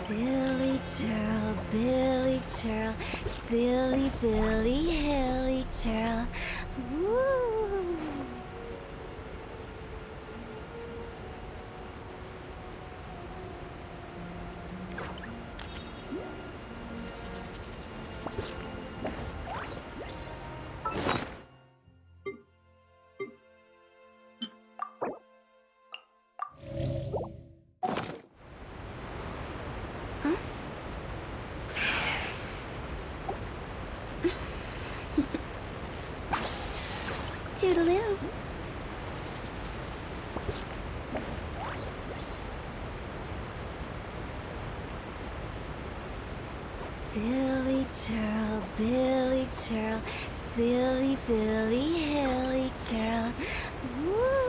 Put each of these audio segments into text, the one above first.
Silly churl, Billy churl, silly Billy, hilly churl. Woo! Toodaloo. Silly churl, Billy churl, silly Billy, hilly churl. Woo!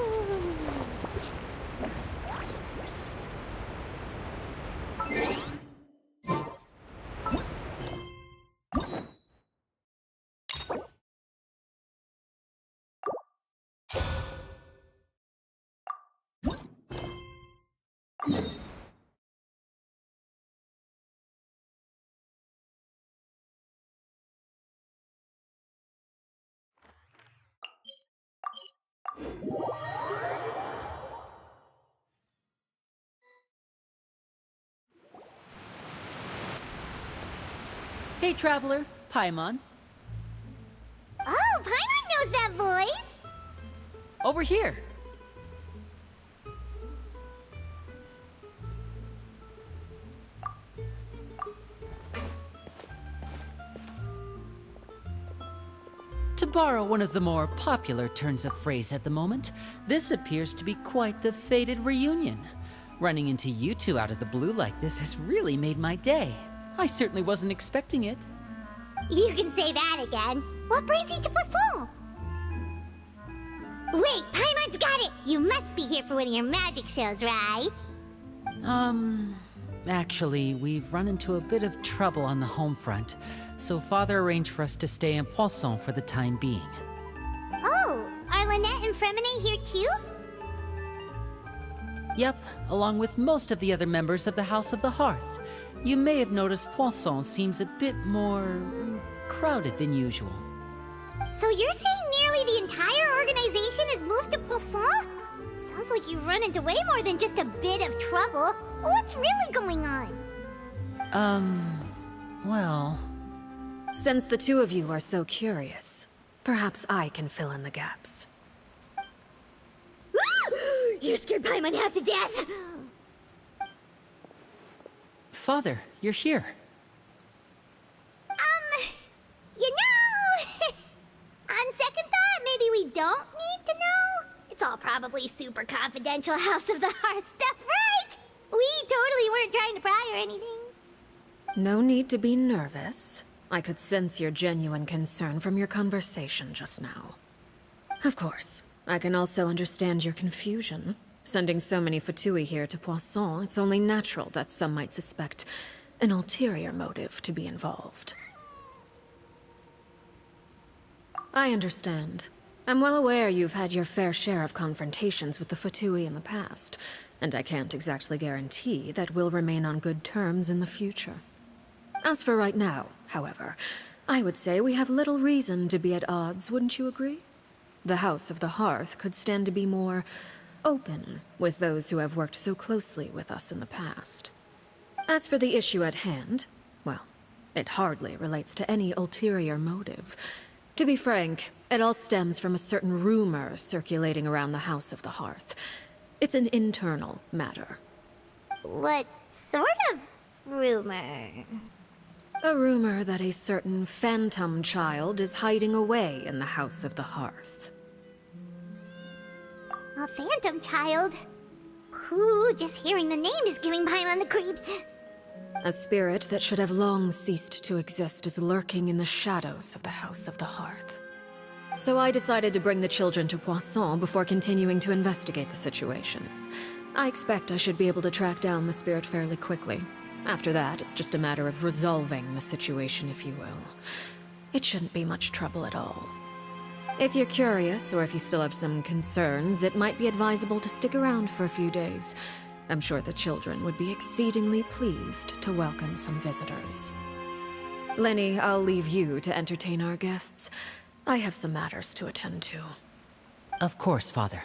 Hey, Traveler. Paimon. Oh, Paimon knows that voice! Over here. To borrow one of the more popular turns of phrase at the moment, this appears to be quite the fated reunion. Running into you two out of the blue like this has really made my day. I certainly wasn't expecting it. You can say that again. What brings you to Poisson? Wait, Paimon's got it! You must be here for one of your magic shows, right? Actually, we've run into a bit of trouble on the home front, so Father arranged for us to stay in Poisson for the time being. Oh, are Lynette and Fremine here too? Yep, along with most of the other members of the House of the Hearth. You may have noticed Poisson seems a bit more crowded than usual. So you're saying nearly the entire organization has moved to Poisson? Sounds like you've run into way more than just a bit of trouble. What's really going on? Well... Since the two of you are so curious, perhaps I can fill in the gaps. You scared Paimon half to death! Father, you're here. You know... on second thought, maybe we don't need to know. It's all probably super confidential House of the Hearth stuff, right? We totally weren't trying to pry or anything. No need to be nervous. I could sense your genuine concern from your conversation just now. Of course, I can also understand your confusion. Sending so many Fatui here to Poisson, it's only natural that some might suspect an ulterior motive to be involved. I understand. I'm well aware you've had your fair share of confrontations with the Fatui in the past, and I can't exactly guarantee that we'll remain on good terms in the future. As for right now, however, I would say we have little reason to be at odds, wouldn't you agree? The House of the Hearth could stand to be more open with those who have worked so closely with us in the past. As for the issue at hand, well, it hardly relates to any ulterior motive. To be frank, it all stems from a certain rumor circulating around the House of the Hearth. It's an internal matter. What sort of rumor? A rumor that a certain phantom child is hiding away in the House of the Hearth. A phantom child? Ooh, just hearing the name is giving Paimon the creeps. A spirit that should have long ceased to exist is lurking in the shadows of the House of the Hearth. So I decided to bring the children to Poisson before continuing to investigate the situation. I expect I should be able to track down the spirit fairly quickly. After that, it's just a matter of resolving the situation, if you will. It shouldn't be much trouble at all. If you're curious, or if you still have some concerns, it might be advisable to stick around for a few days. I'm sure the children would be exceedingly pleased to welcome some visitors. Lenny, I'll leave you to entertain our guests. I have some matters to attend to. Of course, Father.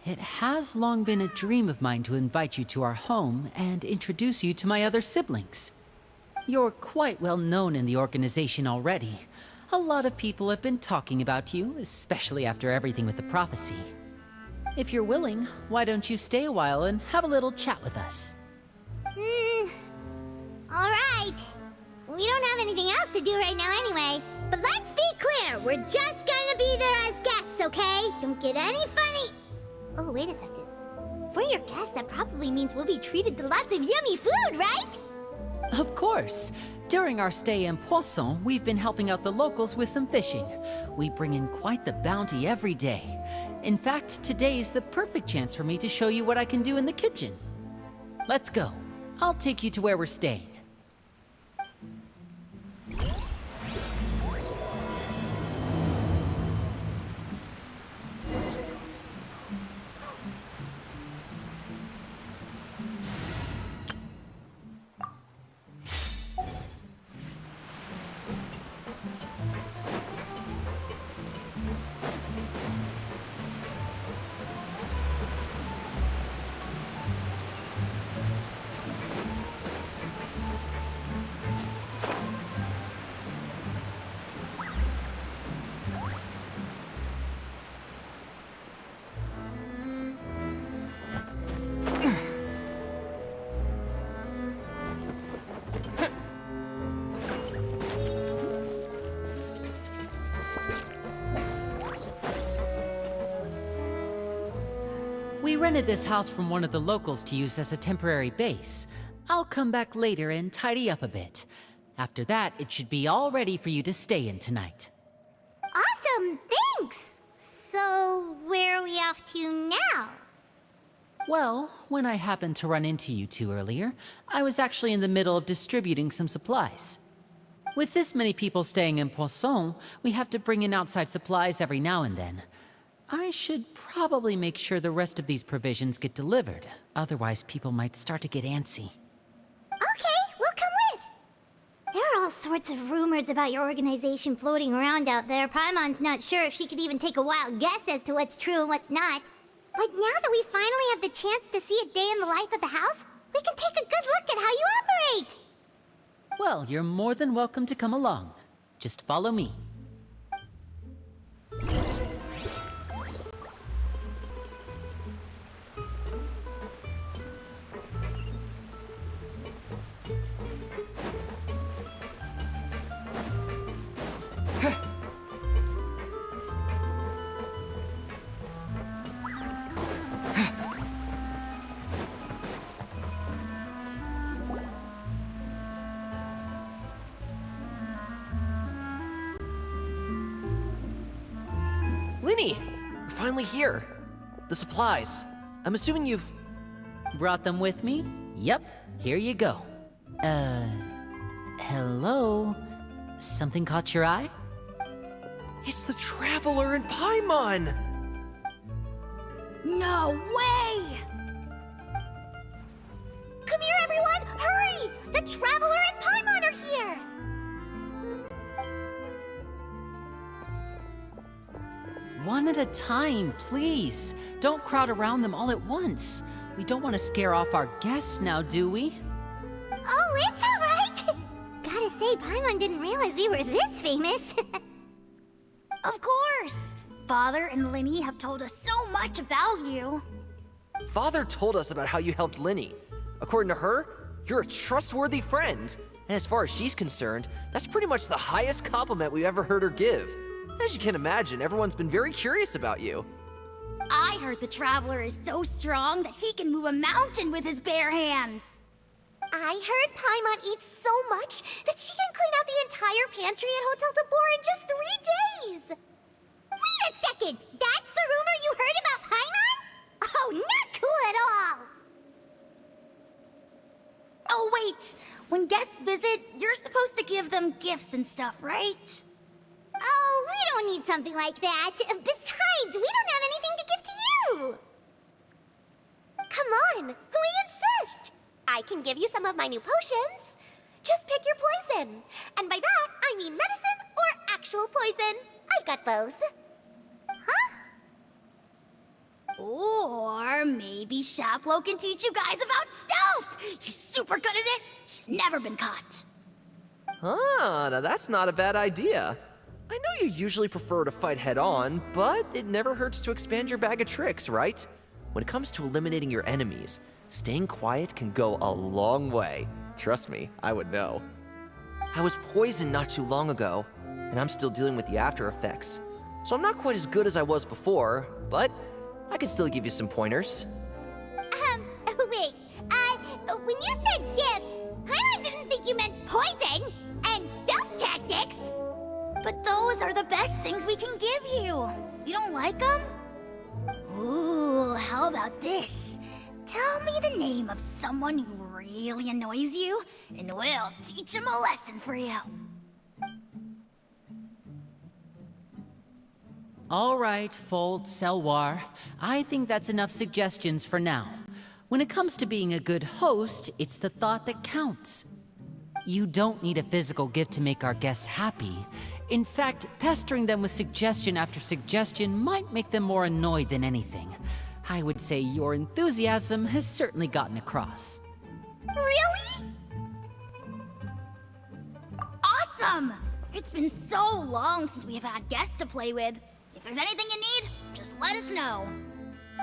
It has long been a dream of mine to invite you to our home and introduce you to my other siblings. You're quite well known in the organization already. A lot of people have been talking about you, especially after everything with the prophecy. If you're willing, why don't you stay a while and have a little chat with us? Alright. We don't have anything else to do right now anyway. But let's be clear, we're just gonna be there as guests, okay? Don't get any funny. Oh, wait a second. For your guests, that probably means we'll be treated to lots of yummy food, right? Of course. During our stay in Poisson, we've been helping out the locals with some fishing. We bring in quite the bounty every day. In fact, today's the perfect chance for me to show you what I can do in the kitchen. Let's go. I'll take you to where we're staying. We rented this house from one of the locals to use as a temporary base. I'll come back later and tidy up a bit. After that, it should be all ready for you to stay in tonight. Awesome, thanks! So, where are we off to now? Well, when I happened to run into you two earlier, I was actually in the middle of distributing some supplies. With this many people staying in Poisson, we have to bring in outside supplies every now and then. I should probably make sure the rest of these provisions get delivered. Otherwise, people might start to get antsy. Okay, we'll come with! There are all sorts of rumors about your organization floating around out there. Paimon's not sure if she could even take a wild guess as to what's true and what's not. But now that we finally have the chance to see a day in the life of the house, we can take a good look at how you operate! Well, you're more than welcome to come along. Just follow me. Lenny! We're finally here. The supplies. I'm assuming you've... Brought them with me? Yep, here you go. Hello? Something caught your eye? It's the Traveler and Paimon! No way! Come here, everyone! Hurry! The Traveler and Paimon are here! One at a time, please. Don't crowd around them all at once. We don't want to scare off our guests now, do we? Oh, it's alright! Gotta say, Paimon didn't realize we were this famous. Of course! Father and Lenny have told us so much about you. Father told us about how you helped Lenny. According to her, you're a trustworthy friend. And as far as she's concerned, that's pretty much the highest compliment we've ever heard her give. As you can imagine, everyone's been very curious about you. I heard the Traveler is so strong that he can move a mountain with his bare hands. I heard Paimon eats so much that she can clean out the entire pantry at Hotel de Boer in just 3 days! a second! That's the rumor you heard about Paimon? Oh, not cool at all! Oh, wait. When guests visit, you're supposed to give them gifts and stuff, right? Oh, we don't need something like that. Besides, we don't have anything to give to you! Come on, we insist! I can give you some of my new potions. Just pick your poison. And by that, I mean medicine or actual poison. I've got both. Huh? Or maybe Shaplo can teach you guys about stealth! He's super good at it! He's never been caught. Ah, now that's not a bad idea. I know you usually prefer to fight head-on, but it never hurts to expand your bag of tricks, right? When it comes to eliminating your enemies, staying quiet can go a long way. Trust me, I would know. I was poisoned not too long ago, and I'm still dealing with the after effects. So I'm not quite as good as I was before, but I can still give you some pointers. Wait, when you said gifts, Paimon didn't think you meant poison and stealth tactics! But those are the best things we can give you. You don't like them? Ooh, how about this? Tell me the name of someone who really annoys you, and we'll teach him a lesson for you. All right, Fold, Selwar. I think that's enough suggestions for now. When it comes to being a good host, it's the thought that counts. You don't need a physical gift to make our guests happy. In fact, pestering them with suggestion after suggestion might make them more annoyed than anything. I would say your enthusiasm has certainly gotten across. Really? Awesome! It's been so long since we've had guests to play with. If there's anything you need, just let us know.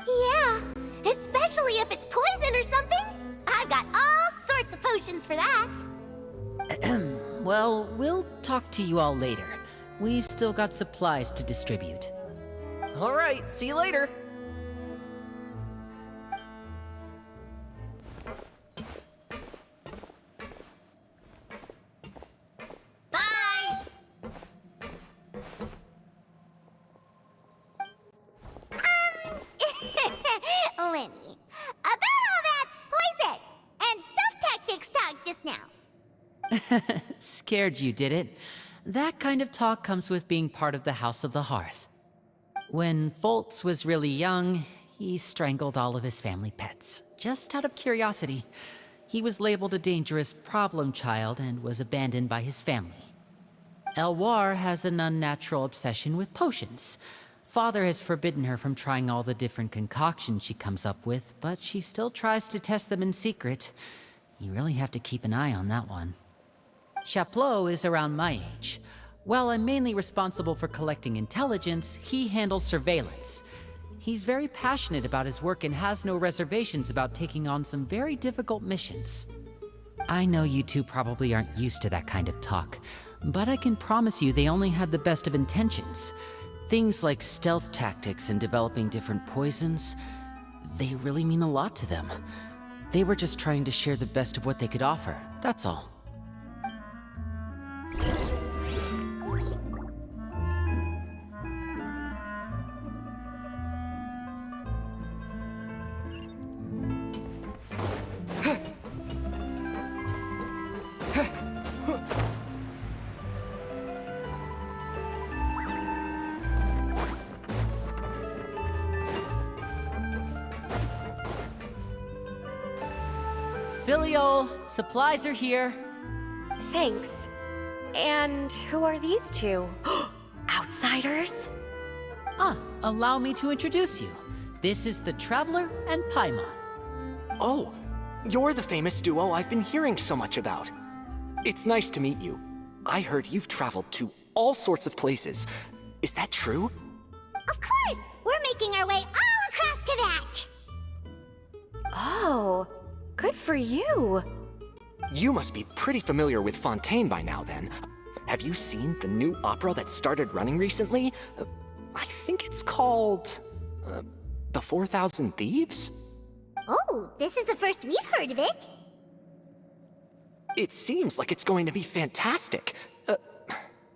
Yeah, especially if it's poison or something. I've got all sorts of potions for that. Well, we'll talk to you all later. We've still got supplies to distribute. All right, see you later. Bye! Lenny, about all that poison and stealth tactics talk just now. Scared you, did it? That kind of talk comes with being part of the House of the Hearth. When Foltz was really young, he strangled all of his family pets, just out of curiosity. He was labeled a dangerous problem child and was abandoned by his family. Elwar has an unnatural obsession with potions. Father has forbidden her from trying all the different concoctions she comes up with, but she still tries to test them in secret. You really have to keep an eye on that one. Chaplot is around my age. While I'm mainly responsible for collecting intelligence, he handles surveillance. He's very passionate about his work and has no reservations about taking on some very difficult missions. I know you two probably aren't used to that kind of talk, but I can promise you they only had the best of intentions. Things like stealth tactics and developing different poisons, they really mean a lot to them. They were just trying to share the best of what they could offer, that's all. Filial, supplies are here. Thanks. And who are these two? Outsiders? Allow me to introduce you. This is the Traveler and Paimon. Oh, you're the famous duo I've been hearing so much about. It's nice to meet you. I heard you've traveled to all sorts of places. Is that true? Of course! We're making our way all across to that! Oh, good for you. You must be pretty familiar with Fontaine by now, then. Have you seen the new opera that started running recently? I think it's called... The 4,000 Thieves? Oh, this is the first we've heard of it. It seems like it's going to be fantastic.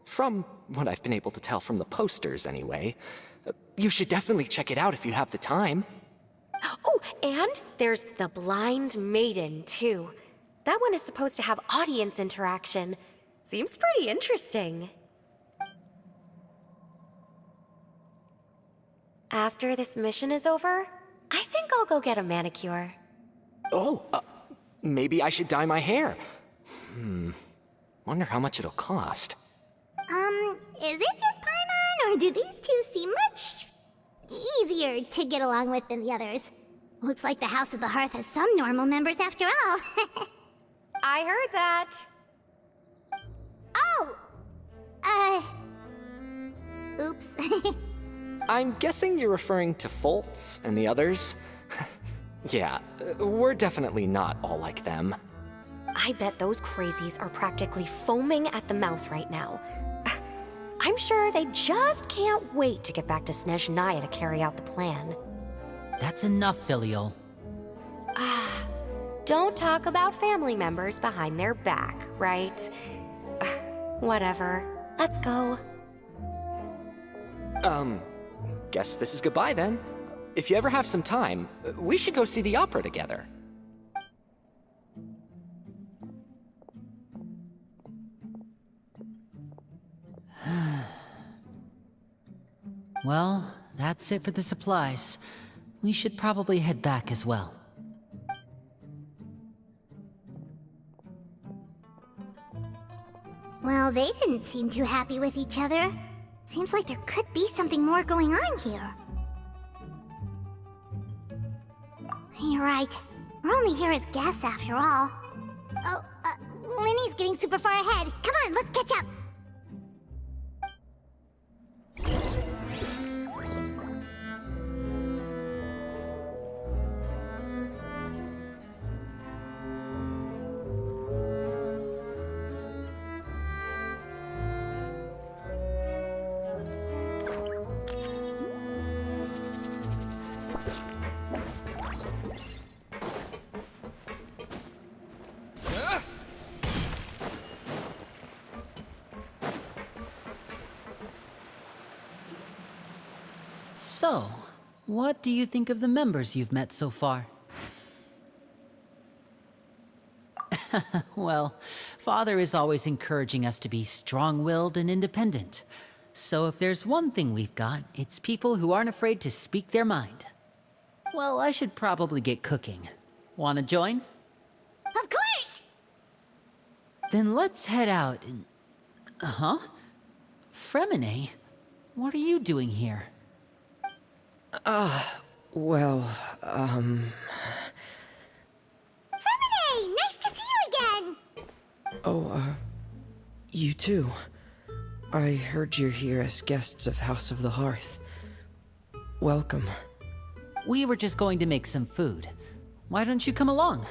From what I've been able to tell from the posters, anyway. You should definitely check it out if you have the time. Oh, and there's the Blind Maiden, too. That one is supposed to have audience interaction. Seems pretty interesting. After this mission is over, I think I'll go get a manicure. Oh, maybe I should dye my hair. Wonder how much it'll cost. Is it just Paimon, or do these two seem much easier to get along with than the others? Looks like the House of the Hearth has some normal members after all. I heard that. Oh! Oops. I'm guessing you're referring to Foltz and the others? Yeah, we're definitely not all like them. I bet those crazies are practically foaming at the mouth right now. I'm sure they just can't wait to get back to Snezhnaya to carry out the plan. That's enough, Filial. Don't talk about family members behind their back, right? Whatever. Let's go. Guess this is goodbye then. If you ever have some time, we should go see the opera together. Well, that's it for the supplies. We should probably head back as well. Well, they didn't seem too happy with each other. Seems like there could be something more going on here. You're right. We're only here as guests after all. Oh, Linny's getting super far ahead. Come on, let's catch up. So, what do you think of the members you've met so far? Well, Father is always encouraging us to be strong-willed and independent. So if there's one thing we've got, it's people who aren't afraid to speak their mind. Well, I should probably get cooking. Wanna join? Of course! Then let's head out and... Huh? Fremine? What are you doing here? Fremine! Nice to see you again! You too. I heard you're here as guests of House of the Hearth. Welcome. We were just going to make some food. Why don't you come along?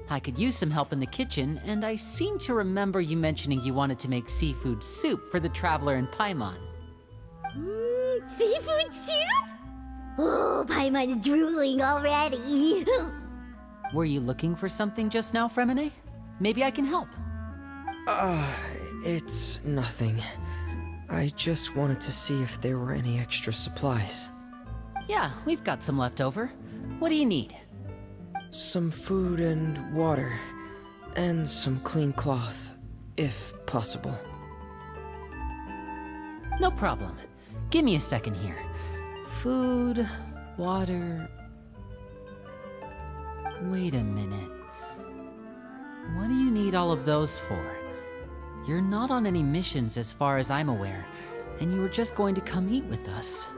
I could use some help in the kitchen, and I seem to remember you mentioning you wanted to make seafood soup for the Traveler in Paimon. Seafood soup? Oh, Paimon's drooling already. Were you looking for something just now, Fremine? Maybe I can help. It's nothing. I just wanted to see if there were any extra supplies. Yeah, we've got some left over. What do you need? Some food and water. And some clean cloth, if possible. No problem. Give me a second here. Food, water... Wait a minute. What do you need all of those for? You're not on any missions as far as I'm aware, and you were just going to come eat with us.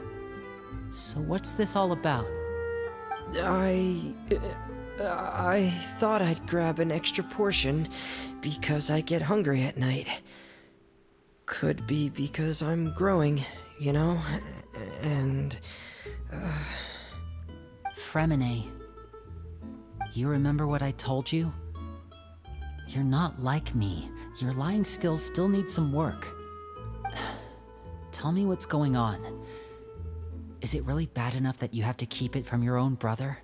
So what's this all about? I thought I'd grab an extra portion because I get hungry at night. Could be because I'm growing, you know? And... Fremine, you remember what I told you? You're not like me. Your lying skills still need some work. Tell me what's going on. Is it really bad enough that you have to keep it from your own brother?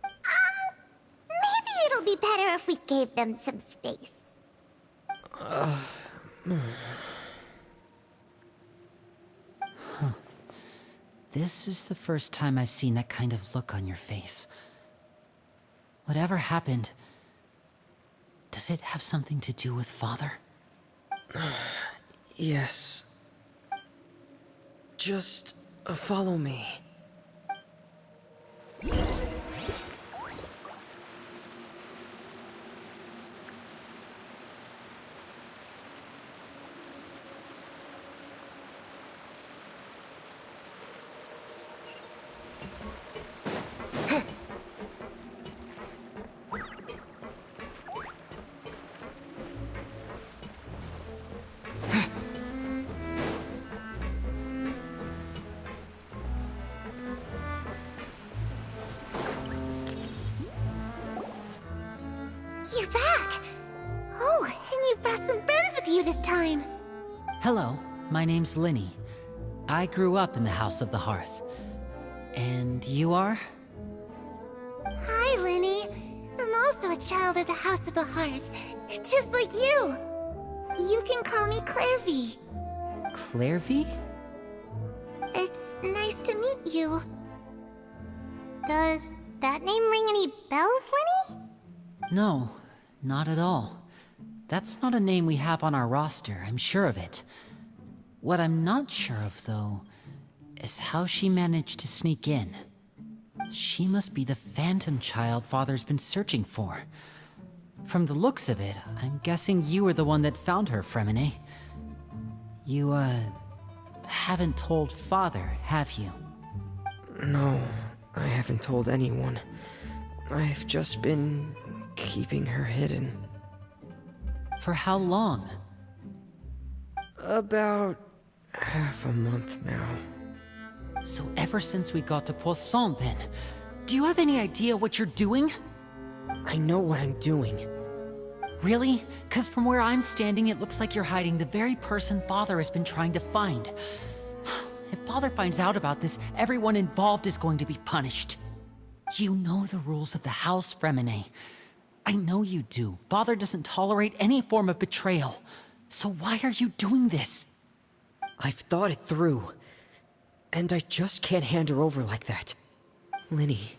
Maybe it'll be better if we gave them some space. Huh. This is the first time I've seen that kind of look on your face. Whatever happened, does it have something to do with Father? Yes. Just follow me. You're back! Oh, and you've brought some friends with you this time. Hello, my name's Linny. I grew up in the House of the Hearth. And you are? Hi, Linny. I'm also a child of the House of the Hearth, just like you. You can call me Clairvy. Clairvy? It's nice to meet you. Does that name ring any bells, Linny? No, not at all. That's not a name we have on our roster, I'm sure of it. What I'm not sure of, though, is how she managed to sneak in. She must be the phantom child Father's been searching for. From the looks of it, I'm guessing you were the one that found her, Fremine. You, haven't told Father, have you? No, I haven't told anyone. I've just been keeping her hidden. For how long? About half a month now. So ever since we got to Poisson, then, do you have any idea what you're doing? I know what I'm doing. Really? 'Cause from where I'm standing, it looks like you're hiding the very person Father has been trying to find. If Father finds out about this, everyone involved is going to be punished. You know the rules of the house, Fremine. I know you do. Father doesn't tolerate any form of betrayal. So why are you doing this? I've thought it through. And I just can't hand her over like that. Linny,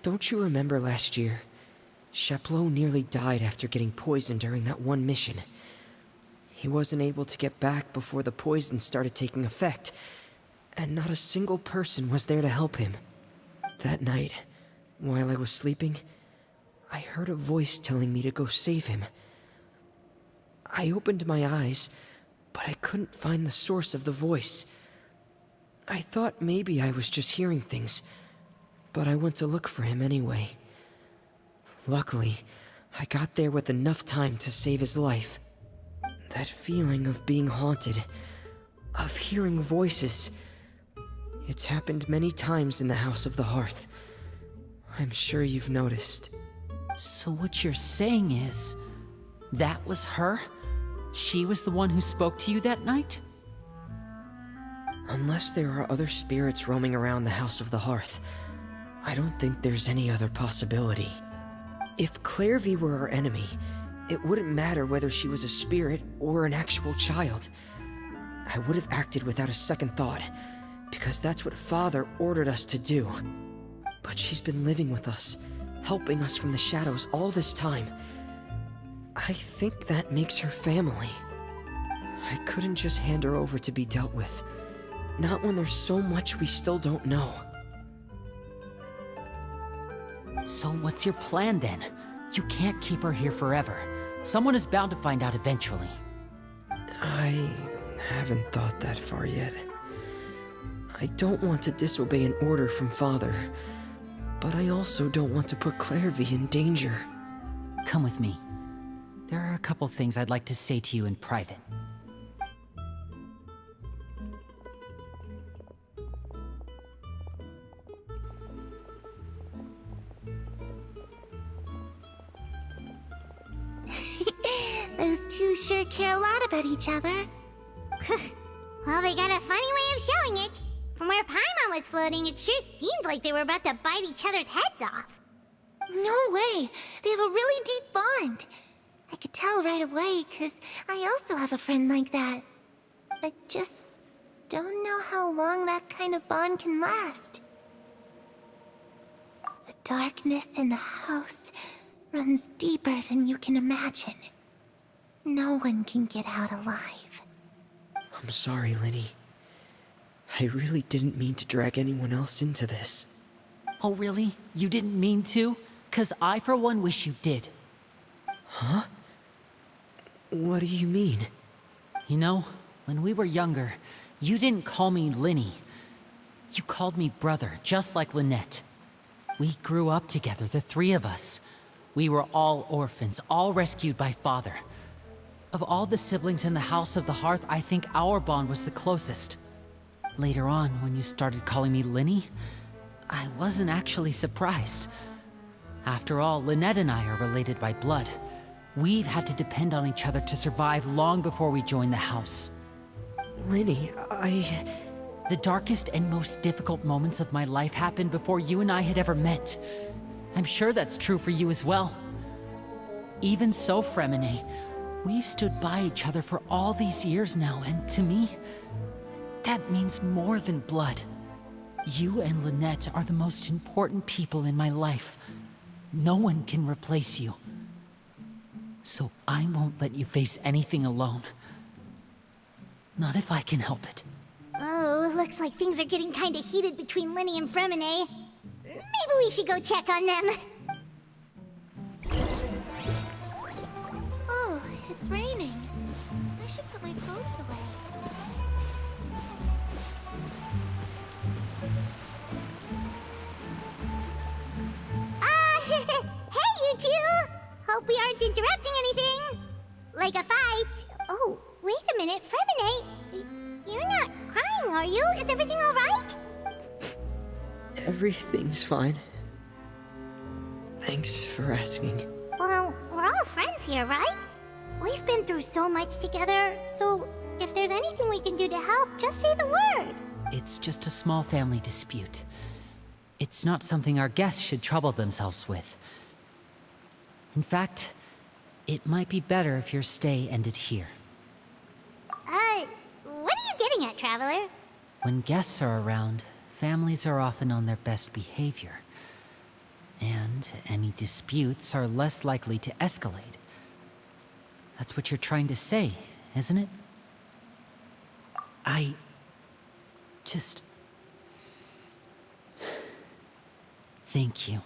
don't you remember last year? Chapleau nearly died after getting poisoned during that one mission. He wasn't able to get back before the poison started taking effect, and not a single person was there to help him. That night, while I was sleeping, I heard a voice telling me to go save him. I opened my eyes, but I couldn't find the source of the voice. I thought maybe I was just hearing things, but I went to look for him anyway. Luckily, I got there with enough time to save his life. That feeling of being haunted, of hearing voices, it's happened many times in the House of the Hearth. I'm sure you've noticed. So what you're saying is, that was her? She was the one who spoke to you that night? Unless there are other spirits roaming around the House of the Hearth, I don't think there's any other possibility. If Clairvy were our enemy, it wouldn't matter whether she was a spirit or an actual child. I would have acted without a second thought, because that's what Father ordered us to do. But she's been living with us, helping us from the shadows all this time. I think that makes her family. I couldn't just hand her over to be dealt with. Not when there's so much we still don't know. So what's your plan then? You can't keep her here forever. Someone is bound to find out eventually. I haven't thought that far yet. I don't want to disobey an order from Father, but I also don't want to put Clairvy in danger. Come with me. There are a couple things I'd like to say to you in private. Those two sure care a lot about each other. Well, they got a funny way of showing it. From where Paimon was floating, it sure seemed like they were about to bite each other's heads off. No way! They have a really deep bond. I could tell right away, because I also have a friend like that. I just don't know how long that kind of bond can last. The darkness in the house runs deeper than you can imagine. No one can get out alive. I'm sorry, Lenny. I really didn't mean to drag anyone else into this. Oh, really? You didn't mean to? 'Cause I, for one, wish you did. Huh? What do you mean? You know, when we were younger, you didn't call me Linny. You called me brother, just like Lynette. We grew up together, the three of us. We were all orphans, all rescued by Father. Of all the siblings in the House of the Hearth, I think our bond was the closest. Later on, when you started calling me Linny, I wasn't actually surprised. After all, Lynette and I are related by blood. We've had to depend on each other to survive long before we joined the house. Lenny, The darkest and most difficult moments of my life happened before you and I had ever met. I'm sure that's true for you as well. Even so, Fremine, we've stood by each other for all these years now, and to me, that means more than blood. You and Lynette are the most important people in my life. No one can replace you. So I won't let you face anything alone. Not if I can help it. Oh, looks like things are getting kinda heated between Linny and Fremine. Maybe we should go check on them. Oh, it's raining. I should put my clothes away. Hey, you two! Hope we aren't interrupting anything. Like a fight. Oh, wait a minute, Fremine. You're not crying, are you? Is everything alright? everything's fine. Thanks for asking. Well, we're all friends here, right? We've been through so much together, so if there's anything we can do to help, just say the word. It's just a small family dispute. It's not something our guests should trouble themselves with. In fact, it might be better if your stay ended here. What are you getting at, Traveler? When guests are around, families are often on their best behavior. And any disputes are less likely to escalate. That's what you're trying to say, isn't it? I just... Thank you.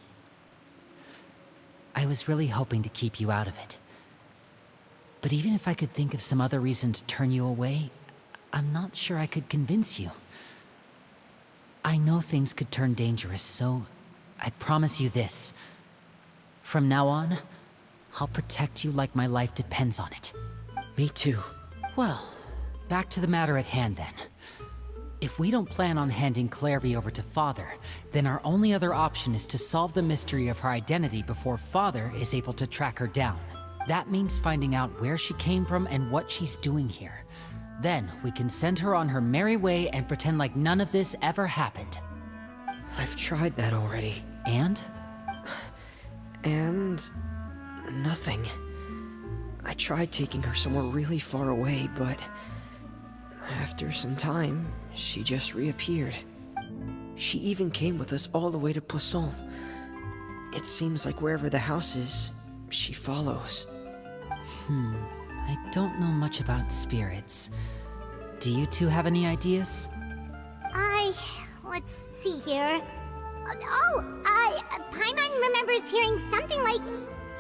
I was really hoping to keep you out of it. But even if I could think of some other reason to turn you away, I'm not sure I could convince you. I know things could turn dangerous, so I promise you this. From now on, I'll protect you like my life depends on it. Me too. Well, back to the matter at hand then. If we don't plan on handing Clairvy over to Father, then our only other option is to solve the mystery of her identity before Father is able to track her down. That means finding out where she came from and what she's doing here. Then we can send her on her merry way and pretend like none of this ever happened. I've tried that already. And? And... nothing. I tried taking her somewhere really far away, but... after some time, she just reappeared. She even came with us all the way to Poisson. It seems like wherever the house is, she follows. I don't know much about spirits. Do you two have any ideas? Let's see here. Paimon remembers hearing something like,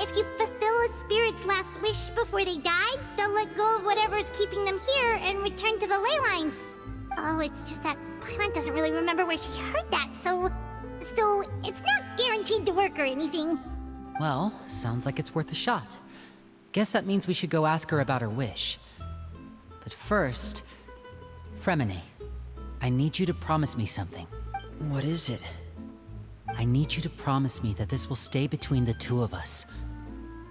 if you fulfill a spirit's last wish before they die, they'll let go of whatever's keeping them here and return to the ley lines. Oh, it's just that Paimon doesn't really remember where she heard that, so it's not guaranteed to work or anything. Well, sounds like it's worth a shot. Guess that means we should go ask her about her wish. But first, Fremine, I need you to promise me something. What is it? I need you to promise me that this will stay between the two of us.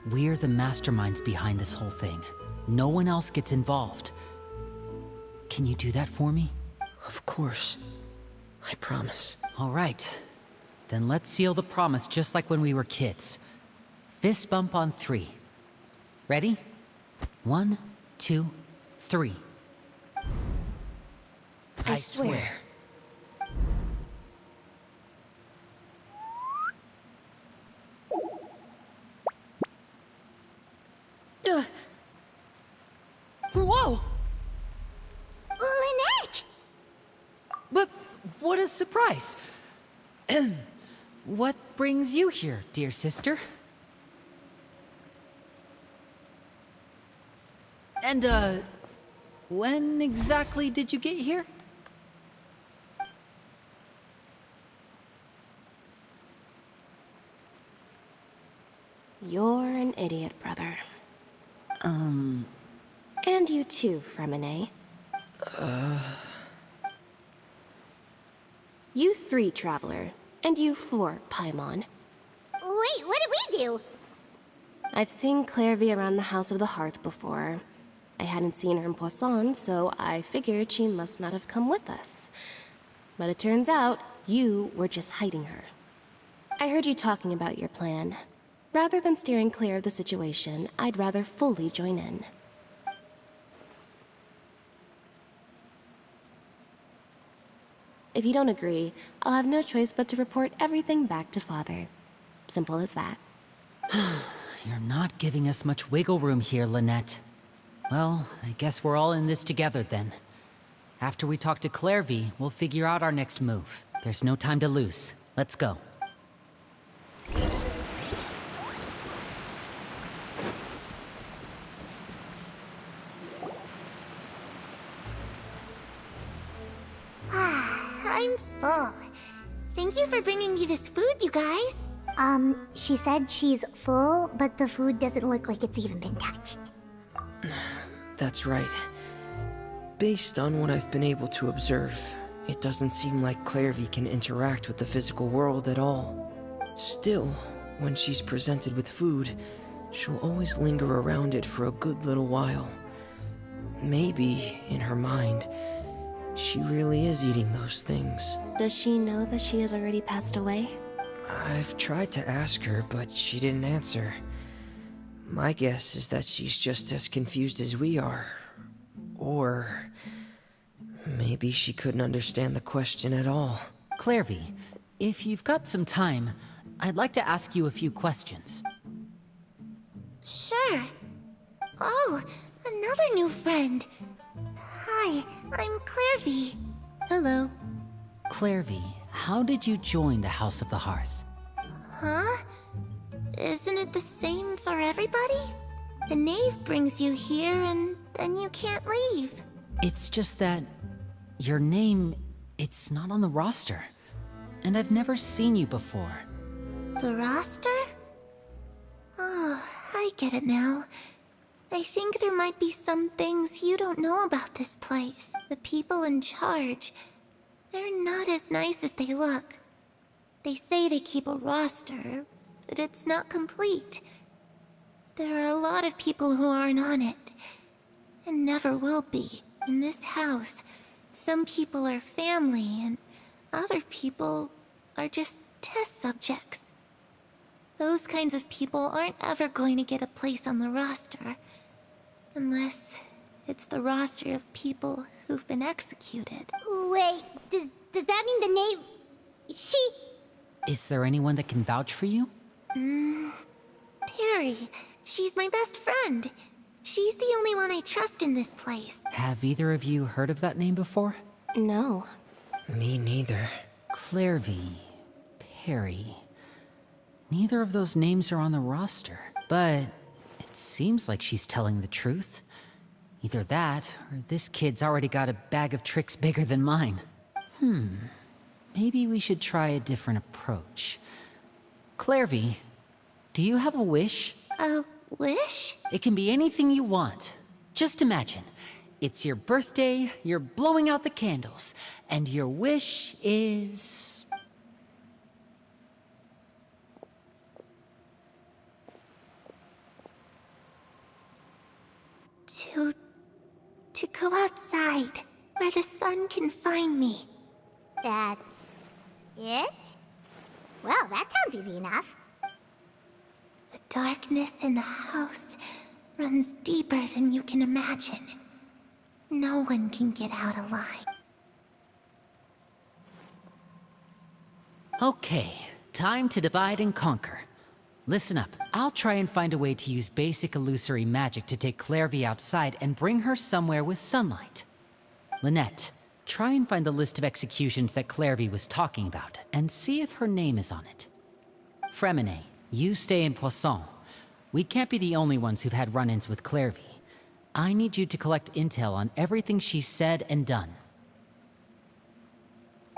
We're the masterminds behind this whole thing. No one else gets involved. Can you do that for me? Of course. I promise. All right. Then let's seal the promise just like when we were kids. Fist bump on 3. Ready? 1, 2, 3. I swear. Whoa! Lynette! But what a surprise! What brings you here, dear sister? And, when exactly did you get here? You're an idiot, brother. And you too, Fremine. You 3, Traveler. And you 4, Paimon. Wait, what did we do? I've seen Clairvy around the House of the Hearth before. I hadn't seen her in Poisson, so I figured she must not have come with us. But it turns out, you were just hiding her. I heard you talking about your plan. Rather than steering clear of the situation, I'd rather fully join in. If you don't agree, I'll have no choice but to report everything back to Father. Simple as that. You're not giving us much wiggle room here, Lynette. Well, I guess we're all in this together then. After we talk to Clairvy, we'll figure out our next move. There's no time to lose. Let's go. I'm full. Thank you for bringing me this food, you guys. She said she's full, but the food doesn't look like it's even been touched. That's right. Based on what I've been able to observe, it doesn't seem like Clairvy can interact with the physical world at all. Still, when she's presented with food, she'll always linger around it for a good little while. Maybe, in her mind, she really is eating those things. Does she know that she has already passed away? I've tried to ask her, but she didn't answer. My guess is that she's just as confused as we are. Or maybe she couldn't understand the question at all. Clairvy, if you've got some time, I'd like to ask you a few questions. Sure. Oh, another new friend. Hi, I'm Clairvy. Hello. Clairvy, how did you join the House of the Hearth? Huh? Isn't it the same for everybody? The knave brings you here and then you can't leave. It's just that your name, it's not on the roster. And I've never seen you before. The roster? Oh, I get it now. I think there might be some things you don't know about this place. The people in charge, they're not as nice as they look. They say they keep a roster, but it's not complete. There are a lot of people who aren't on it, and never will be. In this house, some people are family, and other people are just test subjects. Those kinds of people aren't ever going to get a place on the roster, unless it's the roster of people who've been executed. Wait, does that mean the knave... she... Is there anyone that can vouch for you? Perry. She's my best friend. She's the only one I trust in this place. Have either of you heard of that name before? No. Me neither. Clairvy, Perry. Neither of those names are on the roster, but it seems like she's telling the truth. Either that, or this kid's already got a bag of tricks bigger than mine. Maybe we should try a different approach. Clairvy, do you have a wish? A wish? It can be anything you want. Just imagine, it's your birthday, you're blowing out the candles, and your wish is... To go outside, where the sun can find me. That's... it? Well, that sounds easy enough. The darkness in the house runs deeper than you can imagine. No one can get out alive. Okay, time to divide and conquer. Listen up, I'll try and find a way to use basic illusory magic to take Clairvy outside and bring her somewhere with sunlight. Lynette, try and find the list of executions that Clairvy was talking about, and see if her name is on it. Fremine, you stay in Poisson. We can't be the only ones who've had run-ins with Clairvy. I need you to collect intel on everything she's said and done.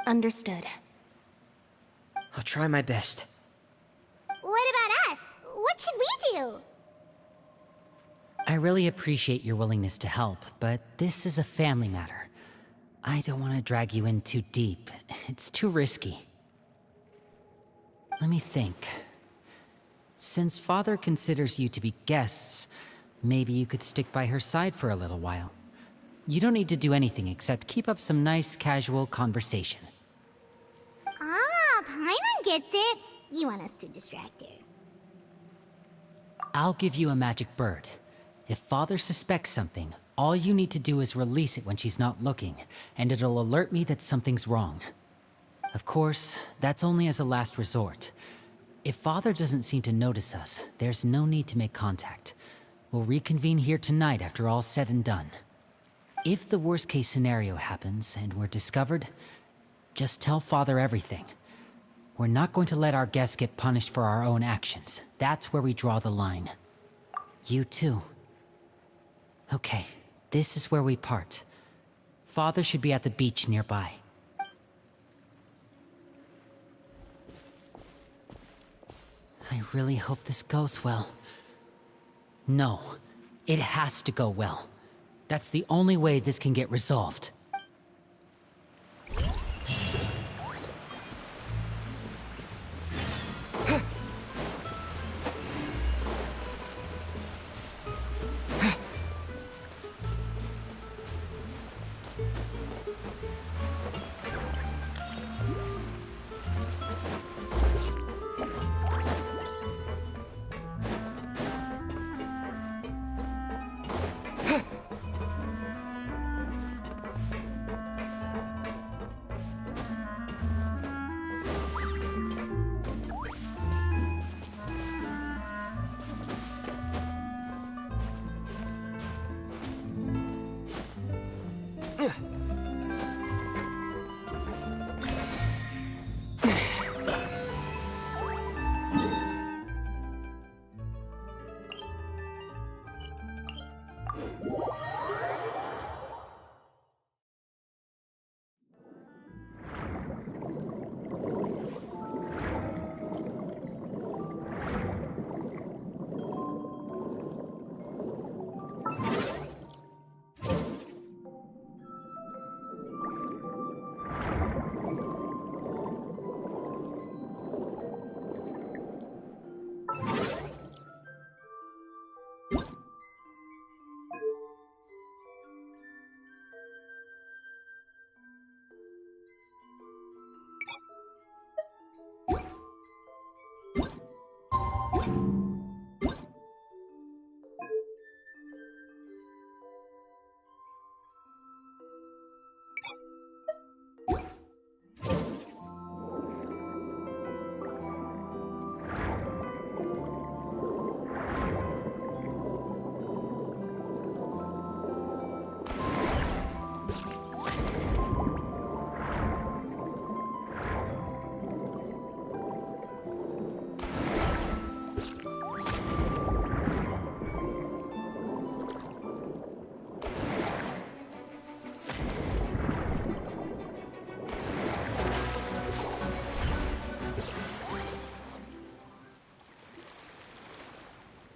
Understood. I'll try my best. What about us? What should we do? I really appreciate your willingness to help, but this is a family matter. I don't want to drag you in too deep. It's too risky. Let me think. Since Father considers you to be guests, maybe you could stick by her side for a little while. You don't need to do anything except keep up some nice, casual conversation. Ah, Paimon gets it. You want us to distract her. I'll give you a magic bird. If Father suspects something, all you need to do is release it when she's not looking, and it'll alert me that something's wrong. Of course, that's only as a last resort. If Father doesn't seem to notice us, there's no need to make contact. We'll reconvene here tonight after all's said and done. If the worst-case scenario happens and we're discovered, just tell Father everything. We're not going to let our guests get punished for our own actions. That's where we draw the line. You too. Okay, this is where we part. Father should be at the beach nearby. I really hope this goes well. No, it has to go well. That's the only way this can get resolved.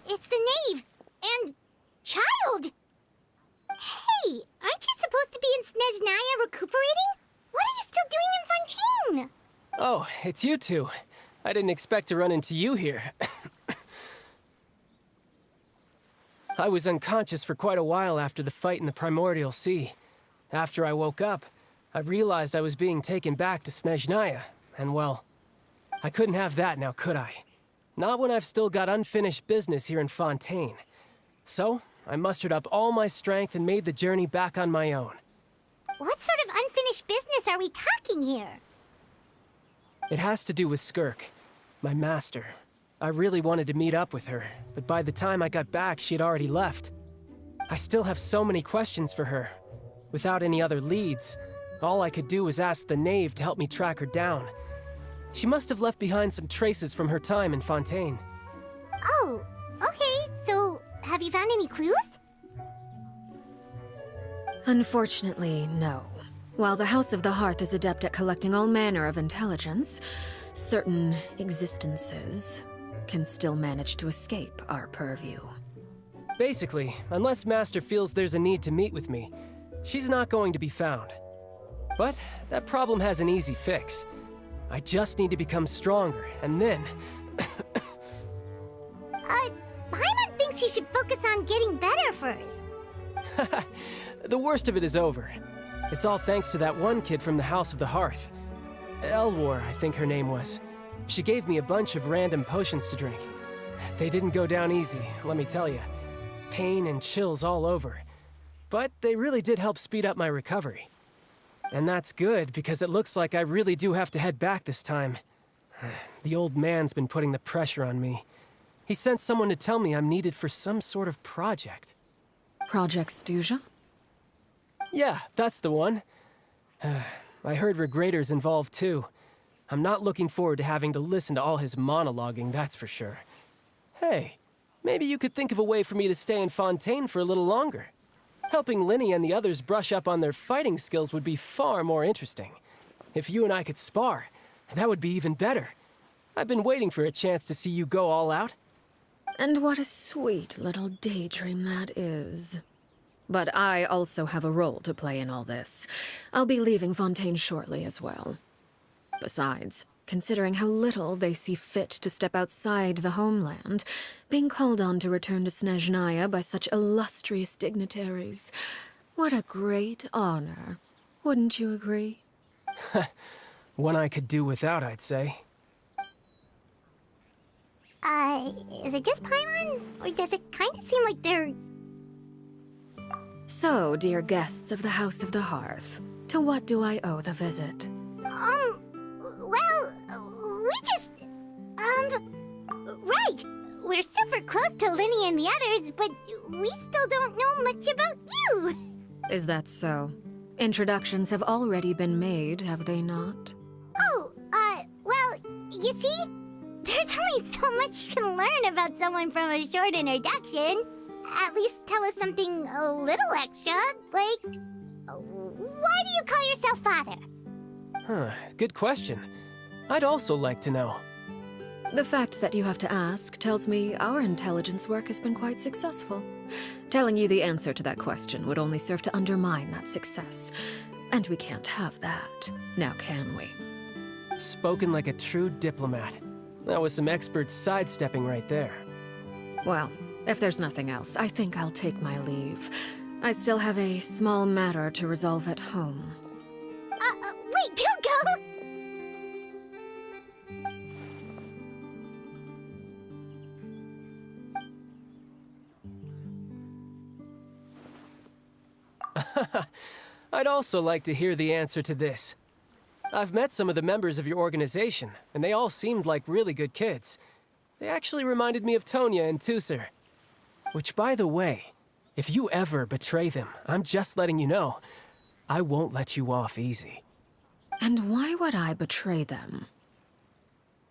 It's the knave and child. Hey, aren't you supposed to be in Snezhnaya recuperating? What are you still doing in Fontaine? Oh, it's you two. I didn't expect to run into you here. I was unconscious for quite a while after the fight in the Primordial Sea. After I woke up, I realized I was being taken back to Snezhnaya, and well, I couldn't have that now, could I? Not when I've still got unfinished business here in Fontaine. So, I mustered up all my strength and made the journey back on my own. What sort of unfinished business are we talking here? It has to do with Skirk, my master. I really wanted to meet up with her, but by the time I got back, she had already left. I still have so many questions for her. Without any other leads, all I could do was ask the knave to help me track her down. She must have left behind some traces from her time in Fontaine. Oh, okay, so have you found any clues? Unfortunately, no. While the House of the Hearth is adept at collecting all manner of intelligence, certain existences can still manage to escape our purview. Basically, unless Master feels there's a need to meet with me, she's not going to be found. But that problem has an easy fix. I just need to become stronger, and then... Paimon thinks you should focus on getting better first. The worst of it is over. It's all thanks to that one kid from the House of the Hearth. Elwar, I think her name was. She gave me a bunch of random potions to drink. They didn't go down easy, let me tell you. Pain and chills all over. But they really did help speed up my recovery. And that's good, because it looks like I really do have to head back this time. The old man's been putting the pressure on me. He sent someone to tell me I'm needed for some sort of project. Project Stuja? Yeah, that's the one. I heard Regrader's involved too. I'm not looking forward to having to listen to all his monologuing, that's for sure. Hey, maybe you could think of a way for me to stay in Fontaine for a little longer. Helping Linny and the others brush up on their fighting skills would be far more interesting. If you and I could spar, that would be even better. I've been waiting for a chance to see you go all out. And what a sweet little daydream that is. But I also have a role to play in all this. I'll be leaving Fontaine shortly as well. Besides, considering how little they see fit to step outside the homeland, being called on to return to Snezhnaya by such illustrious dignitaries, what a great honor. Wouldn't you agree? One I could do without, I'd say. Is it just Paimon? Or does it kind of seem like they're... So, dear guests of the House of the Hearth, to what do I owe the visit? Well, we just... Right! We're super close to Linny and the others, but we still don't know much about you! Is that so? Introductions have already been made, have they not? Oh, well, you see? There's only so much you can learn about someone from a short introduction. At least tell us something a little extra, like... Why do you call yourself father? Huh, good question. I'd also like to know. The fact that you have to ask tells me our intelligence work has been quite successful. Telling you the answer to that question would only serve to undermine that success. And we can't have that, now can we? Spoken like a true diplomat. That was some expert sidestepping right there. Well, if there's nothing else, I think I'll take my leave. I still have a small matter to resolve at home. Wait, don't go! I'd also like to hear the answer to this. I've met some of the members of your organization, and they all seemed like really good kids. They actually reminded me of Tonya and Tusser. Which, by the way, if you ever betray them, I'm just letting you know, I won't let you off easy. And why would I betray them?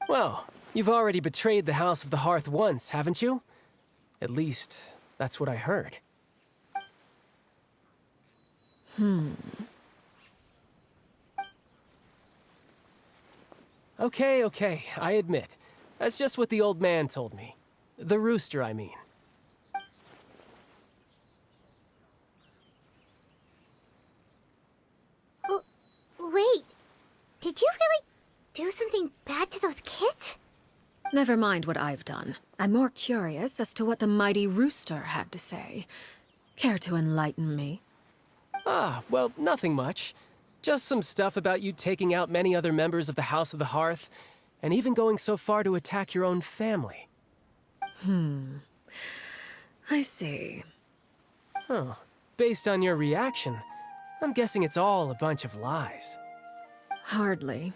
Well, you've already betrayed the House of the Hearth once, haven't you? At least, that's what I heard. Okay, I admit. That's just what the old man told me. The rooster, I mean. Wait, did you really do something bad to those kids? Never mind what I've done. I'm more curious as to what the mighty rooster had to say. Care to enlighten me? Ah, well, nothing much. Just some stuff about you taking out many other members of the House of the Hearth, and even going so far to attack your own family. I see. Huh. Based on your reaction, I'm guessing it's all a bunch of lies. Hardly.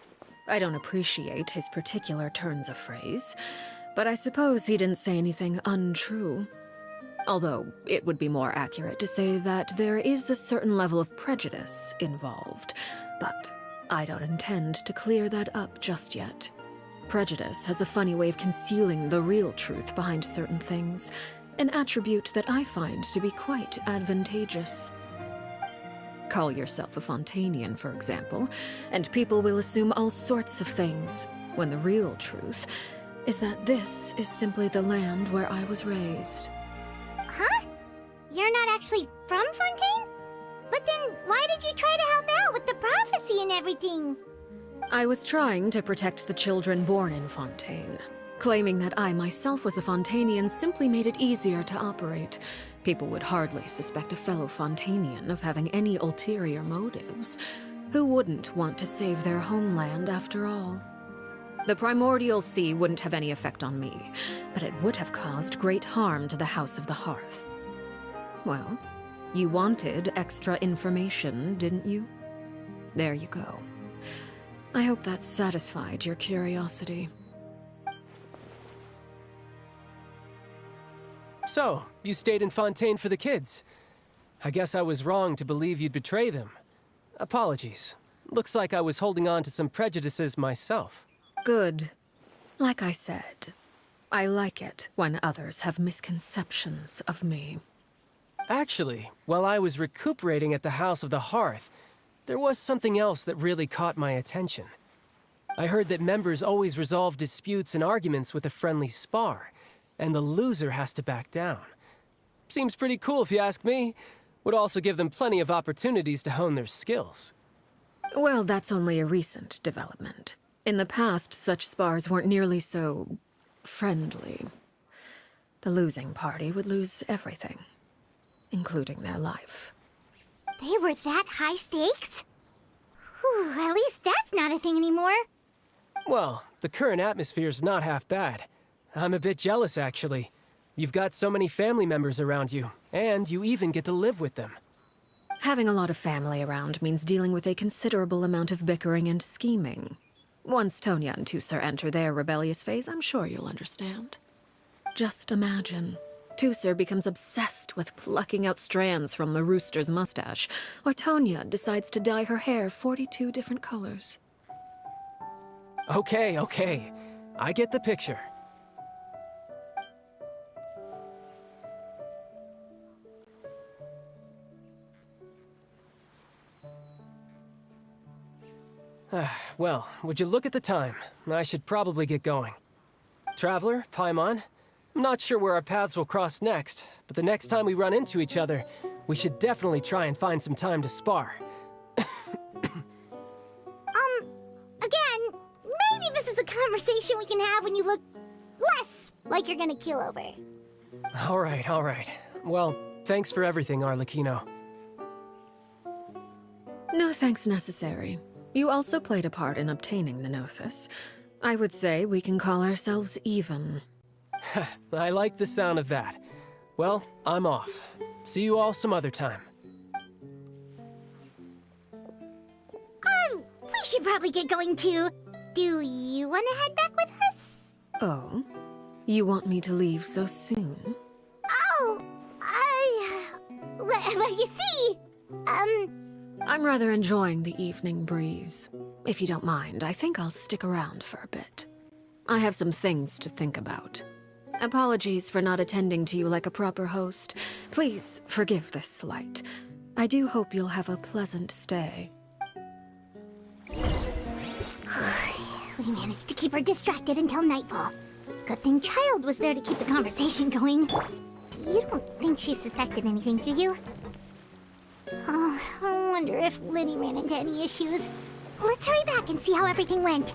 I don't appreciate his particular turns of phrase, but I suppose he didn't say anything untrue. Although, it would be more accurate to say that there is a certain level of prejudice involved, but I don't intend to clear that up just yet. Prejudice has a funny way of concealing the real truth behind certain things, an attribute that I find to be quite advantageous. Call yourself a Fontanian, for example, and people will assume all sorts of things, when the real truth is that this is simply the land where I was raised. Huh? You're not actually from Fontaine? But then why did you try to help out with the prophecy and everything? I was trying to protect the children born in Fontaine. Claiming that I myself was a Fontanian simply made it easier to operate. People would hardly suspect a fellow Fontanian of having any ulterior motives. Who wouldn't want to save their homeland after all? The Primordial Sea wouldn't have any effect on me, but it would have caused great harm to the House of the Hearth. Well, you wanted extra information, didn't you? There you go. I hope that satisfied your curiosity. So, you stayed in Fontaine for the kids. I guess I was wrong to believe you'd betray them. Apologies. Looks like I was holding on to some prejudices myself. Good. Like I said, I like it when others have misconceptions of me. Actually, while I was recuperating at the House of the Hearth, there was something else that really caught my attention. I heard that members always resolve disputes and arguments with a friendly spar, and the loser has to back down. Seems pretty cool if you ask me. Would also give them plenty of opportunities to hone their skills. Well, that's only a recent development. In the past, such spars weren't nearly so friendly. The losing party would lose everything, including their life. They were that high stakes? Whew, at least that's not a thing anymore. Well, the current atmosphere's not half bad. I'm a bit jealous, actually. You've got so many family members around you, and you even get to live with them. Having a lot of family around means dealing with a considerable amount of bickering and scheming. Once Tonya and Tusser enter their rebellious phase, I'm sure you'll understand. Just imagine. Tusser becomes obsessed with plucking out strands from the rooster's mustache, or Tonya decides to dye her hair 42 different colors. Okay. I get the picture. Well, would you look at the time? I should probably get going. Traveler, Paimon, I'm not sure where our paths will cross next, but the next time we run into each other, we should definitely try and find some time to spar. Again, maybe this is a conversation we can have when you look less like you're gonna kill over. All right. Well, thanks for everything, Arlecchino. No thanks necessary. You also played a part in obtaining the Gnosis. I would say we can call ourselves even. I like the sound of that. Well, I'm off. See you all some other time. We should probably get going too. Do you want to head back with us? Oh? You want me to leave so soon? Oh, well, you see, I'm rather enjoying the evening breeze. If you don't mind, I think I'll stick around for a bit. I have some things to think about. Apologies for not attending to you like a proper host. Please forgive this slight. I do hope you'll have a pleasant stay. We managed to keep her distracted until nightfall. Good thing Child was there to keep the conversation going. You don't think she suspected anything, do you? Oh, I wonder if Liddy ran into any issues. Let's hurry back and see how everything went.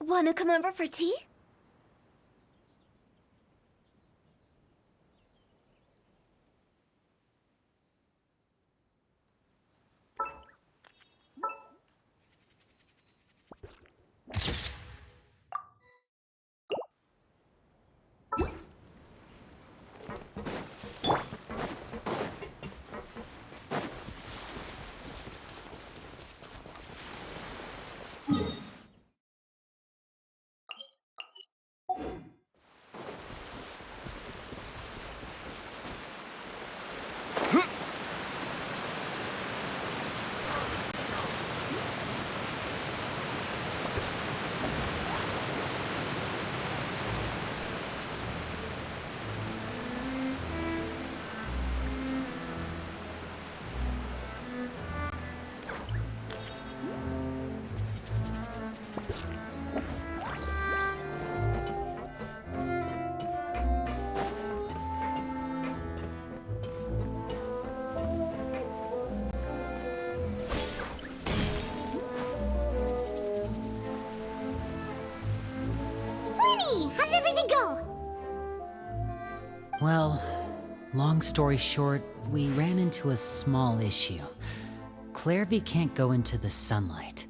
Wanna come over for tea? gonna go? Well, long story short, we ran into a small issue. Clairvy can't go into the sunlight.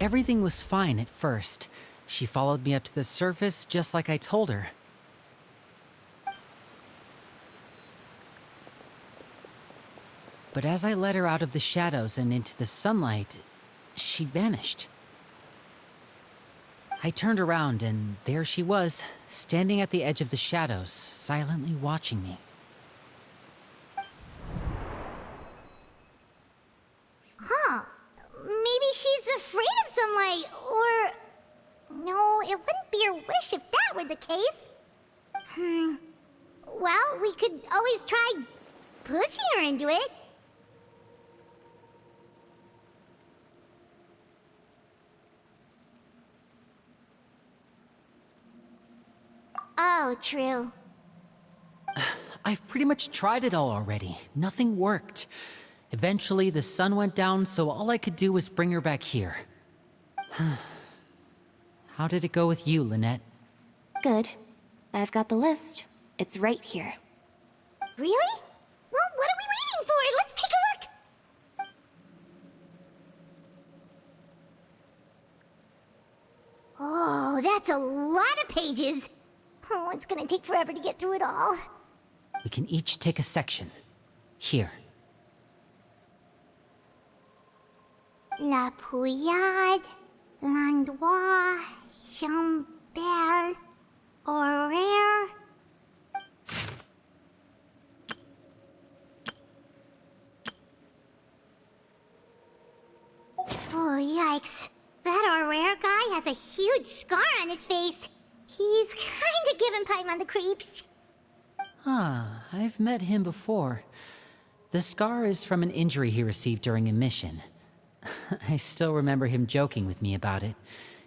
Everything was fine at first. She followed me up to the surface just like I told her. But as I led her out of the shadows and into the sunlight, she vanished. I turned around and there she was, standing at the edge of the shadows, silently watching me. Huh. Maybe she's afraid of sunlight, or... No, it wouldn't be her wish if that were the case. Well, we could always try pushing her into it. Oh, true. I've pretty much tried it all already. Nothing worked. Eventually, the sun went down, so all I could do was bring her back here. How did it go with you, Lynette? Good. I've got the list. It's right here. Really? Well, what are we waiting for? Let's take a look! Oh, that's a lot of pages. Oh, it's gonna take forever to get through it all. We can each take a section. Here. La Pouillade, Landois, Chambel, Horaire. Oh, yikes. That Horaire guy has a huge scar on his face. He's kinda giving Paimon the creeps. Ah, I've met him before. The scar is from an injury he received during a mission. I still remember him joking with me about it.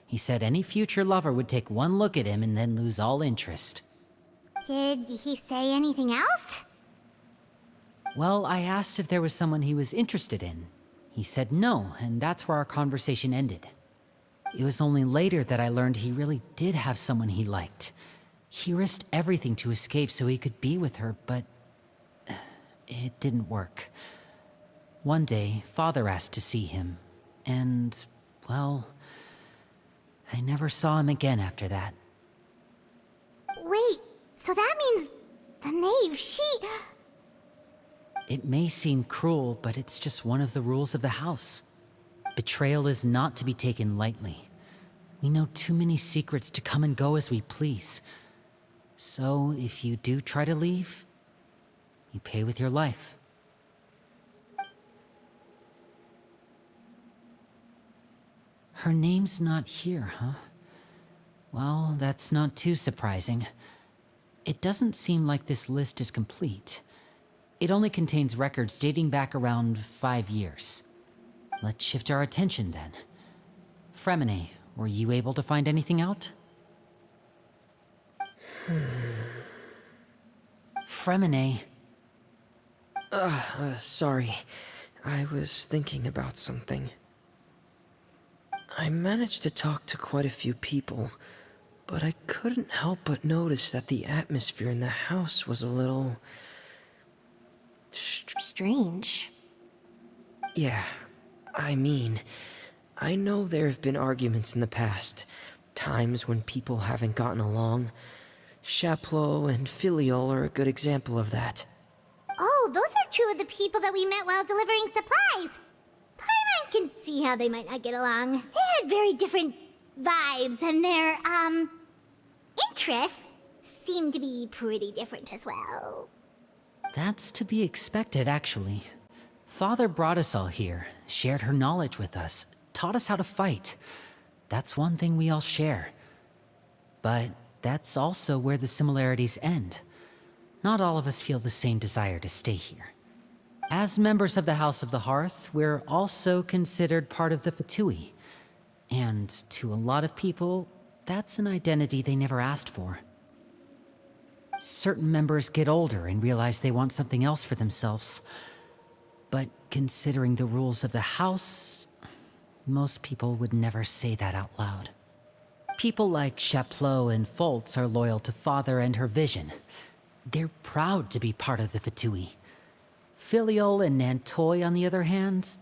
He said any future lover would take one look at him and then lose all interest. Did he say anything else? Well, I asked if there was someone he was interested in. He said no, and that's where our conversation ended. It was only later that I learned he really did have someone he liked. He risked everything to escape so he could be with her, but it didn't work. One day, Father asked to see him, and, well, I never saw him again after that. Wait, so that means the knave, she... It may seem cruel, but it's just one of the rules of the house. Betrayal is not to be taken lightly. We know too many secrets to come and go as we please. So, if you do try to leave, you pay with your life. Her name's not here, huh? Well, that's not too surprising. It doesn't seem like this list is complete. It only contains records dating back around 5 years. Let's shift our attention then. Fremine, were you able to find anything out? Fremine. Sorry. I was thinking about something. I managed to talk to quite a few people, but I couldn't help but notice that the atmosphere in the house was a little... Strange. Yeah, I mean, I know there have been arguments in the past, times when people haven't gotten along. Chaplot and Filiol are a good example of that. Oh, those are two of the people that we met while delivering supplies. Paimon can see how they might not get along. They had very different vibes, and their, interests seem to be pretty different as well. That's to be expected, actually. Father brought us all here, shared her knowledge with us, taught us how to fight. That's one thing we all share. But that's also where the similarities end. Not all of us feel the same desire to stay here. As members of the House of the Hearth, we're also considered part of the Fatui. And to a lot of people, that's an identity they never asked for. Certain members get older and realize they want something else for themselves. But considering the rules of the house, Most people would never say that out loud. People like Chaplot and Foltz are loyal to Father and her vision. They're proud to be part of the Fatui. Filial and Nantoy, on the other hand,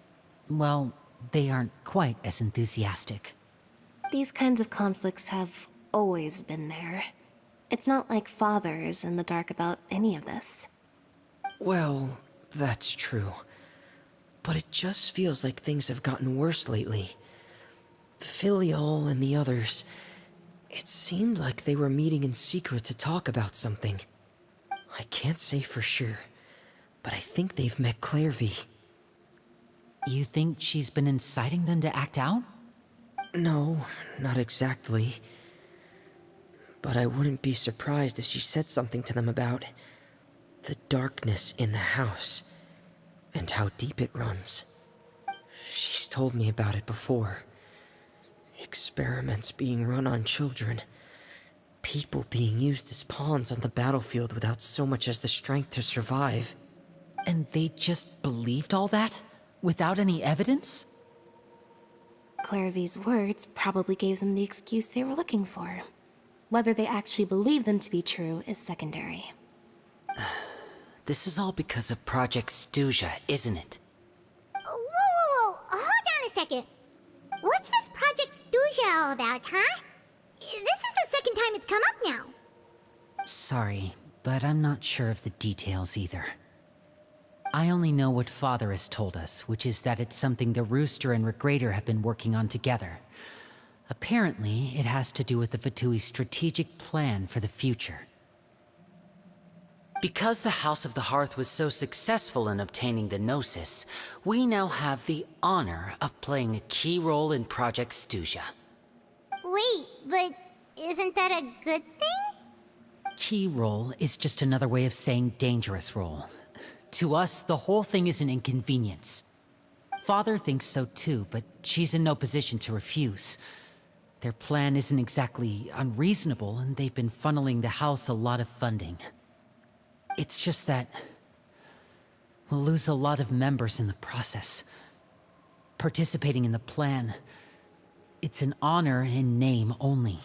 well, they aren't quite as enthusiastic. These kinds of conflicts have always been there. It's not like Father is in the dark about any of this. Well, that's true. But it just feels like things have gotten worse lately. Filial and the others, it seemed like they were meeting in secret to talk about something. I can't say for sure, but I think they've met Clairvy. You think she's been inciting them to act out? No, not exactly. But I wouldn't be surprised if she said something to them about the darkness in the house and how deep it runs. She's told me about it before. Experiments being run on children. People being used as pawns on the battlefield without so much as the strength to survive. And they just believed all that? Without any evidence? Clairvy's words probably gave them the excuse they were looking for. Whether they actually believe them to be true is secondary. This is all because of Project Stuja, isn't it? Whoa. Hold on a second. What's this Project Stuja all about, huh? This is the second time it's come up now. Sorry, but I'm not sure of the details either. I only know what Father has told us, which is that it's something the Rooster and Regrader have been working on together. Apparently, it has to do with the Fatui's strategic plan for the future. Because the House of the Hearth was so successful in obtaining the Gnosis, we now have the honor of playing a key role in Project Stuja. Wait, but isn't that a good thing? Key role is just another way of saying dangerous role. To us, the whole thing is an inconvenience. Father thinks so too, but she's in no position to refuse. Their plan isn't exactly unreasonable, and they've been funneling the house a lot of funding. It's just that we'll lose a lot of members in the process. Participating in the plan, it's an honor in name only.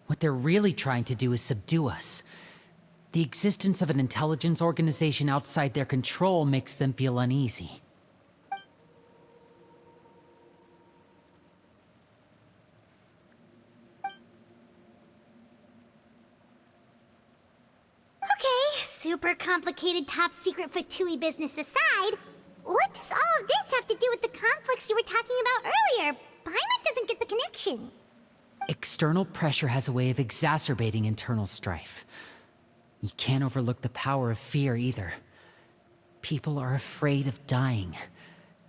What they're really trying to do is subdue us. The existence of an intelligence organization outside their control makes them feel uneasy. Okay, super complicated top secret Fatui business aside, what does all of this have to do with the conflicts you were talking about earlier? Paimon doesn't get the connection. External pressure has a way of exacerbating internal strife. You can't overlook the power of fear either. People are afraid of dying,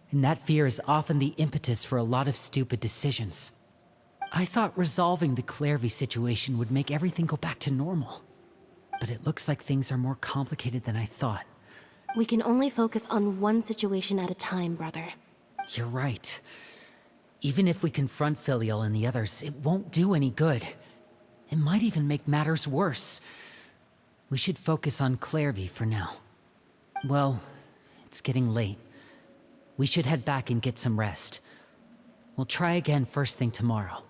and that fear is often the impetus for a lot of stupid decisions. I thought resolving the Clairvy situation would make everything go back to normal. But it looks like things are more complicated than I thought. We can only focus on one situation at a time, brother. You're right. Even if we confront Filial and the others, it won't do any good. It might even make matters worse. We should focus on Clairvy for now. Well, it's getting late. We should head back and get some rest. We'll try again first thing tomorrow.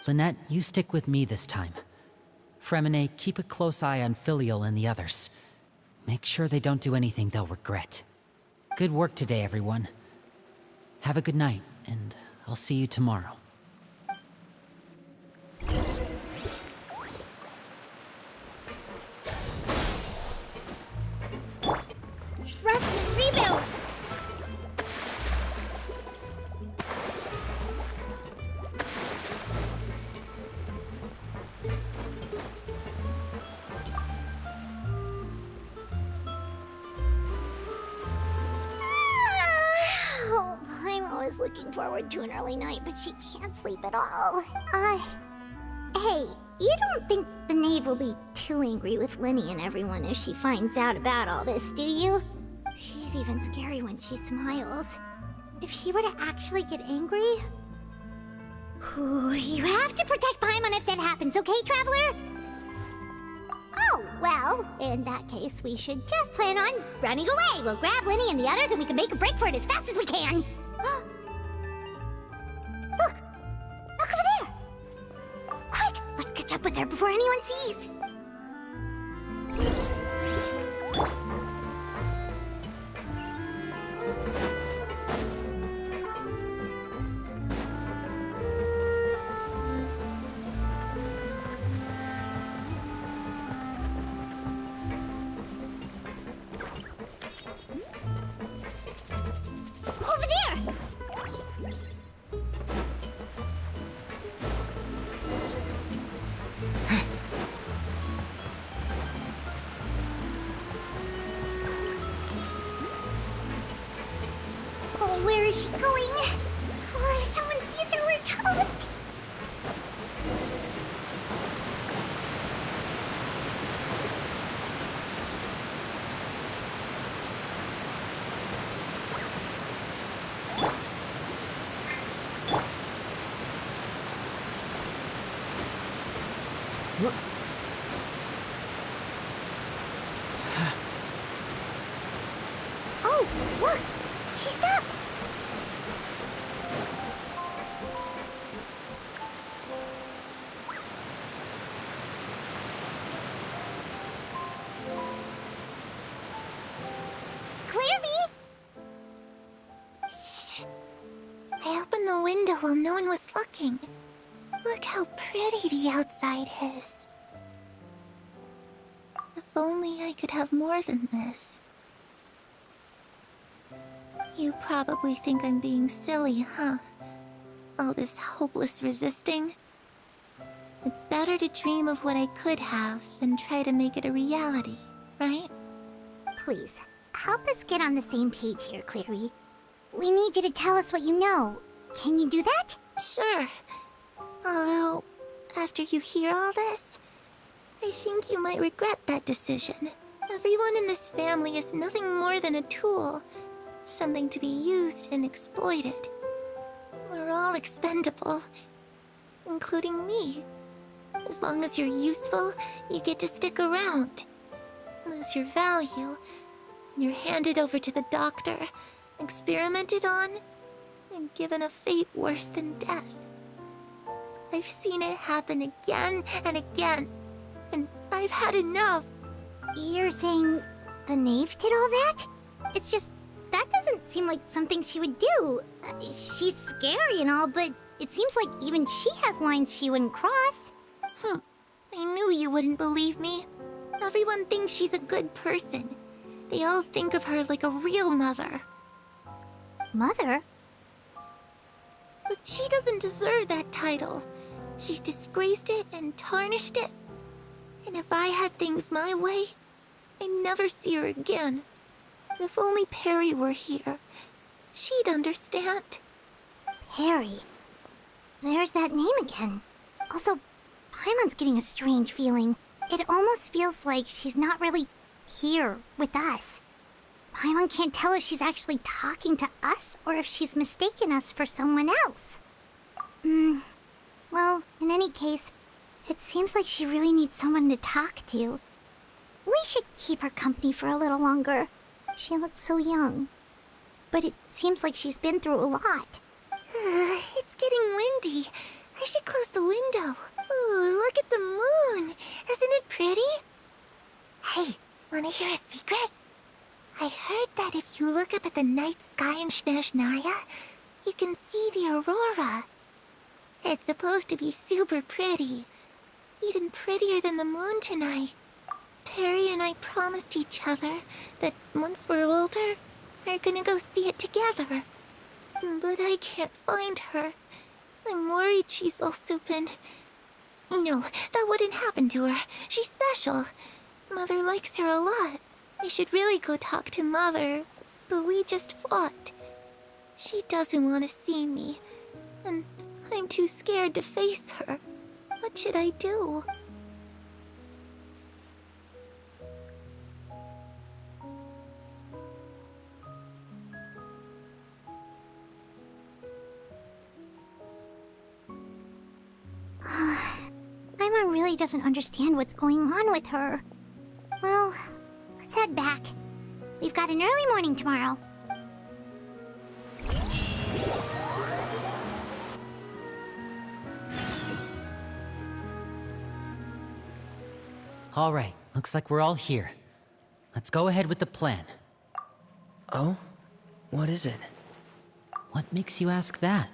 Lynette, you stick with me this time. Fremine, keep a close eye on Filial and the others. Make sure they don't do anything they'll regret. Good work today, everyone. Have a good night, and I'll see you tomorrow. Trust and rebuild! Oh, I'm always looking forward to an early night, but she can't sleep at all. Hey, you don't think the knave will be too angry with Linny and everyone if she finds out about all this, do you? She's even scary when she smiles. If she were to actually get angry... Ooh, you have to protect Paimon if that happens, okay, Traveler? Oh, well, in that case, we should just plan on running away. We'll grab Linny and the others and we can make a break for it as fast as we can. before anyone sees. Over there! Oh, where is she going? Oh, if someone sees her, we're toast! Oh, look! She stopped! Clairvy! Shh! I opened the window while no one was looking. Look how pretty the outside is. If only I could have more than this. You probably think I'm being silly, huh? All this hopeless resisting. It's better to dream of what I could have than try to make it a reality, right? Please, help us get on the same page here, Clary. We need you to tell us what you know. Can you do that? Sure. Although, after you hear all this, I think you might regret that decision. Everyone in this family is nothing more than a tool. Something to be used and exploited. We're all expendable, including me. As long as you're useful, you get to stick around. Lose your value, and you're handed over to the doctor, experimented on, and given a fate worse than death. I've seen it happen again and again, and I've had enough. You're saying the knave did all that? It's just, that doesn't seem like something she would do. She's scary and all, but it seems like even she has lines she wouldn't cross. I knew you wouldn't believe me. Everyone thinks she's a good person. They all think of her like a real mother. Mother? But she doesn't deserve that title. She's disgraced it and tarnished it. And if I had things my way, I'd never see her again. If only Perry were here, she'd understand. Perry? There's that name again. Also, Paimon's getting a strange feeling. It almost feels like she's not really here with us. Paimon can't tell if she's actually talking to us or if she's mistaken us for someone else. Well, in any case, it seems like she really needs someone to talk to. We should keep her company for a little longer. She looks so young. But it seems like she's been through a lot. It's getting windy. I should close the window. Ooh, look at the moon. Isn't it pretty? Hey, wanna hear a secret? I heard that if you look up at the night sky in Snezhnaya, you can see the aurora. It's supposed to be super pretty. Even prettier than the moon tonight. Perry and I promised each other that once we're older, we're gonna go see it together. But I can't find her. I'm worried she's also been... No, that wouldn't happen to her. She's special. Mother likes her a lot. I should really go talk to Mother, but we just fought. She doesn't want to see me, and I'm too scared to face her. What should I do? Paimon really doesn't understand what's going on with her. Well, let's head back. We've got an early morning tomorrow. All right, looks like we're all here. Let's go ahead with the plan. Oh? What is it? What makes you ask that?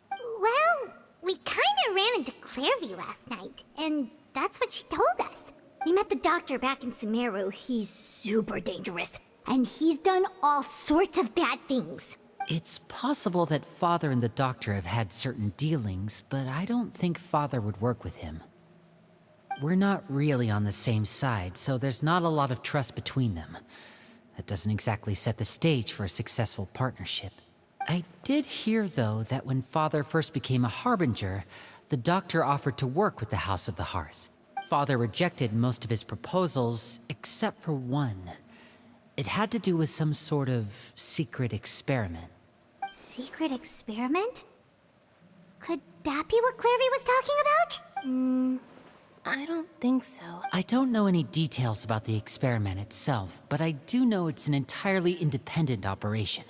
Well, we kinda ran into Clairvy last night, and that's what she told us. We met the doctor back in Sumeru. He's super dangerous, and he's done all sorts of bad things. It's possible that Father and the Doctor have had certain dealings, but I don't think Father would work with him. We're not really on the same side, so there's not a lot of trust between them. That doesn't exactly set the stage for a successful partnership. I did hear, though, that when Father first became a Harbinger, the Doctor offered to work with the House of the Hearth. Father rejected most of his proposals, except for one. It had to do with some sort of secret experiment. Secret experiment? Could that be what Clairvy was talking about? I don't think so. I don't know any details about the experiment itself, but I do know it's an entirely independent operation.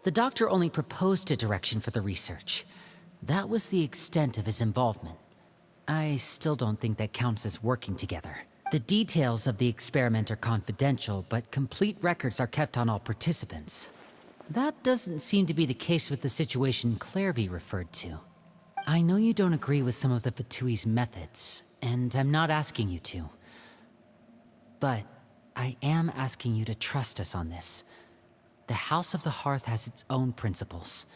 The Doctor only proposed a direction for the research. That was the extent of his involvement. I still don't think that counts as working together. The details of the experiment are confidential, but complete records are kept on all participants. That doesn't seem to be the case with the situation Clairvy referred to. I know you don't agree with some of the Fatui's methods, and I'm not asking you to. But I am asking you to trust us on this. The House of the Hearth has its own principles.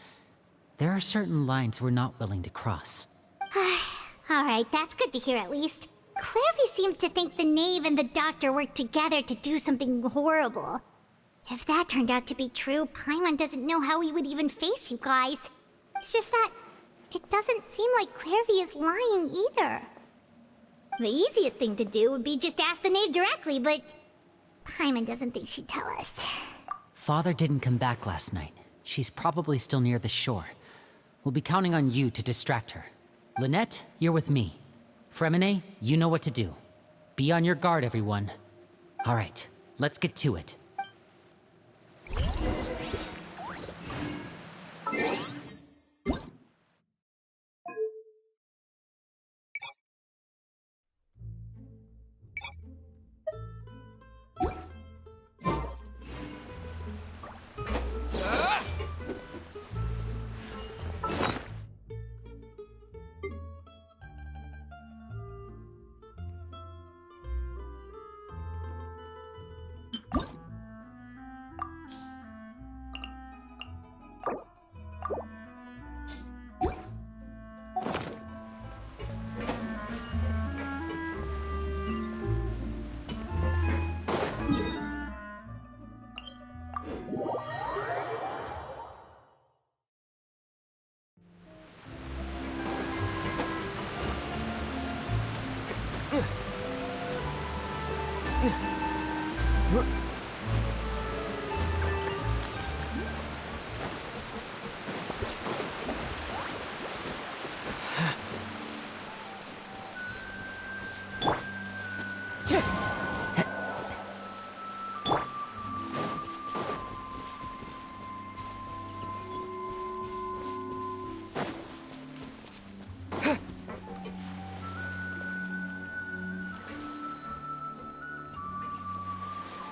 There are certain lines we're not willing to cross. Alright, that's good to hear at least. Clairvy seems to think the Knave and the Doctor worked together to do something horrible. If that turned out to be true, Paimon doesn't know how he would even face you guys. It's just that it doesn't seem like Clairvy is lying either. The easiest thing to do would be just ask the Knave directly, but Paimon doesn't think she'd tell us. Father didn't come back last night. She's probably still near the shore. We'll be counting on you to distract her. Lynette, you're with me. Fremine, you know what to do. Be on your guard, everyone. All right, let's get to it.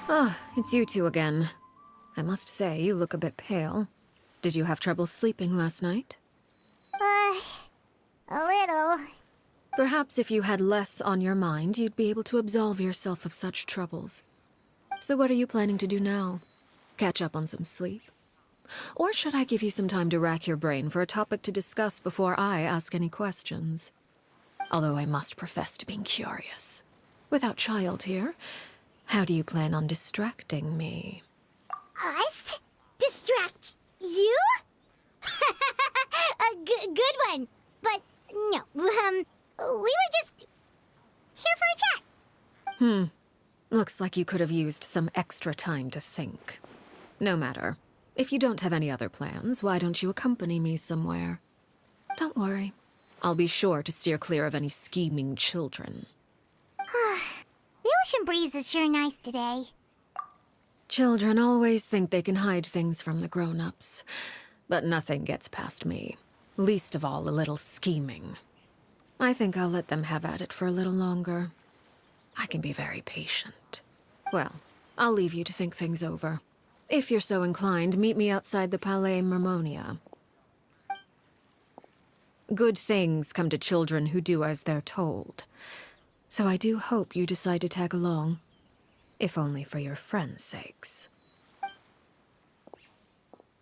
Ah, it's you two again. I must say, you look a bit pale. Did you have trouble sleeping last night? A little. Perhaps if you had less on your mind, you'd be able to absolve yourself of such troubles. So what are you planning to do now? Catch up on some sleep? Or should I give you some time to rack your brain for a topic to discuss before I ask any questions? Although I must profess to being curious. Without Child here, how do you plan on distracting me? Us? Distract you? A good one. But no, we were just here for a chat. Looks like you could have used some extra time to think. No matter. If you don't have any other plans, why don't you accompany me somewhere? Don't worry. I'll be sure to steer clear of any scheming children. The ocean breeze is sure nice today. Children always think they can hide things from the grown-ups. But nothing gets past me. Least of all a little scheming. I think I'll let them have at it for a little longer. I can be very patient. Well, I'll leave you to think things over. If you're so inclined, meet me outside the Palais Mermonia. Good things come to children who do as they're told. So I do hope you decide to tag along. If only for your friends' sakes.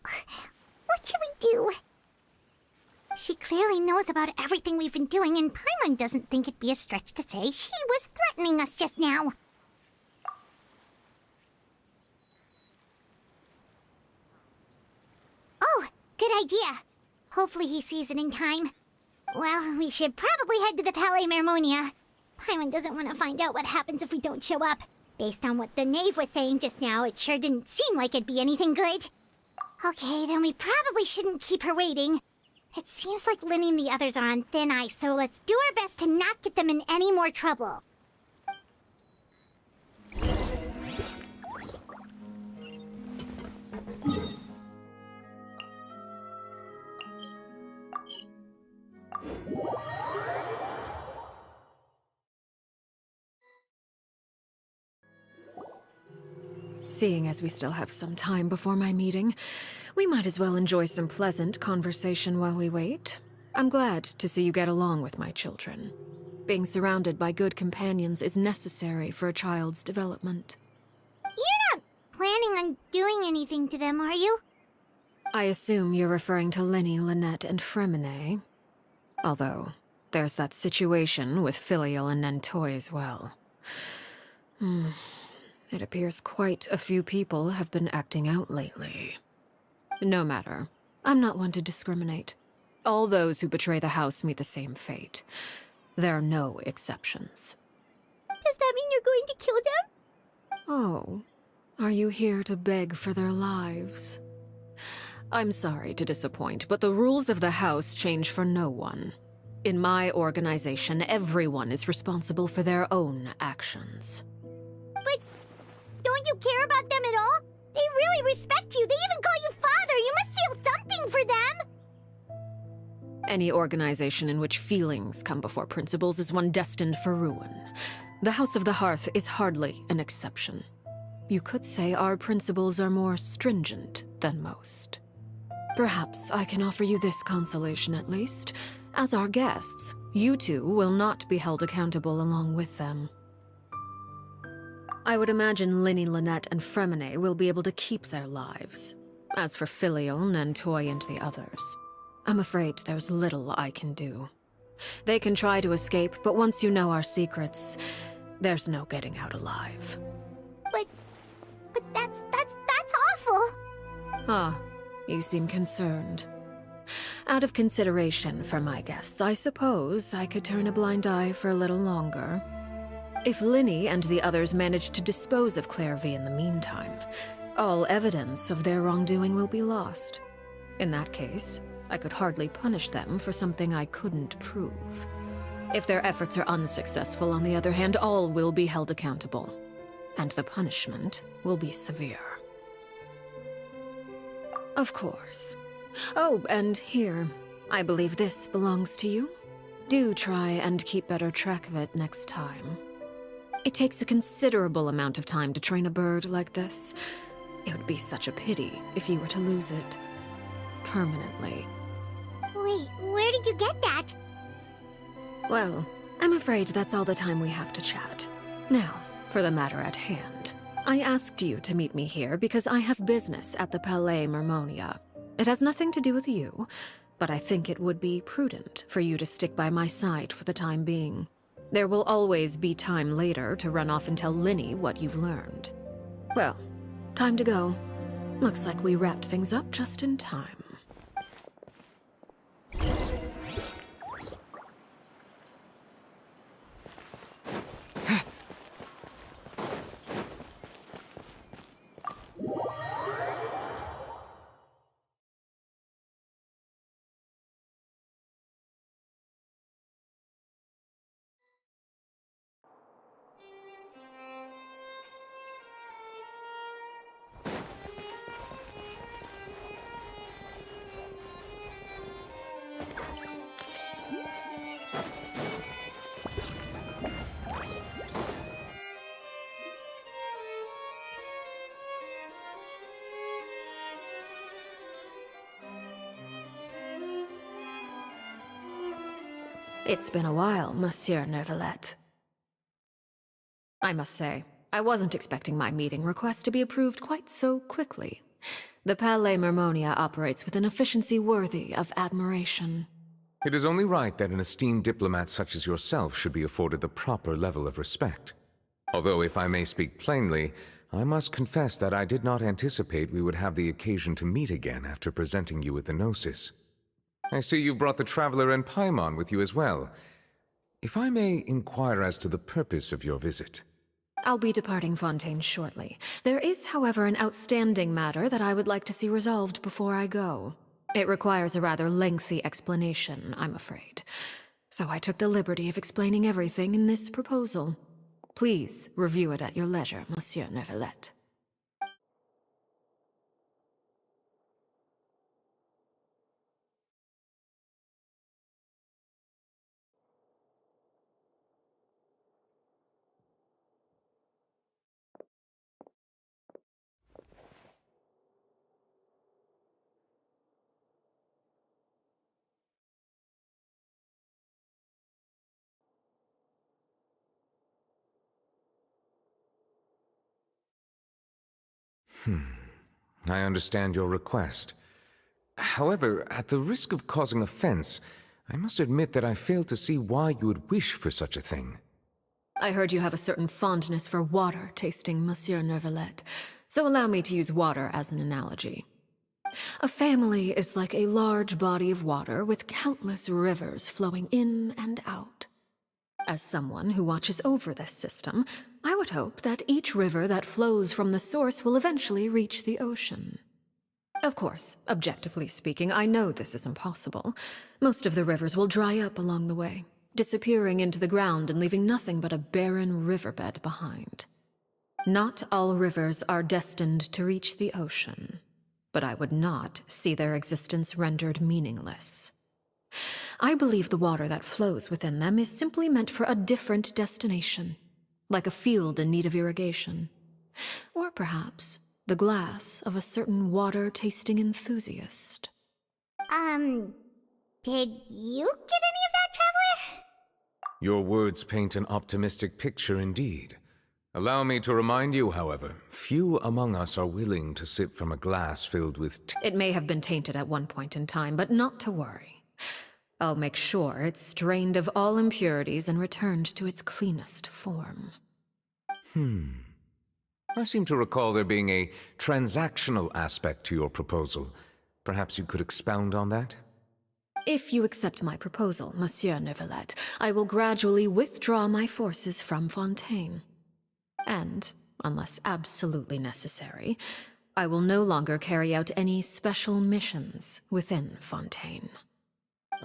What should we do? She clearly knows about everything we've been doing, and Paimon doesn't think it'd be a stretch to say she was threatening us just now. Oh, good idea. Hopefully he sees it in time. Well, we should probably head to the Palais Mermonia. Paimon doesn't want to find out what happens if we don't show up. Based on what the knave was saying just now, it sure didn't seem like it'd be anything good. Okay, then we probably shouldn't keep her waiting. It seems like Linny and the others are on thin ice, so let's do our best to not get them in any more trouble. Seeing as we still have some time before my meeting, we might as well enjoy some pleasant conversation while we wait. I'm glad to see you get along with my children. Being surrounded by good companions is necessary for a child's development. You're not planning on doing anything to them, are you? I assume you're referring to Lenny, Lynette, and Fremine. Although, there's that situation with Filial and Nentoy as well. It appears quite a few people have been acting out lately. No matter. I'm not one to discriminate. All those who betray the house meet the same fate. There are no exceptions. Does that mean you're going to kill them? Oh, are you here to beg for their lives? I'm sorry to disappoint, but the rules of the house change for no one. In my organization, everyone is responsible for their own actions. But don't you care about them at all? They really respect you. They even call you father. You must feel something for them. Any organization in which feelings come before principles is one destined for ruin. The House of the Hearth is hardly an exception. You could say our principles are more stringent than most. Perhaps I can offer you this consolation at least. As our guests, you two will not be held accountable along with them. I would imagine Linny, Lynette, and Fremine will be able to keep their lives. As for Filial, Nentoy, and the others, I'm afraid there's little I can do. They can try to escape, but once you know our secrets, there's no getting out alive. But that's awful. Ah, you seem concerned. Out of consideration for my guests, I suppose I could turn a blind eye for a little longer. If Linny and the others manage to dispose of Clairvy in the meantime, all evidence of their wrongdoing will be lost. In that case, I could hardly punish them for something I couldn't prove. If their efforts are unsuccessful, on the other hand, all will be held accountable. And the punishment will be severe. Of course. Oh, and here, I believe this belongs to you. Do try and keep better track of it next time. It takes a considerable amount of time to train a bird like this. It would be such a pity if you were to lose it. Permanently. Wait, where did you get that? Well, I'm afraid that's all the time we have to chat. Now, for the matter at hand. I asked you to meet me here because I have business at the Palais Mermonia. It has nothing to do with you, but I think it would be prudent for you to stick by my side for the time being. There will always be time later to run off and tell Linny what you've learned. Well, time to go. Looks like we wrapped things up just in time. It's been a while, Monsieur Neuvillette. I must say, I wasn't expecting my meeting request to be approved quite so quickly. The Palais Mermonia operates with an efficiency worthy of admiration. It is only right that an esteemed diplomat such as yourself should be afforded the proper level of respect. Although, if I may speak plainly, I must confess that I did not anticipate we would have the occasion to meet again after presenting you with the Gnosis. I see you've brought the Traveler and Paimon with you as well. If I may inquire as to the purpose of your visit. I'll be departing Fontaine shortly. There is, however, an outstanding matter that I would like to see resolved before I go. It requires a rather lengthy explanation, I'm afraid. So I took the liberty of explaining everything in this proposal. Please review it at your leisure, Monsieur Neuvillette. I understand your request. However, at the risk of causing offense, I must admit that I fail to see why you would wish for such a thing. I heard you have a certain fondness for water tasting, Monsieur Neuvillette, so allow me to use water as an analogy. A family is like a large body of water with countless rivers flowing in and out. As someone who watches over this system, I would hope that each river that flows from the source will eventually reach the ocean. Of course, objectively speaking, I know this is impossible. Most of the rivers will dry up along the way, disappearing into the ground and leaving nothing but a barren riverbed behind. Not all rivers are destined to reach the ocean, but I would not see their existence rendered meaningless. I believe the water that flows within them is simply meant for a different destination, like a field in need of irrigation. Or perhaps the glass of a certain water-tasting enthusiast. Did you get any of that, Traveler? Your words paint an optimistic picture indeed. Allow me to remind you, however, few among us are willing to sip from a glass filled with It may have been tainted at one point in time, but not to worry. I'll make sure it's strained of all impurities and returned to its cleanest form. I seem to recall there being a transactional aspect to your proposal. Perhaps you could expound on that? If you accept my proposal, Monsieur Neuvillette, I will gradually withdraw my forces from Fontaine. And, unless absolutely necessary, I will no longer carry out any special missions within Fontaine.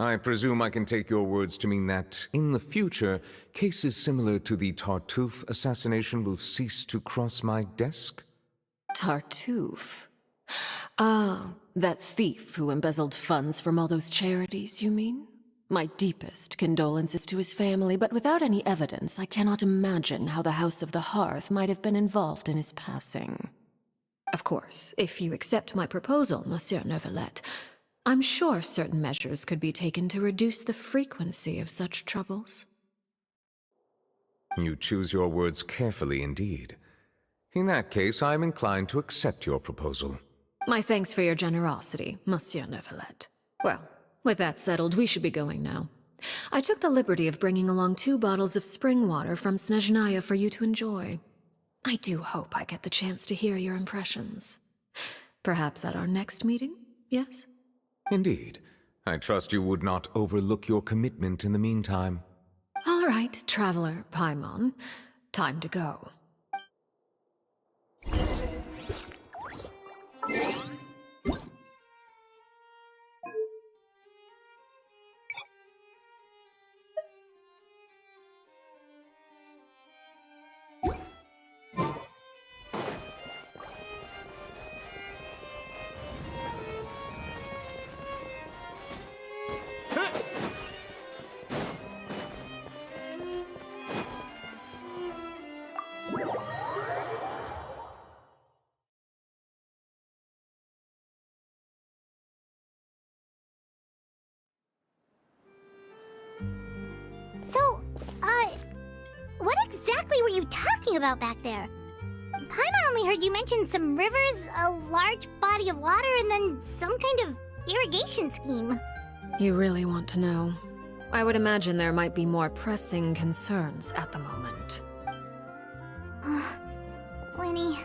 I presume I can take your words to mean that, in the future, cases similar to the Tartuffe assassination will cease to cross my desk? Tartuffe? Ah, that thief who embezzled funds from all those charities, you mean? My deepest condolences to his family, but without any evidence, I cannot imagine how the House of the Hearth might have been involved in his passing. Of course, if you accept my proposal, Monsieur Neuvillette, I'm sure certain measures could be taken to reduce the frequency of such troubles. You choose your words carefully indeed. In that case, I am inclined to accept your proposal. My thanks for your generosity, Monsieur Neuvillette. Well, with that settled, we should be going now. I took the liberty of bringing along 2 bottles of spring water from Snezhnaya for you to enjoy. I do hope I get the chance to hear your impressions. Perhaps at our next meeting, yes? Indeed. I trust you would not overlook your commitment in the meantime. All right, Traveler Paimon. Time to go. you talking about back there? Paimon only heard you mention some rivers, a large body of water, and then some kind of irrigation scheme. You really want to know? I would imagine there might be more pressing concerns at the moment. Lenny,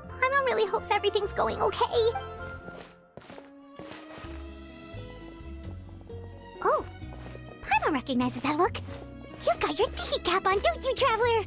Paimon really hopes everything's going okay. Oh, Paimon recognizes that look. You've got your thinking cap on, don't you, Traveler?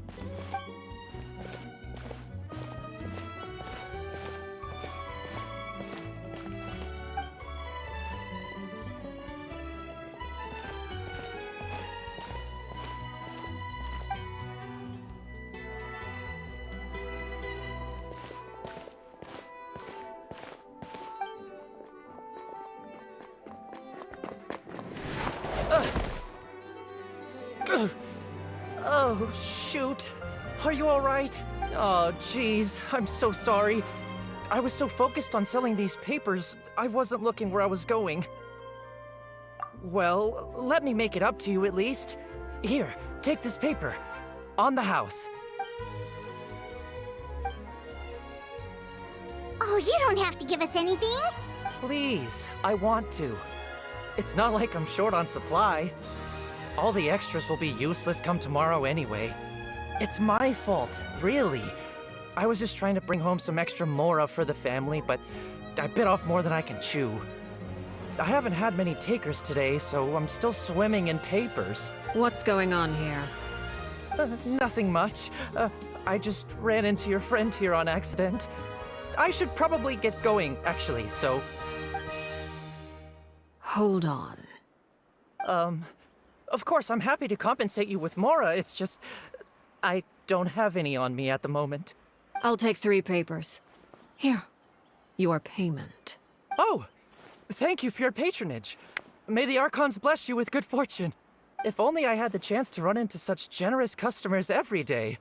Oh, shoot. Are you alright? Oh, jeez. I'm so sorry. I was so focused on selling these papers, I wasn't looking where I was going. Well, let me make it up to you at least. Here, take this paper. On the house. Oh, you don't have to give us anything. Please, I want to. It's not like I'm short on supply. All the extras will be useless come tomorrow anyway. It's my fault, really. I was just trying to bring home some extra mora for the family, but I bit off more than I can chew. I haven't had many takers today, so I'm still swimming in papers. What's going on here? Nothing much. I just ran into your friend here on accident. I should probably get going, actually, so... Hold on. Of course, I'm happy to compensate you with mora, it's just... I don't have any on me at the moment. I'll take 3 papers. Here. Your payment. Oh! Thank you for your patronage. May the Archons bless you with good fortune. If only I had the chance to run into such generous customers every day.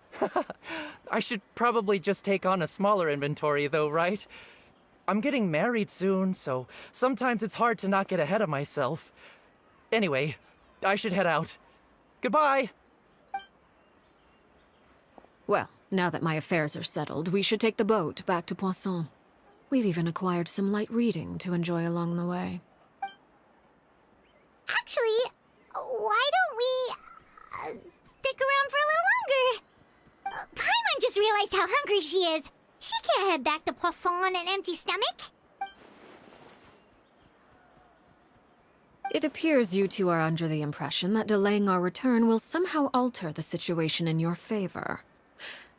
I should probably just take on a smaller inventory though, right? I'm getting married soon, so sometimes it's hard to not get ahead of myself. Anyway, I should head out. Goodbye! Well, now that my affairs are settled, we should take the boat back to Poisson. We've even acquired some light reading to enjoy along the way. Actually, why don't we stick around for a little longer? Paimon just realized how hungry she is. She can't head back to Poisson on an empty stomach. It appears you two are under the impression that delaying our return will somehow alter the situation in your favor.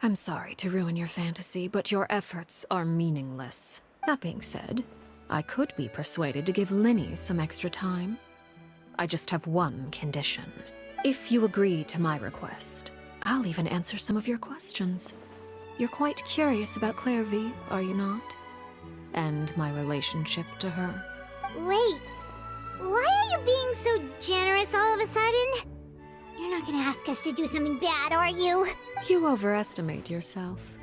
I'm sorry to ruin your fantasy, but your efforts are meaningless. That being said, I could be persuaded to give Linny some extra time. I just have one condition. If you agree to my request, I'll even answer some of your questions. You're quite curious about Claire V, are you not? And my relationship to her. Wait, why are you being so generous all of a sudden? You're not gonna ask us to do something bad, are you? You overestimate yourself.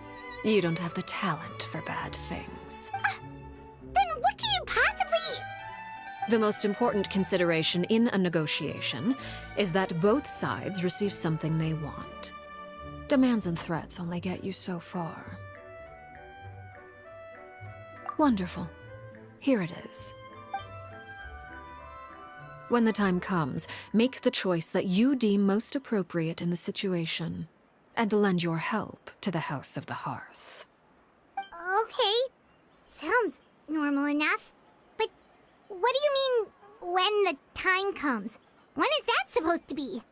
You don't have the talent for bad things. Then what can you possibly... The most important consideration in a negotiation is that both sides receive something they want. Demands and threats only get you so far. Wonderful. Here it is. When the time comes, make the choice that you deem most appropriate in the situation, and lend your help to the House of the Hearth. Okay, sounds normal enough. But what do you mean, when the time comes? When is that supposed to be?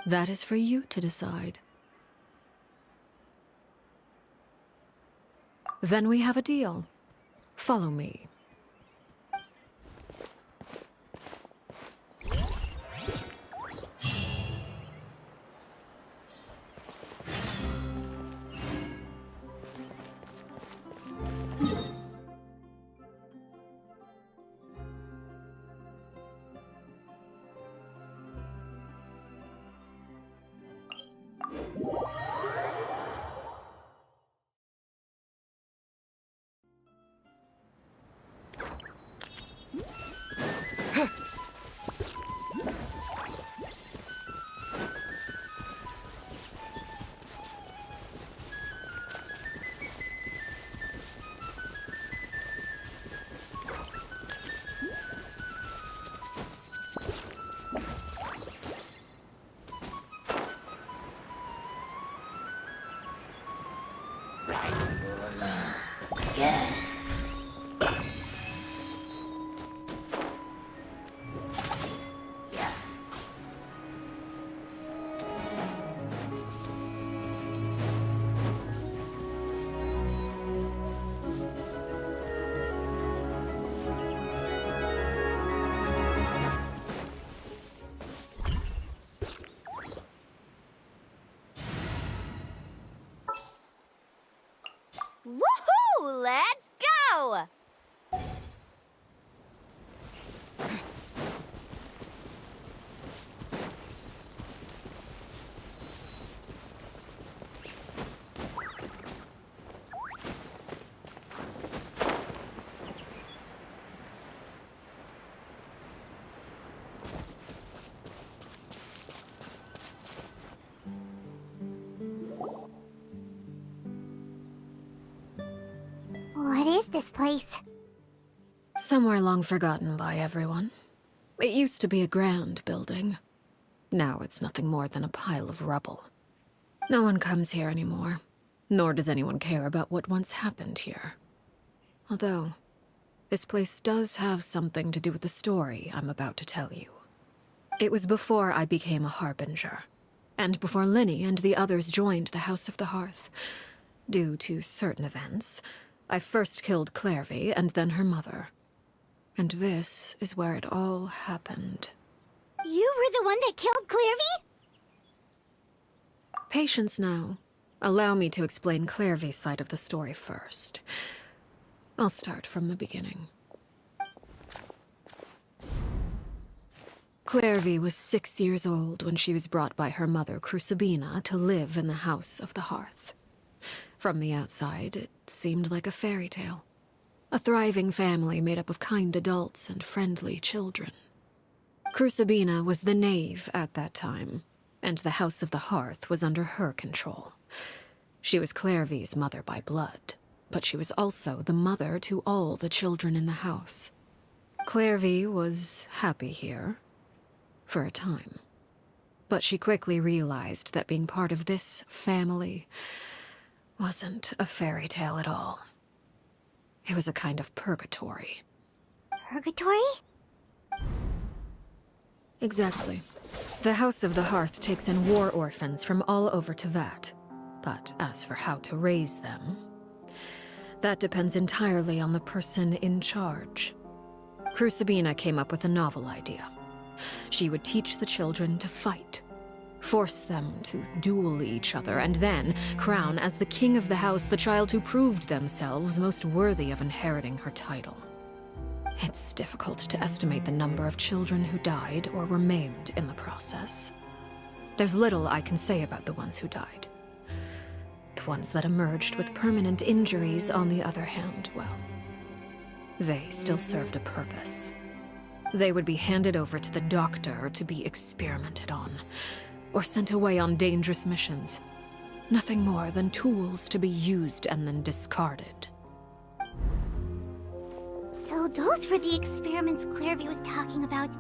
That is for you to decide. Then we have a deal. Follow me. Woohoo! Let's go! What is this place? Somewhere long forgotten by everyone. It used to be a grand building. Now it's nothing more than a pile of rubble. No one comes here anymore, nor does anyone care about what once happened here. Although, this place does have something to do with the story I'm about to tell you. It was before I became a Harbinger, and before Linny and the others joined the House of the Hearth. Due to certain events, I first killed Clairvy and then her mother. And this is where it all happened. You were the one that killed Clairvy? Patience now. Allow me to explain Clairvy's side of the story first. I'll start from the beginning. Clairvy was 6 years old when she was brought by her mother, Crucibina, to live in the House of the Hearth. From the outside, it seemed like a fairy tale. A thriving family made up of kind adults and friendly children. Crucibina was the knave at that time, and the House of the Hearth was under her control. She was Clairvy's mother by blood, but she was also the mother to all the children in the house. Clairvy was happy here, for a time. But she quickly realized that being part of this family wasn't a fairy tale at all. It was a kind of purgatory. Purgatory? Exactly. The House of the Hearth takes in war orphans from all over Tevat. But as for how to raise them, that depends entirely on the person in charge. Crucibina came up with a novel idea. She would teach the children to fight, force them to duel each other, and then crown as the king of the house the child who proved themselves most worthy of inheriting her title. It's difficult to estimate the number of children who died or were maimed in the process. There's little I can say about the ones who died. The ones that emerged with permanent injuries, on the other hand, well, they still served a purpose. They would be handed over to the doctor to be experimented on, or sent away on dangerous missions. Nothing more than tools to be used and then discarded. So those were the experiments Clairvy was talking about.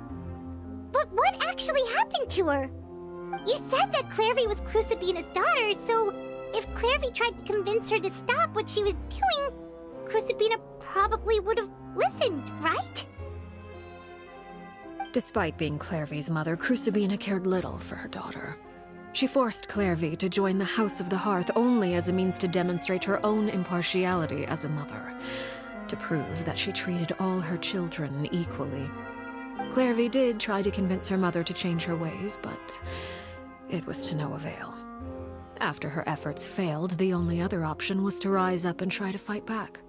But what actually happened to her? You said that Clairvy was Crucibina's daughter, so if Clairvy tried to convince her to stop what she was doing, Crucibina probably would have listened, right? Despite being Clairvy's mother, Crucibina cared little for her daughter. She forced Clairvy to join the House of the Hearth only as a means to demonstrate her own impartiality as a mother, to prove that she treated all her children equally. Clairvy did try to convince her mother to change her ways, but it was to no avail. After her efforts failed, the only other option was to rise up and try to fight back.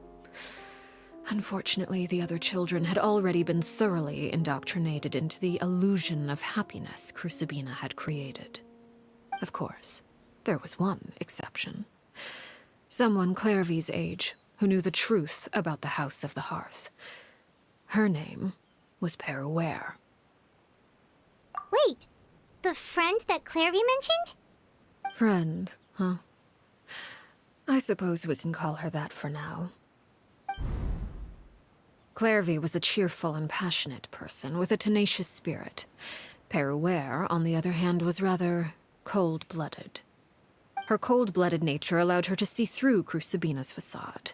Unfortunately, the other children had already been thoroughly indoctrinated into the illusion of happiness Crucibina had created. Of course, there was one exception. Someone Clairvy's age who knew the truth about the House of the Hearth. Her name was Peruere. Wait, the friend that Clairvy mentioned? Friend, huh? I suppose we can call her that for now. Clairvy was a cheerful and passionate person with a tenacious spirit. Peruere, on the other hand, was rather cold-blooded. Her cold-blooded nature allowed her to see through Crucibina's facade.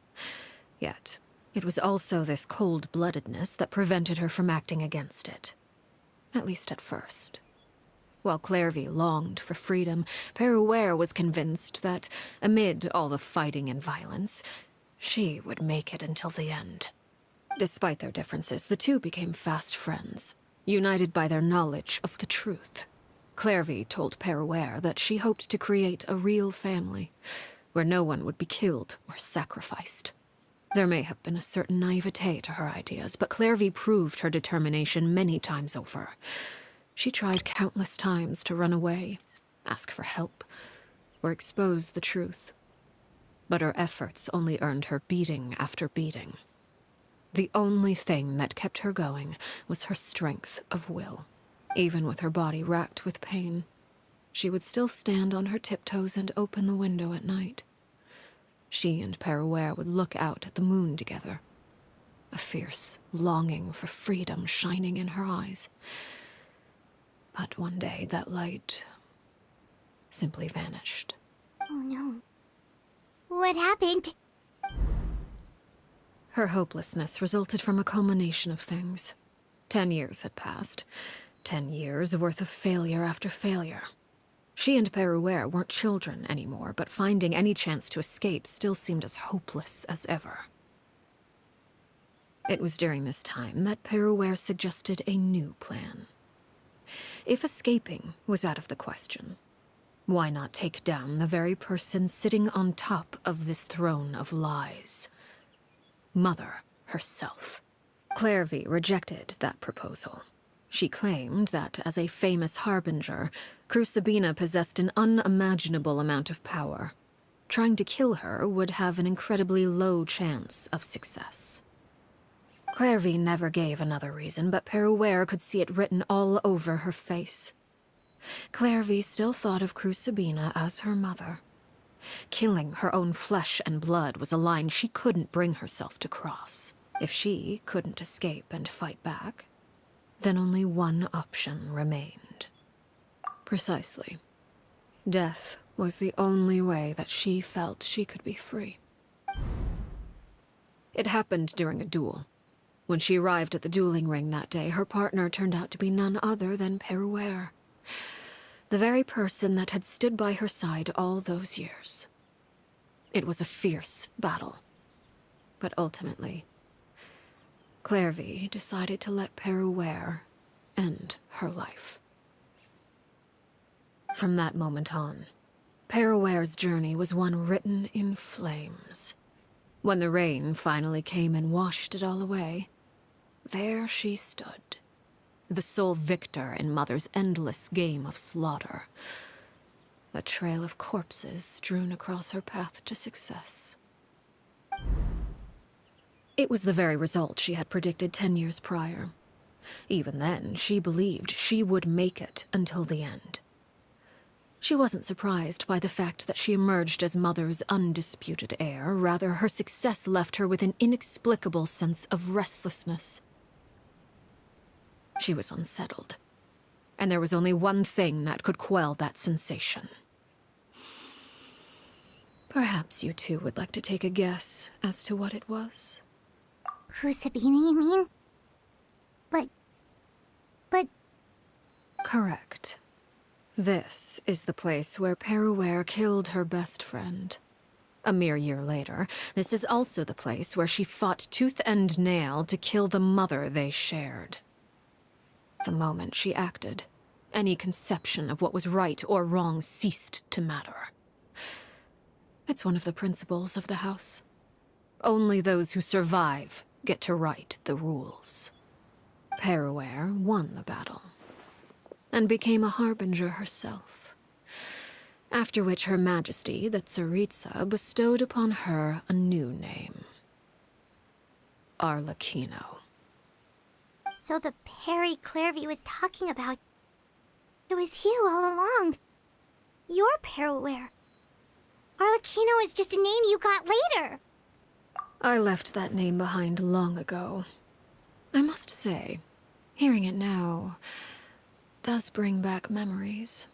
Yet, it was also this cold-bloodedness that prevented her from acting against it. At least at first. While Clairvy longed for freedom, Peruere was convinced that, amid all the fighting and violence, she would make it until the end. Despite their differences, the two became fast friends, united by their knowledge of the truth. Clairvy told Peruere that she hoped to create a real family, where no one would be killed or sacrificed. There may have been a certain naivete to her ideas, but Clairvy proved her determination many times over. She tried countless times to run away, ask for help, or expose the truth. But her efforts only earned her beating after beating. The only thing that kept her going was her strength of will. Even with her body racked with pain, she would still stand on her tiptoes and open the window at night. She and Peruere would look out at the moon together, a fierce longing for freedom shining in her eyes. But one day that light simply vanished. Oh no. What happened? Her hopelessness resulted from a culmination of things. 10 years had passed. 10 years worth of failure after failure. She and Peruere weren't children anymore, but finding any chance to escape still seemed as hopeless as ever. It was during this time that Peruere suggested a new plan. If escaping was out of the question, why not take down the very person sitting on top of this throne of lies? Mother herself. Clairvy rejected that proposal. She claimed that, as a famous harbinger, Crucibina possessed an unimaginable amount of power. Trying to kill her would have an incredibly low chance of success. Clairvy never gave another reason, but Peruere could see it written all over her face. Clairvy still thought of Crucibina as her mother. Killing her own flesh and blood was a line she couldn't bring herself to cross. If she couldn't escape and fight back, then only one option remained. Precisely. Death was the only way that she felt she could be free. It happened during a duel. When she arrived at the dueling ring that day, her partner turned out to be none other than Peruere. The very person that had stood by her side all those years. It was a fierce battle. But ultimately, Clairvy decided to let Peruere end her life. From that moment on, Peruere's journey was one written in flames. When the rain finally came and washed it all away, there she stood, the sole victor in Mother's endless game of slaughter. A trail of corpses strewn across her path to success. It was the very result she had predicted 10 years prior. Even then, she believed she would make it until the end. She wasn't surprised by the fact that she emerged as Mother's undisputed heir. Rather, her success left her with an inexplicable sense of restlessness. She was unsettled, and there was only one thing that could quell that sensation. Perhaps you two would like to take a guess as to what it was? Crucibina, you mean? But... Correct. This is the place where Peruere killed her best friend. A mere year later, this is also the place where she fought tooth and nail to kill the mother they shared. The moment she acted, any conception of what was right or wrong ceased to matter. It's one of the principles of the house. Only those who survive get to write the rules. Peruere won the battle, and became a harbinger herself. After which Her Majesty, the Tsaritsa, bestowed upon her a new name. Arlecchino. So the Perry Clairvy was talking about... It was you all along. You're Peruere. Arlecchino is just a name you got later. I left that name behind long ago. I must say, hearing it now does bring back memories.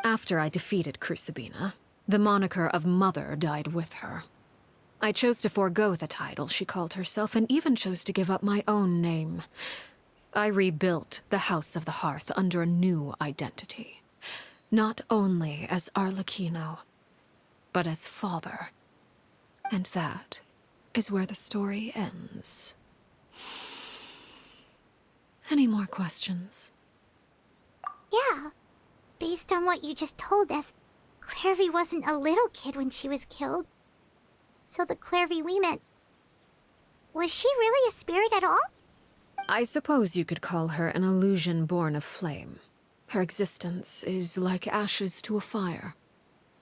After I defeated Crucibina, the moniker of Mother died with her. I chose to forego the title she called herself, and even chose to give up my own name. I rebuilt the House of the Hearth under a new identity. Not only as Arlecchino, but as father. And that is where the story ends. Any more questions? Yeah. Based on what you just told us, Clairvy wasn't a little kid when she was killed. So the Clairvy we met... Was she really a spirit at all? I suppose you could call her an illusion born of flame. Her existence is like ashes to a fire.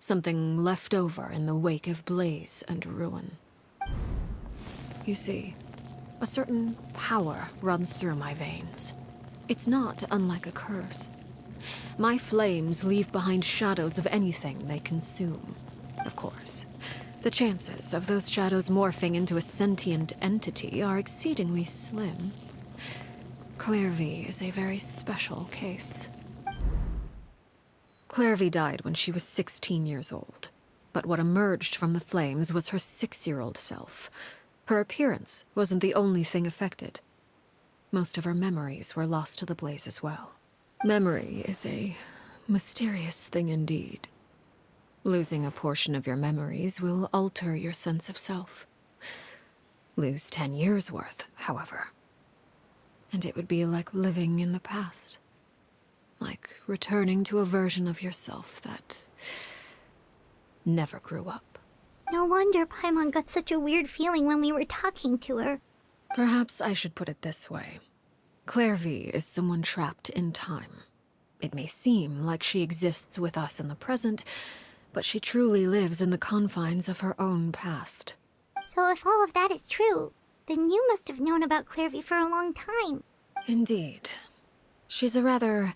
Something left over in the wake of blaze and ruin. You see, a certain power runs through my veins. It's not unlike a curse. My flames leave behind shadows of anything they consume. Of course, the chances of those shadows morphing into a sentient entity are exceedingly slim. Clairvy is a very special case. Clairvy died when she was 16 years old, but what emerged from the flames was her 6-year-old self. Her appearance wasn't the only thing affected. Most of her memories were lost to the blaze as well. Memory is a mysterious thing indeed. Losing a portion of your memories will alter your sense of self. Lose 10 years' worth, however, and it would be like living in the past. Like returning to a version of yourself that never grew up. No wonder Paimon got such a weird feeling when we were talking to her. Perhaps I should put it this way. Clairvy is someone trapped in time. It may seem like she exists with us in the present, but she truly lives in the confines of her own past. So if all of that is true, then you must have known about Clairvy for a long time. Indeed. She's a rather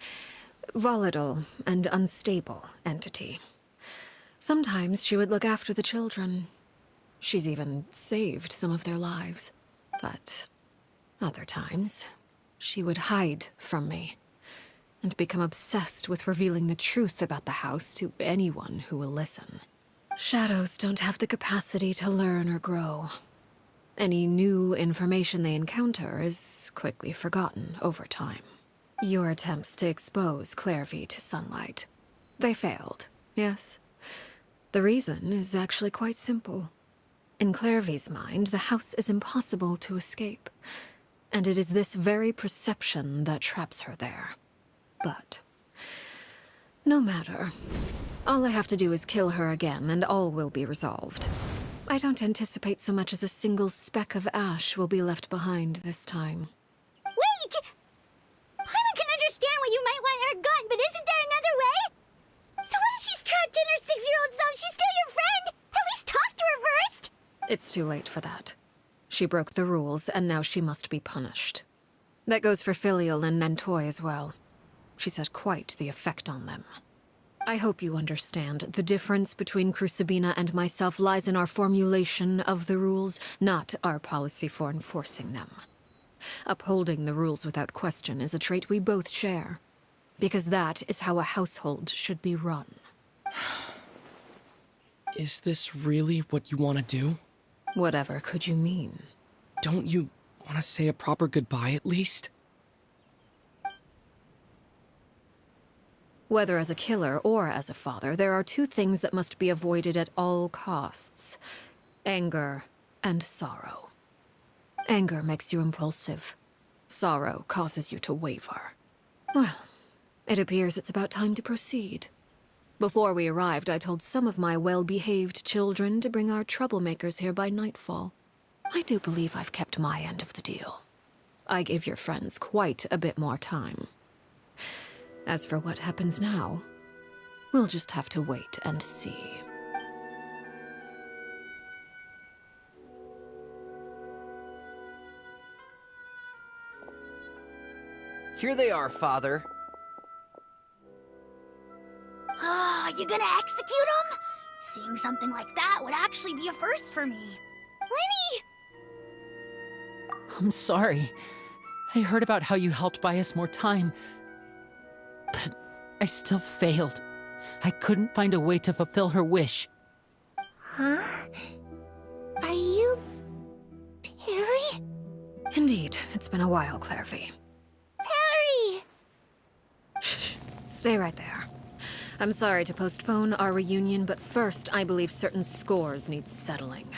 volatile and unstable entity. Sometimes she would look after the children. She's even saved some of their lives. But other times, she would hide from me and become obsessed with revealing the truth about the house to anyone who will listen. Shadows don't have the capacity to learn or grow. Any new information they encounter is quickly forgotten over time. Your attempts to expose Clairvy to sunlight. They failed, yes. The reason is actually quite simple. In Clairvy's mind, the house is impossible to escape, and it is this very perception that traps her there. But no matter. All I have to do is kill her again, and all will be resolved. I don't anticipate so much as a single speck of ash will be left behind this time. Wait! Paimon can understand why you might want her gun, but isn't there another way? So what if she's trapped in her 6-year-old self? She's still your friend! At least talk to her first! It's too late for that. She broke the rules, and now she must be punished. That goes for Filial and Nantoy as well. She's had quite the effect on them. I hope you understand. The difference between Crucibina and myself lies in our formulation of the rules, not our policy for enforcing them. Upholding the rules without question is a trait we both share, because that is how a household should be run. Is this really what you want to do? Whatever could you mean? Don't you want to say a proper goodbye at least? Whether as a killer or as a father, there are two things that must be avoided at all costs: anger and sorrow. Anger makes you impulsive. Sorrow causes you to waver. Well, it appears it's about time to proceed. Before we arrived, I told some of my well-behaved children to bring our troublemakers here by nightfall. I do believe I've kept my end of the deal. I gave your friends quite a bit more time. As for what happens now, we'll just have to wait and see. Here they are, Father. Ah, you gonna execute him? Seeing something like that would actually be a first for me. Lenny! I'm sorry. I heard about how you helped buy us more time, but I still failed. I couldn't find a way to fulfill her wish. Huh? Are you... Perry? Indeed, it's been a while, Clairvy. Perry! Shh. Stay right there. I'm sorry to postpone our reunion, but first, I believe certain scores need settling.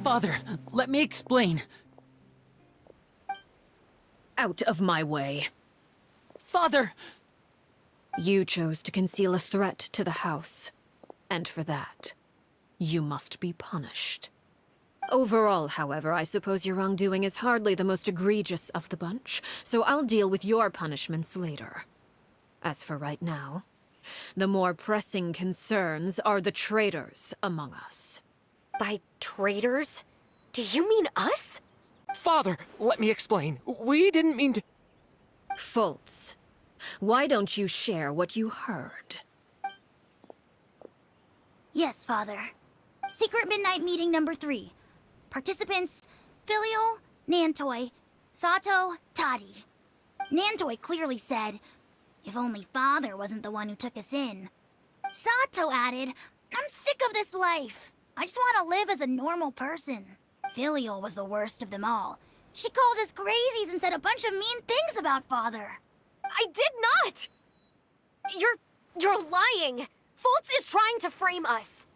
Father, let me explain. Out of my way. Father! You chose to conceal a threat to the house. And for that, you must be punished. Overall, however, I suppose your wrongdoing is hardly the most egregious of the bunch, so I'll deal with your punishments later. As for right now, the more pressing concerns are the traitors among us. By traitors? Do you mean us? Father, let me explain. We didn't mean to... Fultz, why don't you share what you heard? Yes, Father. Secret Midnight Meeting number 3. Participants, Filial, Nantoi, Sato, Toddy. Nantoi clearly said, if only Father wasn't the one who took us in. Sato added, I'm sick of this life. I just want to live as a normal person. Filial was the worst of them all. She called us crazies and said a bunch of mean things about Father. I did not! You're lying! Fultz is trying to frame us.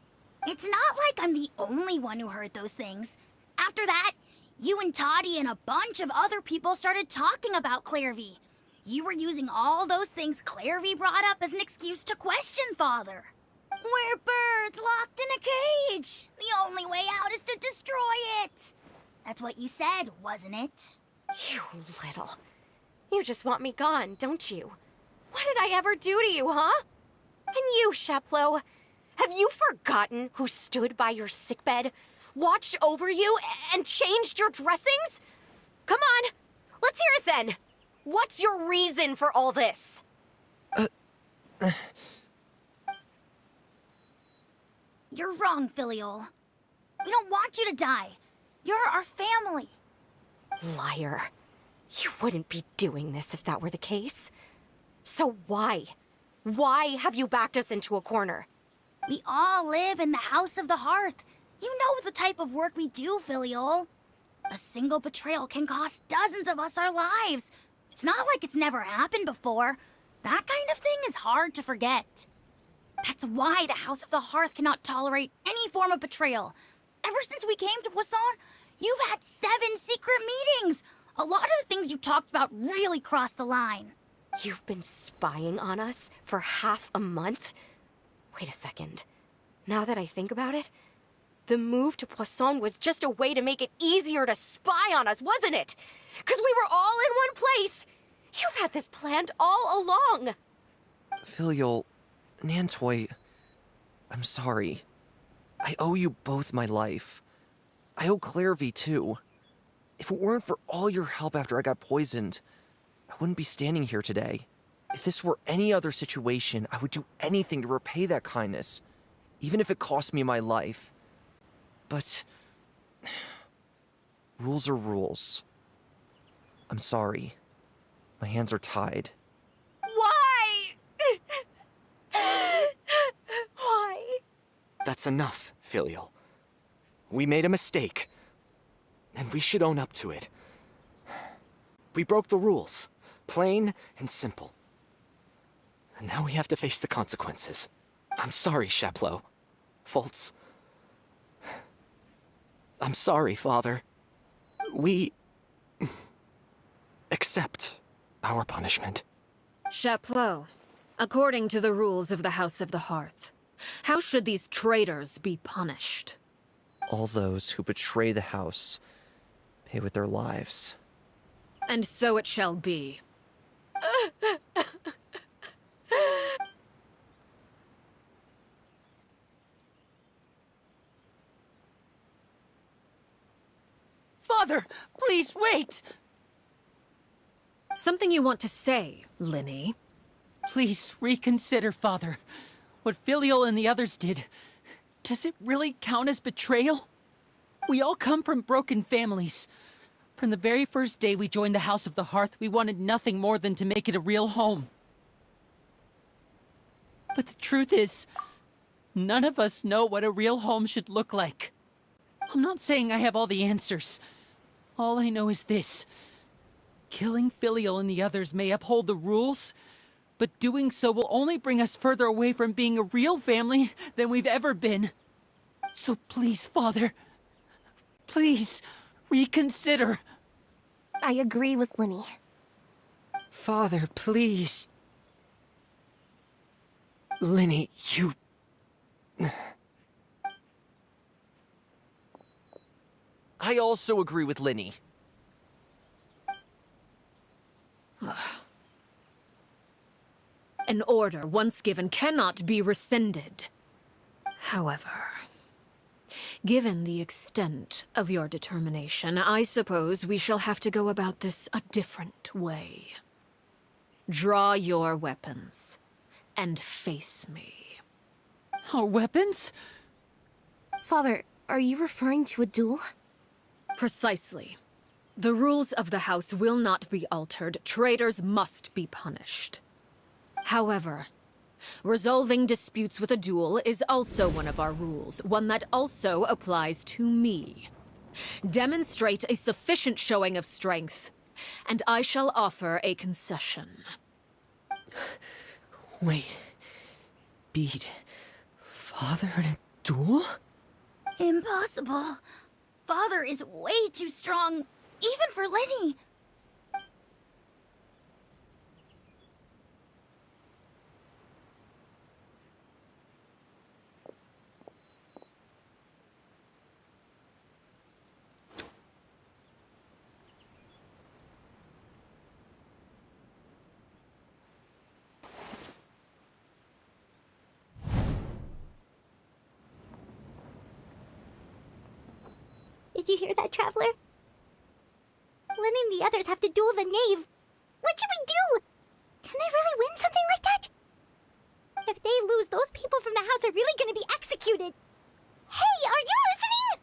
It's not like I'm the only one who heard those things. After that, you and Toddy and a bunch of other people started talking about Clairvy. You were using all those things Clairvy brought up as an excuse to question Father. We're birds locked in a cage. The only way out is to destroy it. That's what you said, wasn't it? You little. You just want me gone, don't you? What did I ever do to you, huh? And you, Sheplo, have you forgotten who stood by your sickbed, watched over you, and changed your dressings? Come on, let's hear it then. What's your reason for all this? You're wrong, Filial. We don't want you to die. You're our family. Liar. You wouldn't be doing this if that were the case. So why? Why have you backed us into a corner? We all live in the House of the Hearth. You know the type of work we do, Filial. A single betrayal can cost dozens of us our lives. It's not like it's never happened before. That kind of thing is hard to forget. That's why the House of the Hearth cannot tolerate any form of betrayal. Ever since we came to Poisson, you've had 7 secret meetings. A lot of the things you talked about really crossed the line. You've been spying on us for half a month? Wait a second. Now that I think about it, the move to Poisson was just a way to make it easier to spy on us, wasn't it? Because we were all in one place. You've had this planned all along. Filial, Nantoi, I'm sorry. I owe you both my life. I owe Clairvy too. If it weren't for all your help after I got poisoned, I wouldn't be standing here today. If this were any other situation, I would do anything to repay that kindness, even if it cost me my life. But rules are rules. I'm sorry. My hands are tied. Why? Why? That's enough, Filial. We made a mistake, and we should own up to it. We broke the rules, plain and simple. And now we have to face the consequences. I'm sorry, Sheplo. Fultz. I'm sorry, Father. We... accept our punishment. Chapleau, according to the rules of the House of the Hearth, how should these traitors be punished? All those who betray the house pay with their lives. And so it shall be. Father, please wait! Something you want to say, Linny? Please reconsider, Father. What Filial and the others did, does it really count as betrayal? We all come from broken families. From the very first day we joined the House of the Hearth, we wanted nothing more than to make it a real home. But the truth is, none of us know what a real home should look like. I'm not saying I have all the answers. All I know is this. Killing Filial and the others may uphold the rules, but doing so will only bring us further away from being a real family than we've ever been. So please, Father, please, reconsider. I agree with Linny. Father, please. Linny, you... I also agree with Linny. An order once given cannot be rescinded. However, given the extent of your determination, I suppose we shall have to go about this a different way. Draw your weapons and face me. Our weapons? Father, are you referring to a duel? Precisely. The rules of the house will not be altered. Traitors must be punished. However, resolving disputes with a duel is also one of our rules, one that also applies to me. Demonstrate a sufficient showing of strength, and I shall offer a concession. Wait. Beat Father in a duel? Impossible. Father is way too strong, even for Lenny. Did you hear that, Traveler? Lenny and the others have to duel the knave. What should we do? Can they really win something like that? If they lose, those people from the house are really gonna be executed. Hey, are you listening?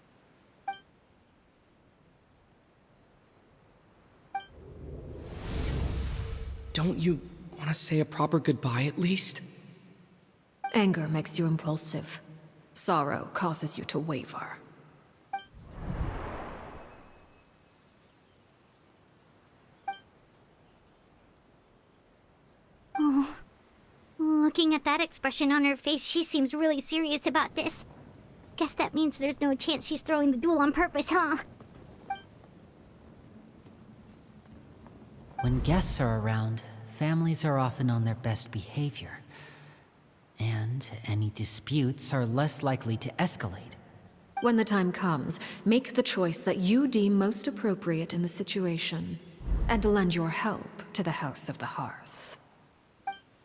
Don't you want to say a proper goodbye at least? Anger makes you impulsive. Sorrow causes you to waver. Oh. Looking at that expression on her face, she seems really serious about this. Guess that means there's no chance she's throwing the duel on purpose, huh? When guests are around, families are often on their best behavior. And any disputes are less likely to escalate. When the time comes, make the choice that you deem most appropriate in the situation, and lend your help to the House of the Hearth.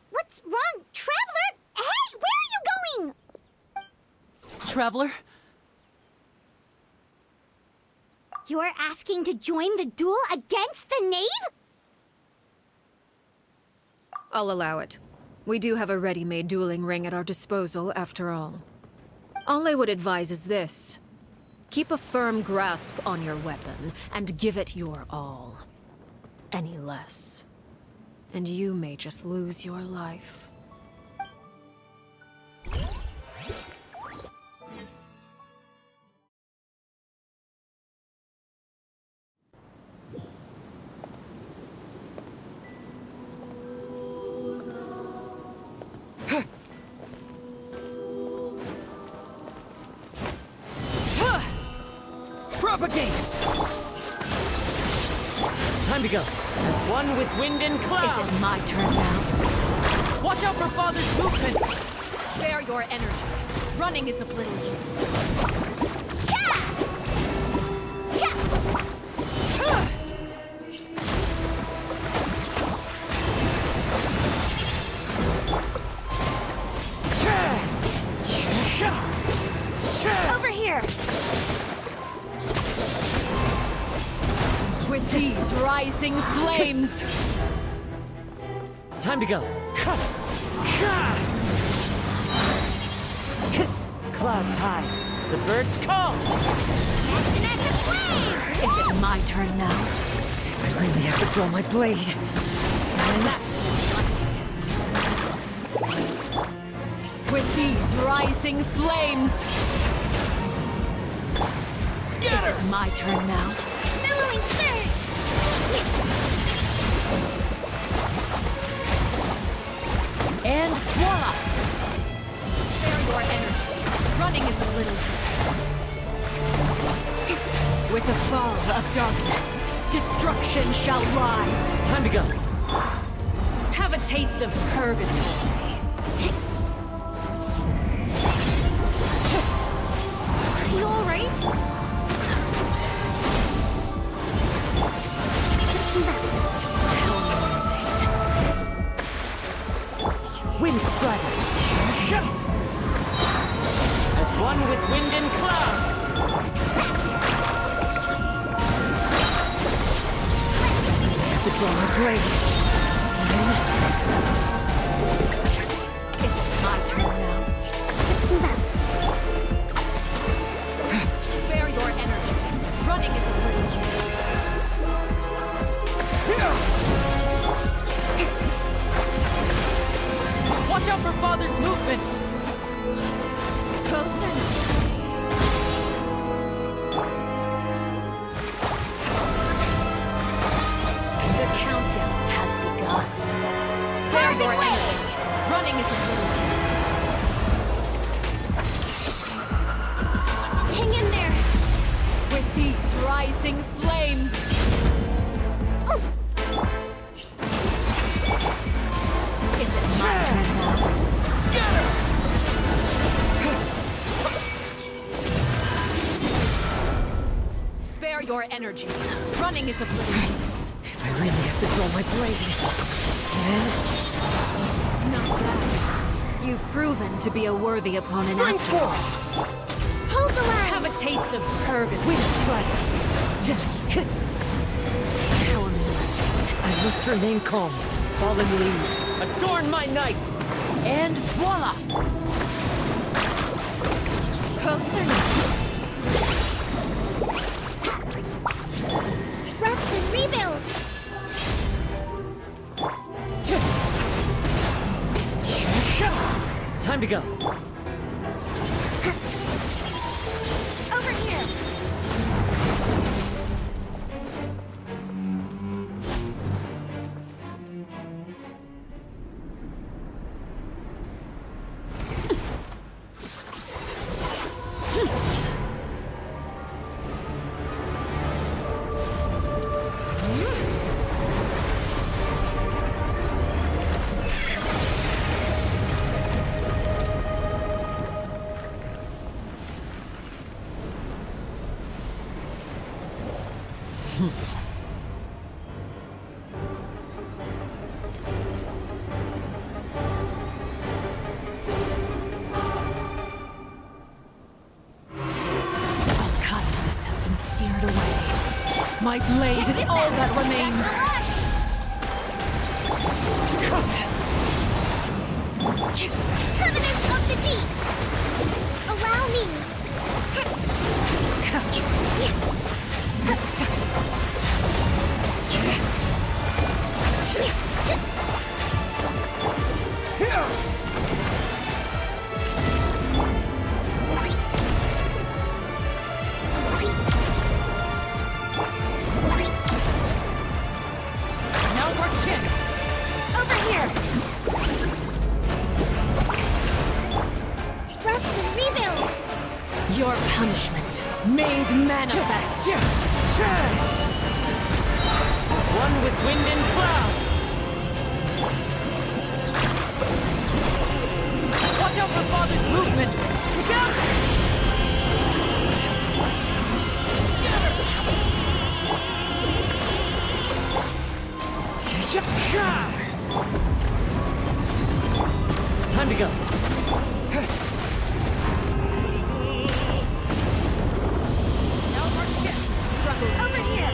What's wrong, Traveler? Hey, where are you going? Traveler? You're asking to join the duel against the knave? I'll allow it. We do have a ready-made dueling ring at our disposal, after all. All I would advise is this. Keep a firm grasp on your weapon, and give it your all. Any less, and you may just lose your life. Propagate! Time to go. As one with wind and cloud. Is it my turn now? Watch out for Father's movements! Spare your energy. Running is of little use. Over here! With these rising flames! Time to go. Clouds high. The birds call! Is it my turn now? I really have to draw my blade. And that's with these rising flames! Scatter! Is it my turn now? Billowing surge! And voila! Spare your energy. Running is a little use. With the fall of darkness, destruction shall rise. Time to go. Have a taste of purgatory. Are you alright? Wind Strider! As one with wind and cloud! I have to draw my blade. Is it my turn now? Spare your energy. Running is a little use. Watch out for Father's movements! Closer now. The countdown has begun. Spare your energy. Running is a little use. Hang in there! With these rising flames. Is it my turn now? Scatter! Spare your energy. Running is of little use. If I really have to draw my blade, then... Not bad. You've proven to be a worthy opponent Spring after all. Hold the line! Have a taste of purgatory. Wind Strider! How amusing. I must remain calm. Fallen leaves, adorn my night! And voila! Closer now. Rest and rebuild! Time to go. Over here! Kindness has been seared away. My blade is all that remains. Covenant of the Deep! Allow me! Now's our chance! Over here! Rest and rebuild! Your punishment made manifest. As one with wind and cloud! Watch out for Father's movements! Look out! Time to go. Now's our chance. Struggle. Over here!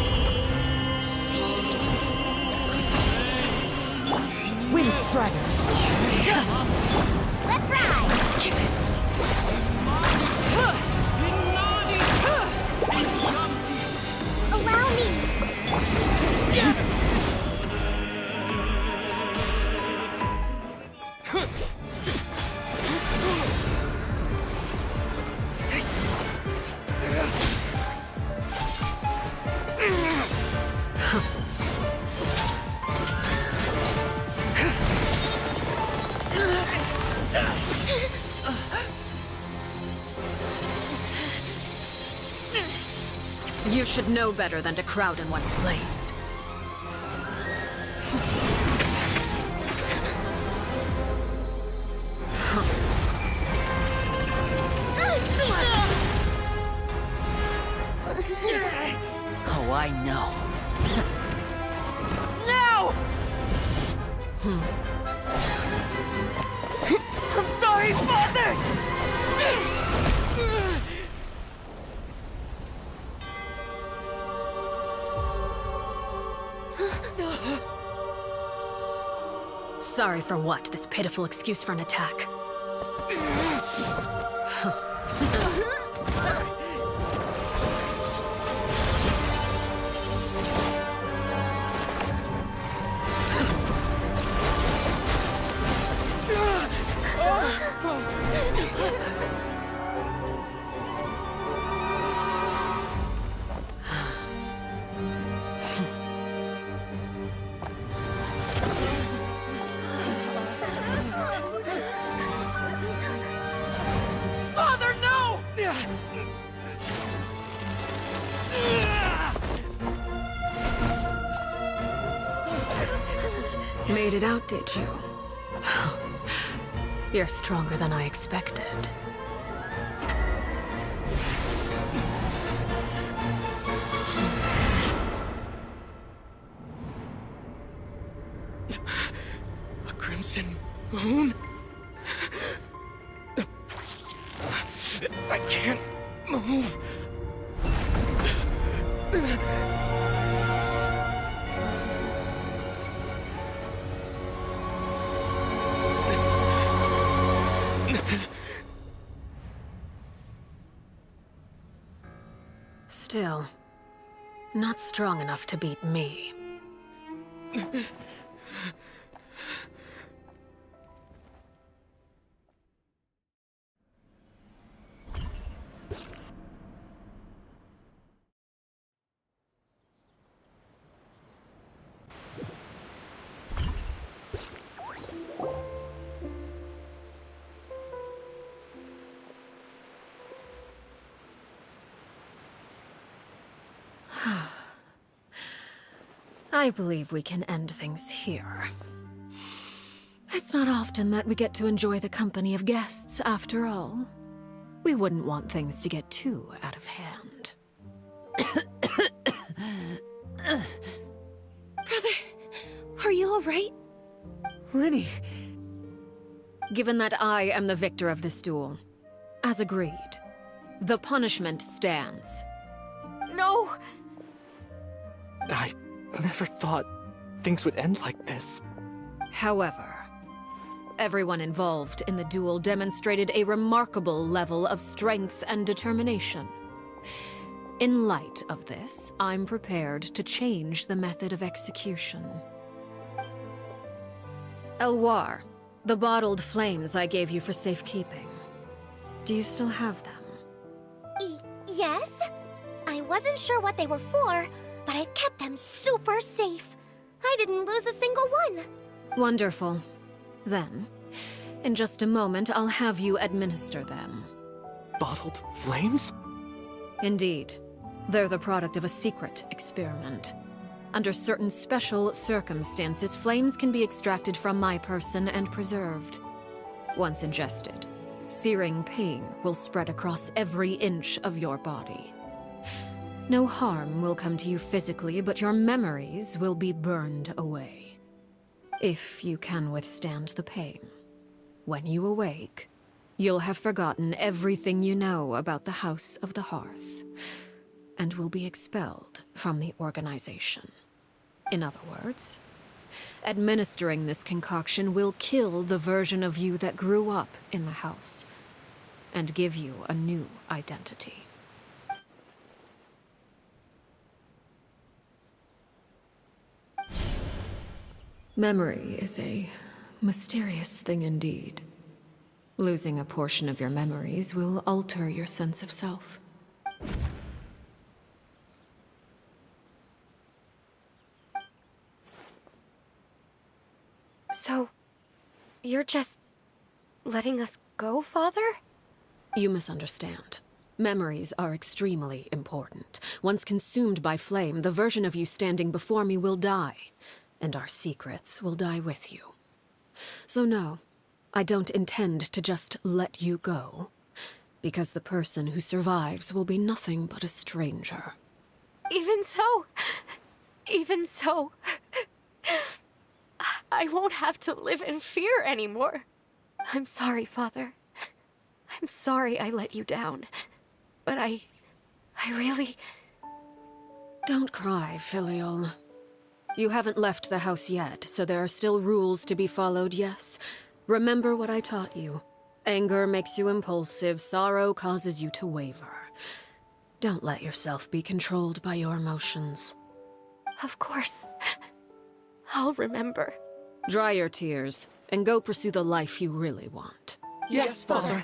Wind Strider. Let's ride! Allow me! You should know better than to crowd in one place. Oh, I know. No! I'm sorry, Father! Sorry for what? This pitiful excuse for an attack. Father, no! Made it out, did you? You're stronger than I expected. A crimson moon? I can't move. Still, not strong enough to beat me. I believe we can end things here. It's not often that we get to enjoy the company of guests, after all. We wouldn't want things to get too out of hand. Brother, are you alright? Lenny. Given that I am the victor of this duel, as agreed, the punishment stands. No! I never thought things would end like this. However, everyone involved in the duel demonstrated a remarkable level of strength and determination. In light of this, I'm prepared to change the method of execution. Elwar, the bottled flames I gave you for safekeeping. Do you still have them? Yes? I wasn't sure what they were for, but I've kept them super safe. I didn't lose a single one. Wonderful. Then, in just a moment, I'll have you administer them. Bottled flames? Indeed. They're the product of a secret experiment. Under certain special circumstances, flames can be extracted from my person and preserved. Once ingested, searing pain will spread across every inch of your body. No harm will come to you physically, but your memories will be burned away. If you can withstand the pain. When you awake, you'll have forgotten everything you know about the House of the Hearth, and will be expelled from the organization. In other words, administering this concoction will kill the version of you that grew up in the house, and give you a new identity. Memory is a mysterious thing indeed. Losing a portion of your memories will alter your sense of self. So, you're just letting us go, Father? You misunderstand. Memories are extremely important. Once consumed by flame, the version of you standing before me will die, and our secrets will die with you. So no, I don't intend to just let you go, because the person who survives will be nothing but a stranger. Even so, I won't have to live in fear anymore. I'm sorry, Father. I'm sorry I let you down. But I really... Don't cry, Filial. You haven't left the house yet, so there are still rules to be followed, yes? Remember what I taught you. Anger makes you impulsive, sorrow causes you to waver. Don't let yourself be controlled by your emotions. Of course. I'll remember. Dry your tears, and go pursue the life you really want. Yes, Father.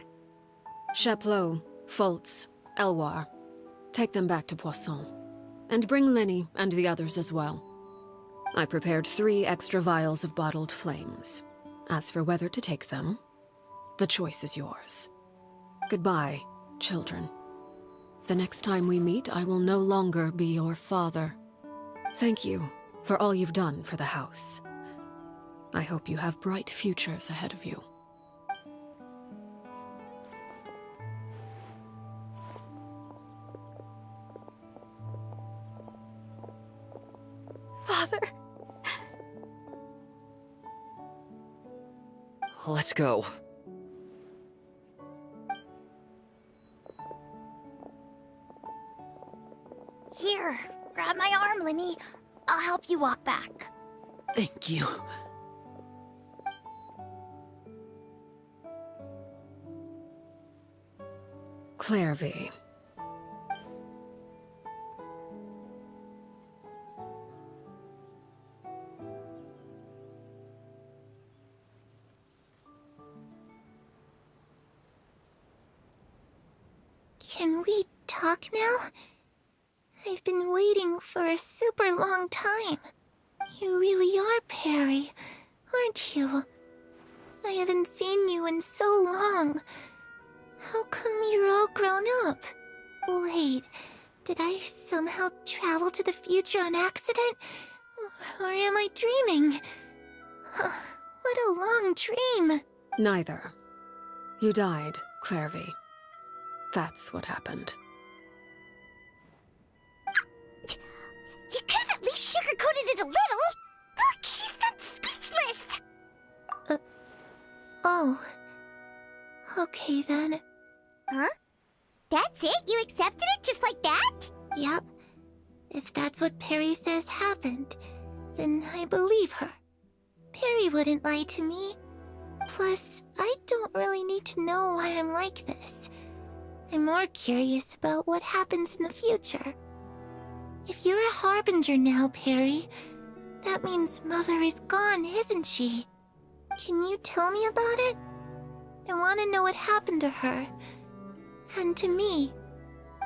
Chaplot, Foltz, Elwar. Take them back to Poisson. And bring Linny and the others as well. I prepared 3 extra vials of bottled flames. As for whether to take them, the choice is yours. Goodbye, children. The next time we meet, I will no longer be your father. Thank you for all you've done for the house. I hope you have bright futures ahead of you. Father. Let's go. Here, grab my arm, Linny. I'll help you walk back. Thank you. Clairvy. Can we talk now? I've been waiting for a super long time. You really are Perry, aren't you? I haven't seen you in so long. How come you're all grown up? Wait, did I somehow travel to the future on accident? Or am I dreaming? What a long dream. Neither. You died, Clairvy. That's what happened. You could have at least sugarcoated it a little. Look, she's that speechless. Oh. Okay then. Huh? That's it? You accepted it just like that? Yep. If that's what Perry says happened, then I believe her. Perry wouldn't lie to me. Plus, I don't really need to know why I'm like this. I'm more curious about what happens in the future. If you're a harbinger now, Perry, that means Mother is gone, isn't she? Can you tell me about it? I want to know what happened to her. And to me.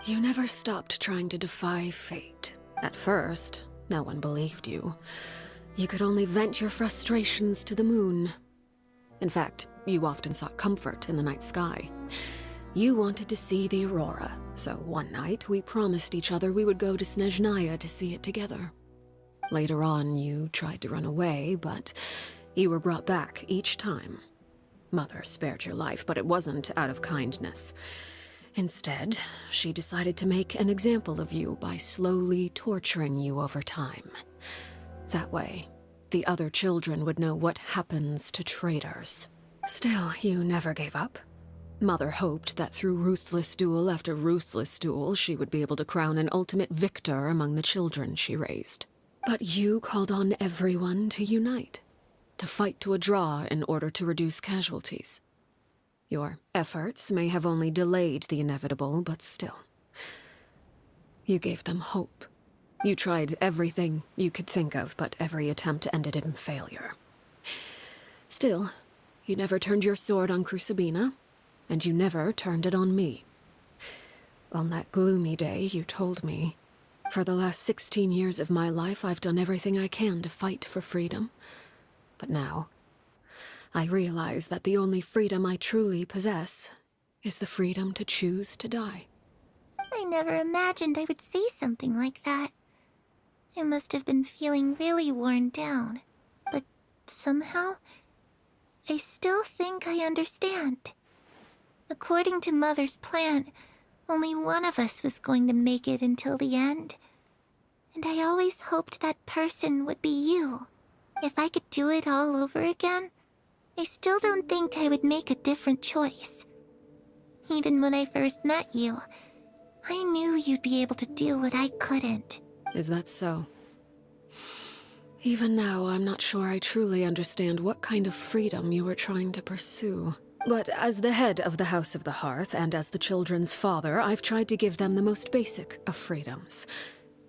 You never stopped trying to defy fate. At first, no one believed you. You could only vent your frustrations to the moon. In fact, you often sought comfort in the night sky. You wanted to see the aurora, so one night we promised each other we would go to Snezhnaya to see it together. Later on, you tried to run away, but you were brought back each time. Mother spared your life, but it wasn't out of kindness. Instead, she decided to make an example of you by slowly torturing you over time. That way, the other children would know what happens to traitors. Still, you never gave up. Mother hoped that through ruthless duel after ruthless duel, she would be able to crown an ultimate victor among the children she raised. But you called on everyone to unite, to fight to a draw in order to reduce casualties. Your efforts may have only delayed the inevitable, but still. You gave them hope. You tried everything you could think of, but every attempt ended in failure. Still, you never turned your sword on Crucibina, and you never turned it on me. On that gloomy day, you told me, "For the last 16 years of my life, I've done everything I can to fight for freedom. But now, I realize that the only freedom I truly possess is the freedom to choose to die." I never imagined I would say something like that. I must have been feeling really worn down. But somehow, I still think I understand. According to Mother's plan, only one of us was going to make it until the end. And I always hoped that person would be you. If I could do it all over again, I still don't think I would make a different choice. Even when I first met you, I knew you'd be able to do what I couldn't. Is that so? Even now, I'm not sure I truly understand what kind of freedom you were trying to pursue. But as the head of the House of the Hearth, and as the children's father, I've tried to give them the most basic of freedoms.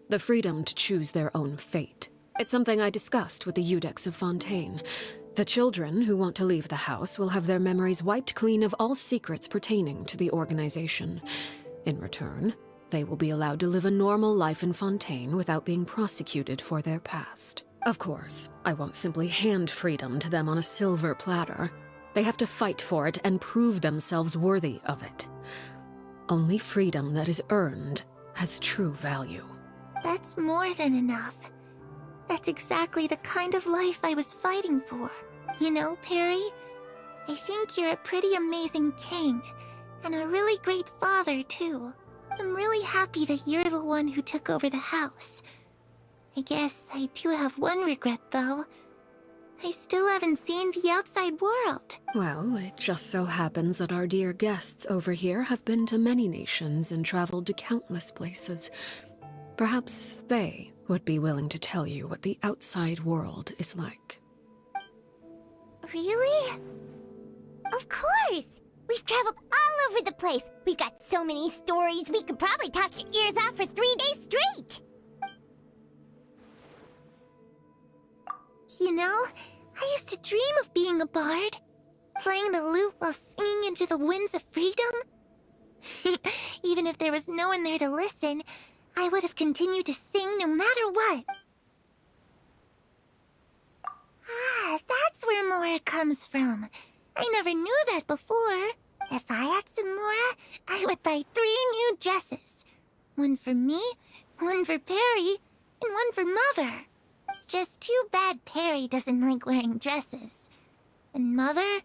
The freedom to choose their own fate. It's something I discussed with the Iudex of Fontaine. The children who want to leave the house will have their memories wiped clean of all secrets pertaining to the organization. In return, they will be allowed to live a normal life in Fontaine without being prosecuted for their past. Of course, I won't simply hand freedom to them on a silver platter. They have to fight for it and prove themselves worthy of it. Only freedom that is earned has true value. That's more than enough. That's exactly the kind of life I was fighting for. You know, Perry, I think you're a pretty amazing king, and a really great father, too. I'm really happy that you're the one who took over the house. I guess I do have one regret, though. I still haven't seen the outside world. Well, it just so happens that our dear guests over here have been to many nations and traveled to countless places. Perhaps they would be willing to tell you what the outside world is like. Really? Of course! We've traveled all over the place. We've got so many stories, we could probably talk your ears off for 3 days straight. You know, I used to dream of being a bard. Playing the lute while singing into the winds of freedom. Even if there was no one there to listen, I would have continued to sing no matter what. Ah, that's where Mora comes from. I never knew that before. If I had some Mora, I would buy 3 new dresses. One for me, one for Perry, and one for Mother. It's just too bad Perry doesn't like wearing dresses. And Mother,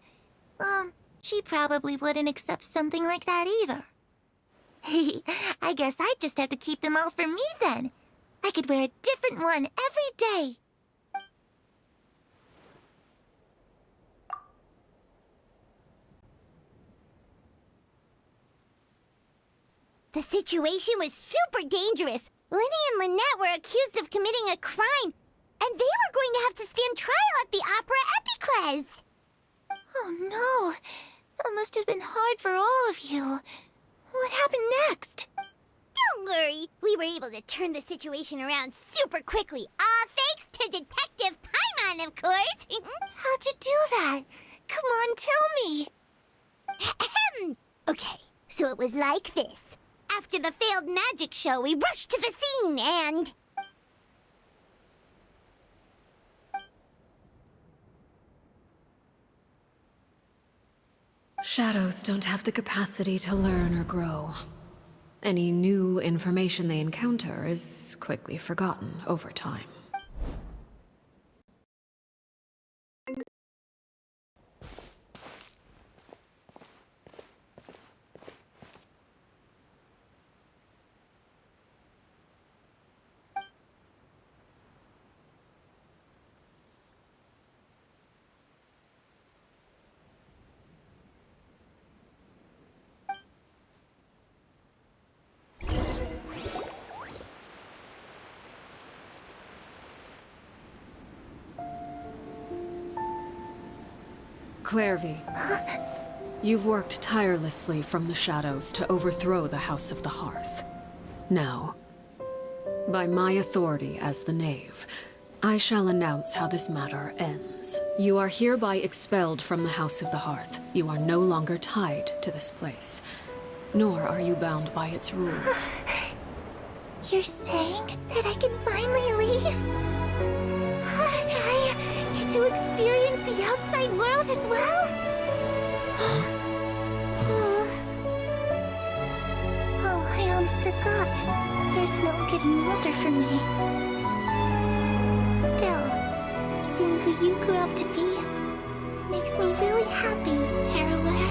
well, she probably wouldn't accept something like that either. I guess I'd just have to keep them all for me then. I could wear a different one every day. The situation was super dangerous. Lenny and Lynette were accused of committing a crime, and they were going to have to stand trial at the Opera Epicles. Oh no, that must have been hard for all of you. What happened next? Don't worry, we were able to turn the situation around super quickly. All thanks to Detective Paimon, of course. How'd you do that? Come on, tell me. Okay, so it was like this. After the failed magic show, we rushed to the scene and... Shadows don't have the capacity to learn or grow. Any new information they encounter is quickly forgotten over time. Clairvy, you've worked tirelessly from the shadows to overthrow the House of the Hearth. Now, By my authority as the Knave, I shall announce how this matter ends. You are hereby expelled from the House of the Hearth. You are no longer tied to this place, nor are you bound by its rules. You're saying that I can finally leave? I get to experience the outside world as well? Oh, I almost forgot. There's no getting older for me. Still, seeing who you grew up to be makes me really happy, Parallel.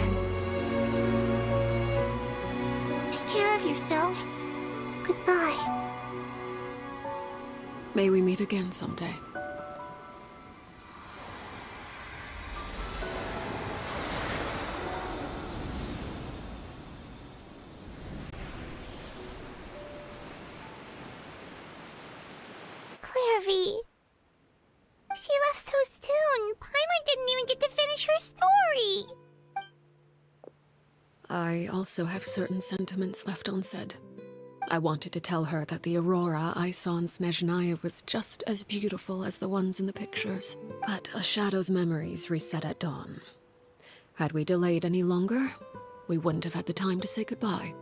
Take care of yourself. Goodbye. May we meet again someday. Clairvy. She left so soon. Paimon didn't even get to finish her story. I also have certain sentiments left unsaid. I wanted to tell her that the aurora I saw in Snezhnaya was just as beautiful as the ones in the pictures. But a shadow's memories reset at dawn. Had we delayed any longer, we wouldn't have had the time to say goodbye.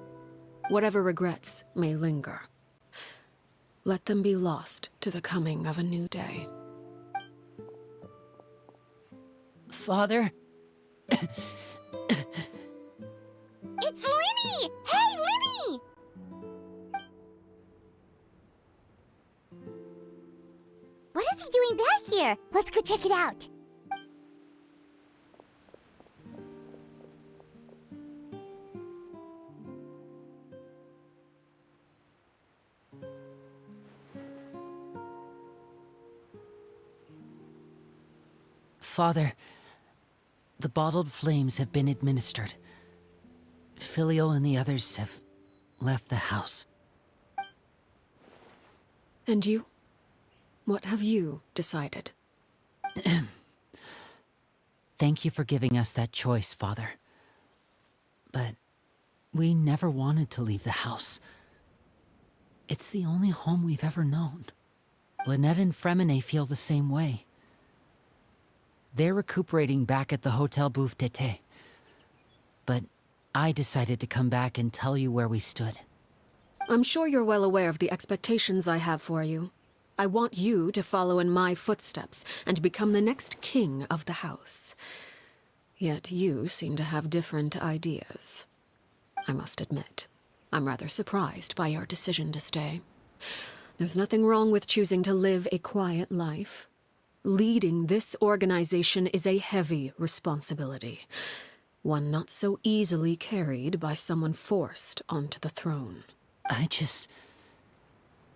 Whatever regrets may linger, let them be lost to the coming of a new day. Father? It's Lyney! Hey, Lyney! What is he doing back here? Let's go check it out. Father, the bottled flames have been administered. Filio and the others have left the house. And you? What have you decided? Thank you for giving us that choice, Father. But we never wanted to leave the house. It's the only home we've ever known. Lynette and Fremine feel the same way. They're recuperating back at the Hotel Bouffe d'Été. But I decided to come back and tell you where we stood. I'm sure you're well aware of the expectations I have for you. I want you to follow in my footsteps and become the next king of the house. Yet you seem to have different ideas. I must admit, I'm rather surprised by your decision to stay. There's nothing wrong with choosing to live a quiet life. Leading this organization is a heavy responsibility, one not so easily carried by someone forced onto the throne. I just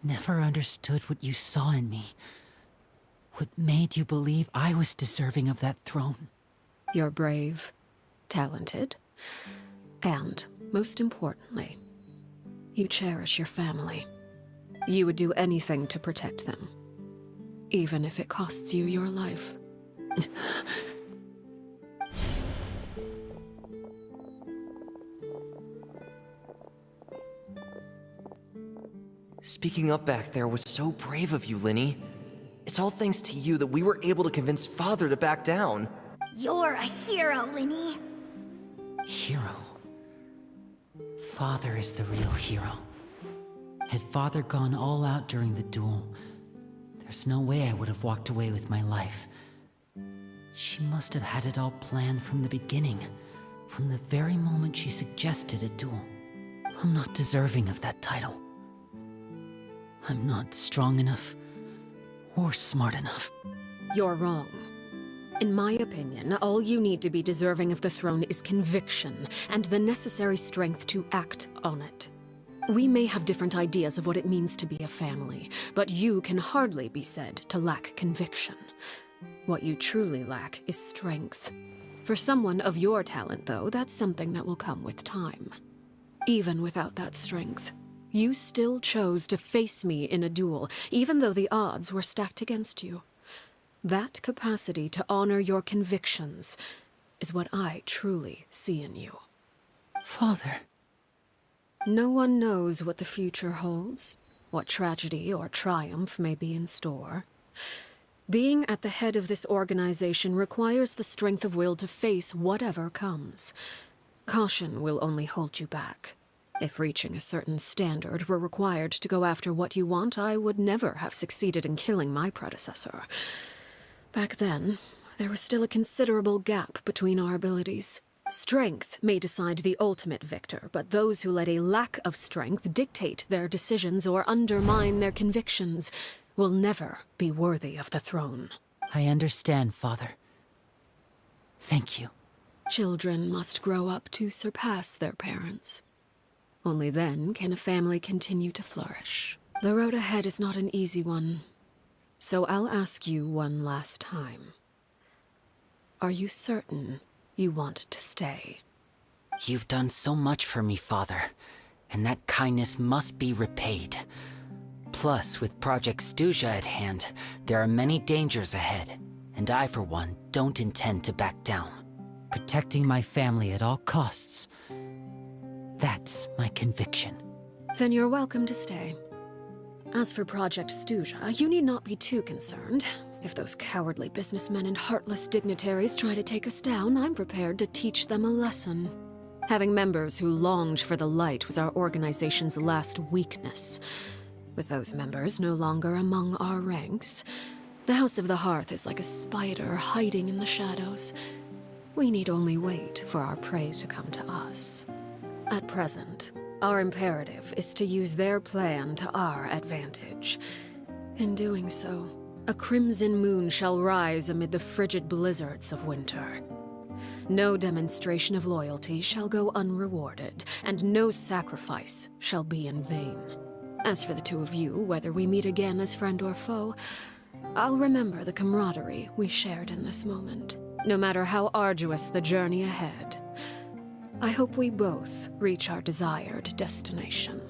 never understood what you saw in me. What made you believe I was deserving of that throne? You're brave, talented, and, most importantly, you cherish your family. You would do anything to protect them, even if it costs you your life. Speaking up back there was so brave of you, Lyney. It's all thanks to you that we were able to convince Father to back down. You're a hero, Lyney. Hero? Father is the real hero. Had Father gone all out during the duel, there's no way I would have walked away with my life. She must have had it all planned from the beginning, from the very moment she suggested a duel. I'm not deserving of that title. I'm not strong enough, or smart enough. You're wrong. In my opinion, all you need to be deserving of the throne is conviction, and the necessary strength to act on it. We may have different ideas of what it means to be a family, but you can hardly be said to lack conviction. What you truly lack is strength. For someone of your talent, though, that's something that will come with time. Even without that strength, you still chose to face me in a duel, even though the odds were stacked against you. That capacity to honor your convictions is what I truly see in you. Father. No one knows what the future holds, what tragedy or triumph may be in store. Being at the head of this organization requires the strength of will to face whatever comes. Caution will only hold you back. If reaching a certain standard were required to go after what you want, I would never have succeeded in killing my predecessor. Back then, there was still a considerable gap between our abilities. Strength may decide the ultimate victor, but those who let a lack of strength dictate their decisions or undermine their convictions will never be worthy of the throne. I understand, Father. Thank you. Children must grow up to surpass their parents. Only then can a family continue to flourish. The road ahead is not an easy one, so I'll ask you one last time. Are you certain you want to stay? You've done so much for me, Father, and that kindness must be repaid. Plus, with Project Stuja at hand, there are many dangers ahead, and I, for one, don't intend to back down. Protecting my family at all costs. That's my conviction. Then you're welcome to stay. As for Project Stuja, you need not be too concerned. If those cowardly businessmen and heartless dignitaries try to take us down, I'm prepared to teach them a lesson. Having members who longed for the light was our organization's last weakness. With those members no longer among our ranks, the House of the Hearth is like a spider hiding in the shadows. We need only wait for our prey to come to us. At present, our imperative is to use their plan to our advantage. In doing so, a crimson moon shall rise amid the frigid blizzards of winter. No demonstration of loyalty shall go unrewarded, and no sacrifice shall be in vain. As for the two of you, whether we meet again as friend or foe, I'll remember the camaraderie we shared in this moment, no matter how arduous the journey ahead. I hope we both reach our desired destination.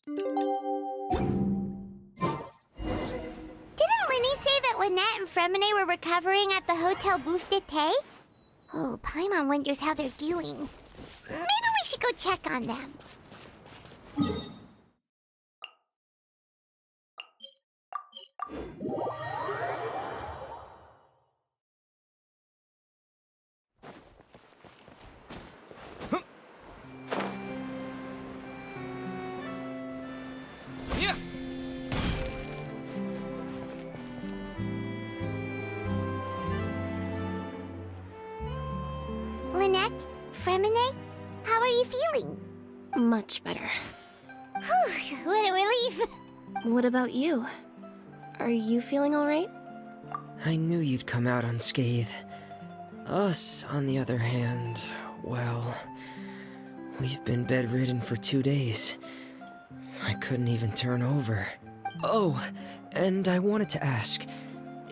Didn't Linny say that Lynette and Fremine were recovering at the Hotel Bouffe d'été? Oh, Paimon wonders how they're doing. Maybe we should go check on them. Lynette? Fremine? How are you feeling? Much better. Whew, what a relief. What about you? Are you feeling alright? I knew you'd come out unscathed. Us, on the other hand, well, we've been bedridden for 2 days. I couldn't even turn over. Oh, and I wanted to ask,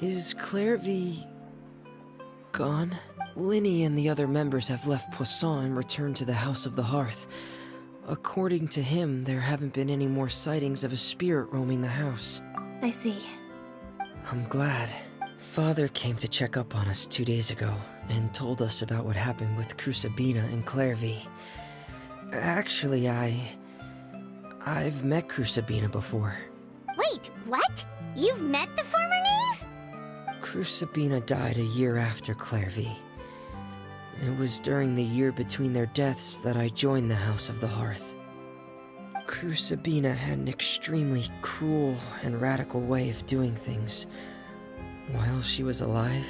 is Clairvy gone? Linny and the other members have left Poisson and returned to the House of the Hearth. According to him, there haven't been any more sightings of a spirit roaming the house. I see. I'm glad. Father came to check up on us 2 days ago and told us about what happened with Crucibina and Clairvy. Actually, I've met Crucibina before. Wait, what? You've met the former knave? Crucibina died a year after Clairvy. It was during the year between their deaths that I joined the House of the Hearth. Crusabina had an extremely cruel and radical way of doing things. While she was alive,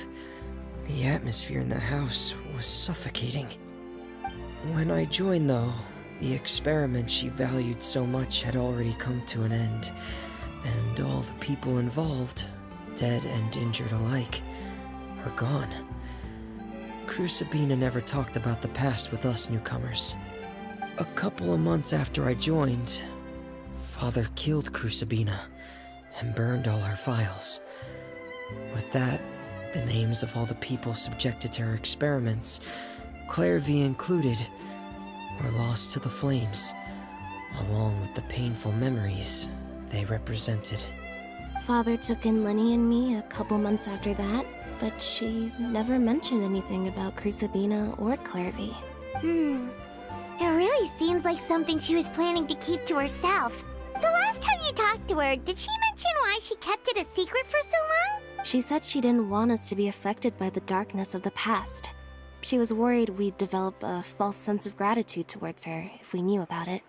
the atmosphere in the house was suffocating. When I joined, though, the experiment she valued so much had already come to an end, and all the people involved, dead and injured alike, were gone. Crusabina never talked about the past with us newcomers. A couple of months after I joined, Father killed Crusabina and burned all her files. With that, the names of all the people subjected to her experiments, Clairvy included, were lost to the flames, along with the painful memories they represented. Father took in Lenny and me a couple months after that, but she never mentioned anything about Crusabina or Clairvy. It really seems like something she was planning to keep to herself. The last time you talked to her, did she mention why she kept it a secret for so long? She said she didn't want us to be affected by the darkness of the past. She was worried we'd develop a false sense of gratitude towards her if we knew about it.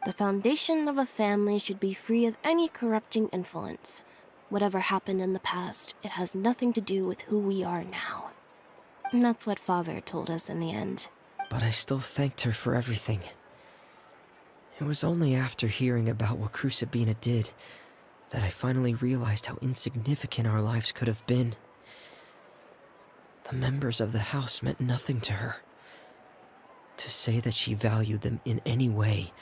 The foundation of a family should be free of any corrupting influence. Whatever happened in the past, it has nothing to do with who we are now. And that's what Father told us in the end. But I still thanked her for everything. It was only after hearing about what Crusabina did that I finally realized how insignificant our lives could have been. The members of the house meant nothing to her. To say that she valued them in any way,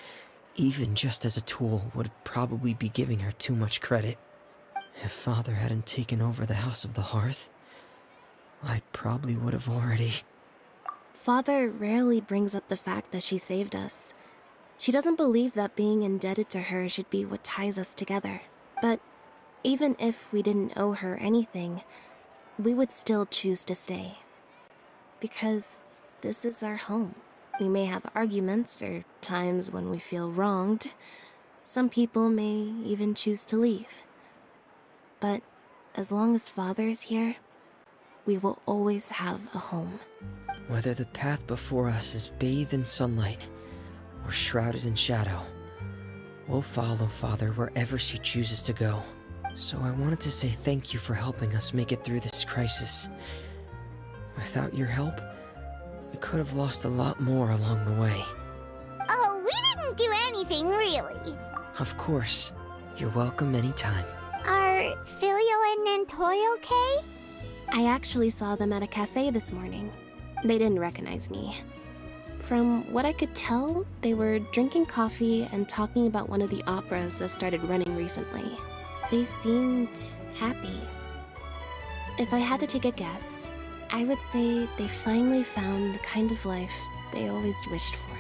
even just as a tool, would probably be giving her too much credit. If Father hadn't taken over the House of the Hearth, I probably would have already... Father rarely brings up the fact that she saved us. She doesn't believe that being indebted to her should be what ties us together. But even if we didn't owe her anything, we would still choose to stay. Because this is our home. We may have arguments or times when we feel wronged. Some people may even choose to leave. But as long as Father is here, we will always have a home. Whether the path before us is bathed in sunlight or shrouded in shadow, we'll follow Father wherever she chooses to go. So I wanted to say thank you for helping us make it through this crisis. Without your help, we could have lost a lot more along the way. Oh, we didn't do anything, really. Of course. You're welcome anytime. Are Filial and Nantoy okay? I actually saw them at a cafe this morning. They didn't recognize me. From what I could tell, they were drinking coffee and talking about one of the operas that started running recently. They seemed happy. If I had to take a guess, I would say they finally found the kind of life they always wished for.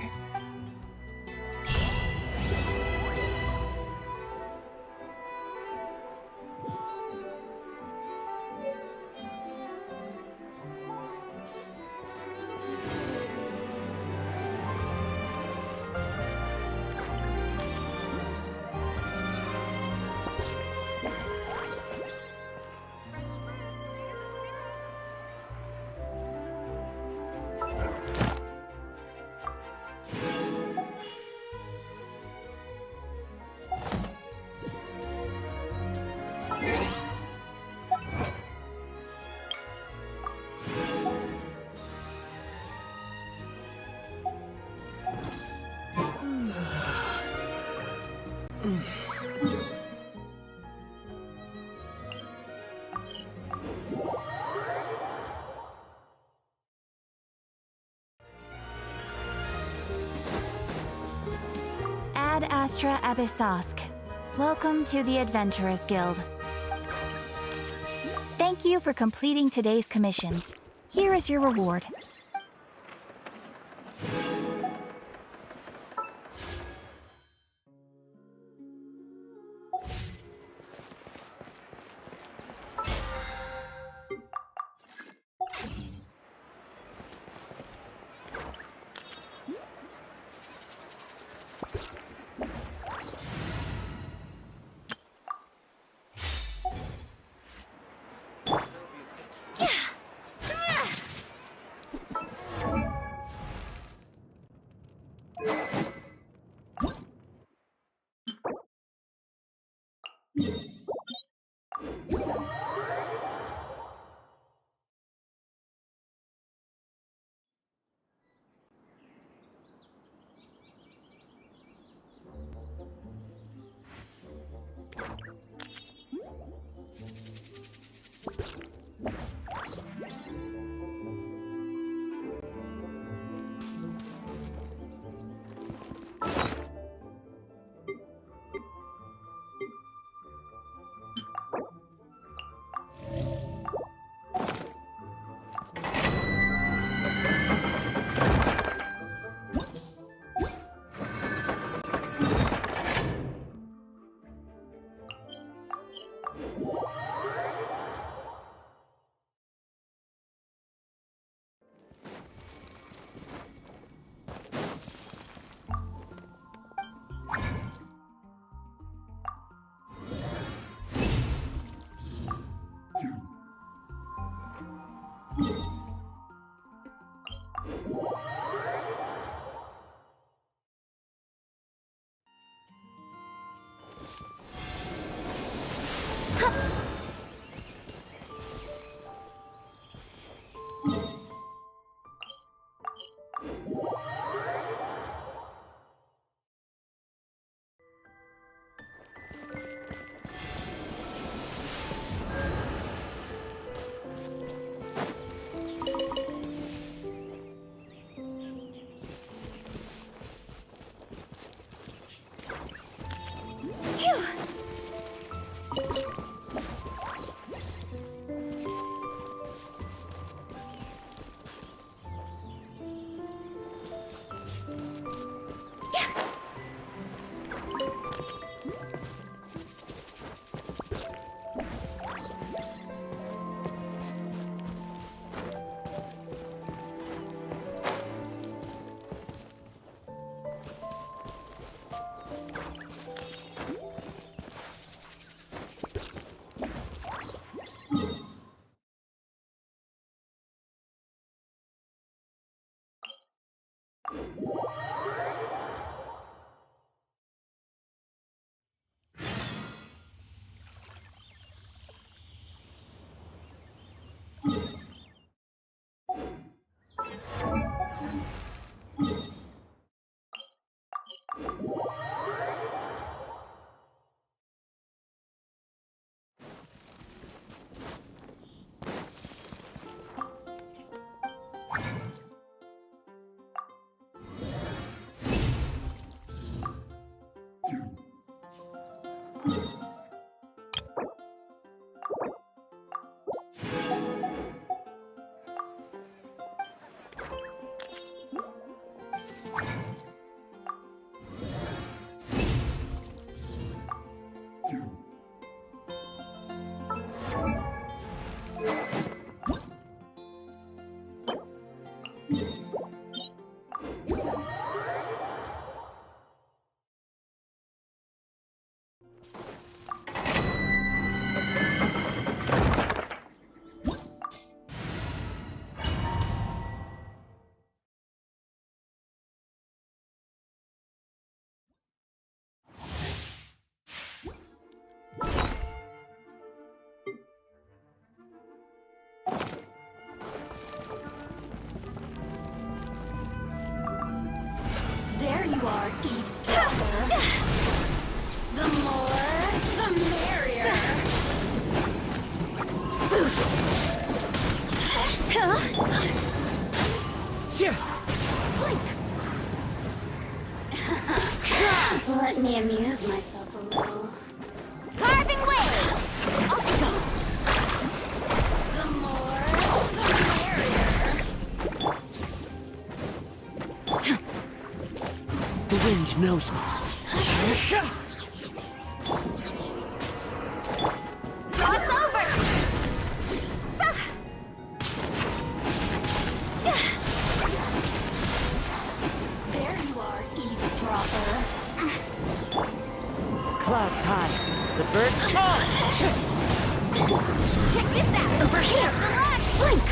Ad Astra Abyssosk. Welcome to the Adventurers Guild. Thank you for completing today's commissions. Here is your reward. There you are, eavesdropper. The more, the merrier. Blink. Let me amuse myself a little. Carving waves! Off go. The more, the merrier. The wind knows me. Cross over! There you are, eavesdropper. Clouds high. The birds call. Check this out! Over here. Blink.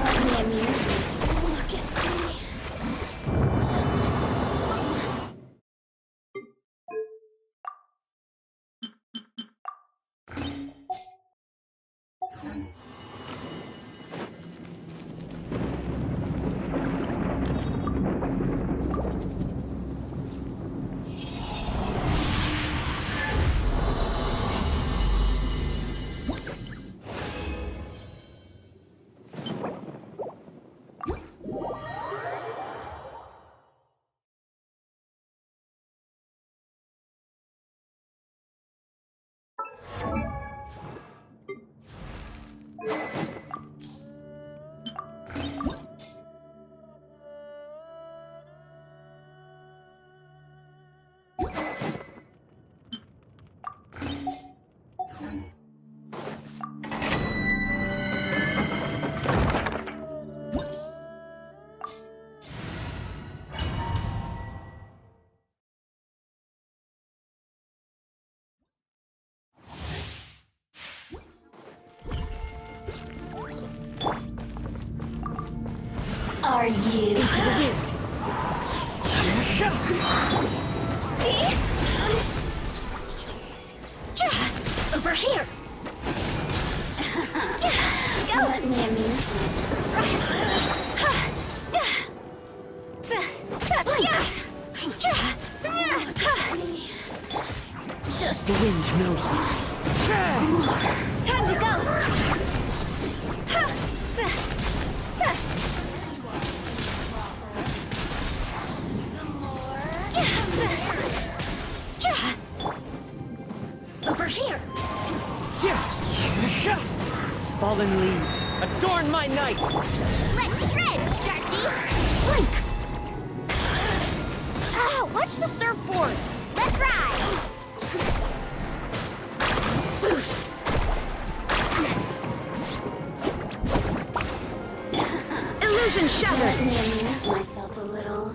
Let me amuse myself. Look at me. Are you? Into the wind. Over here. Go. Let me amuse Just The wind knows me. time to go. Over here. Fallen leaves, adorn my night! Let's shred, Sharky! Blink. Ah, watch the surfboard! Let's ride! Illusion shattered. Let me amuse myself a little.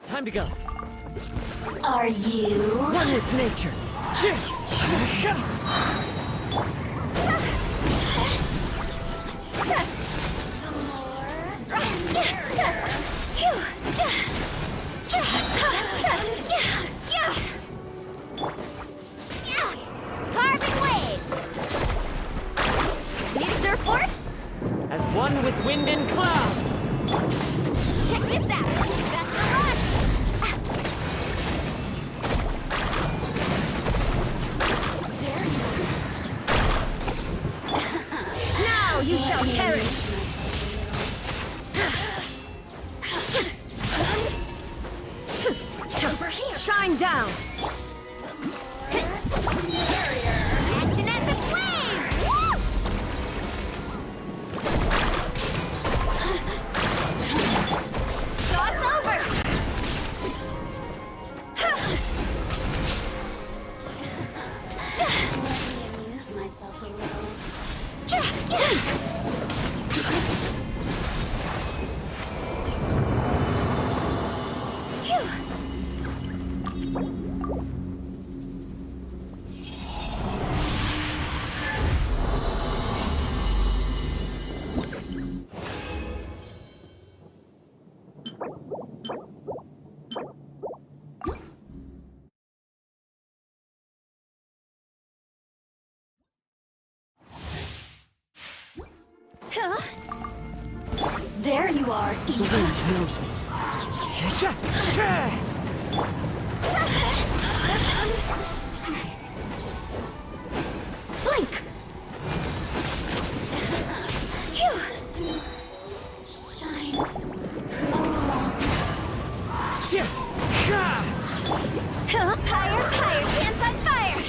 Time to go. Are you? One with nature. Carving waves! Need a surfboard? As one with wind and cloud. Check this out! Best of luck! Now you shall perish. Over here. Shine down. Action at the flame! Whoosh! Toss over! Let me amuse myself a little. There you are, The Ignis. wind knows me. Blink. Shine. Higher, higher, pants on fire!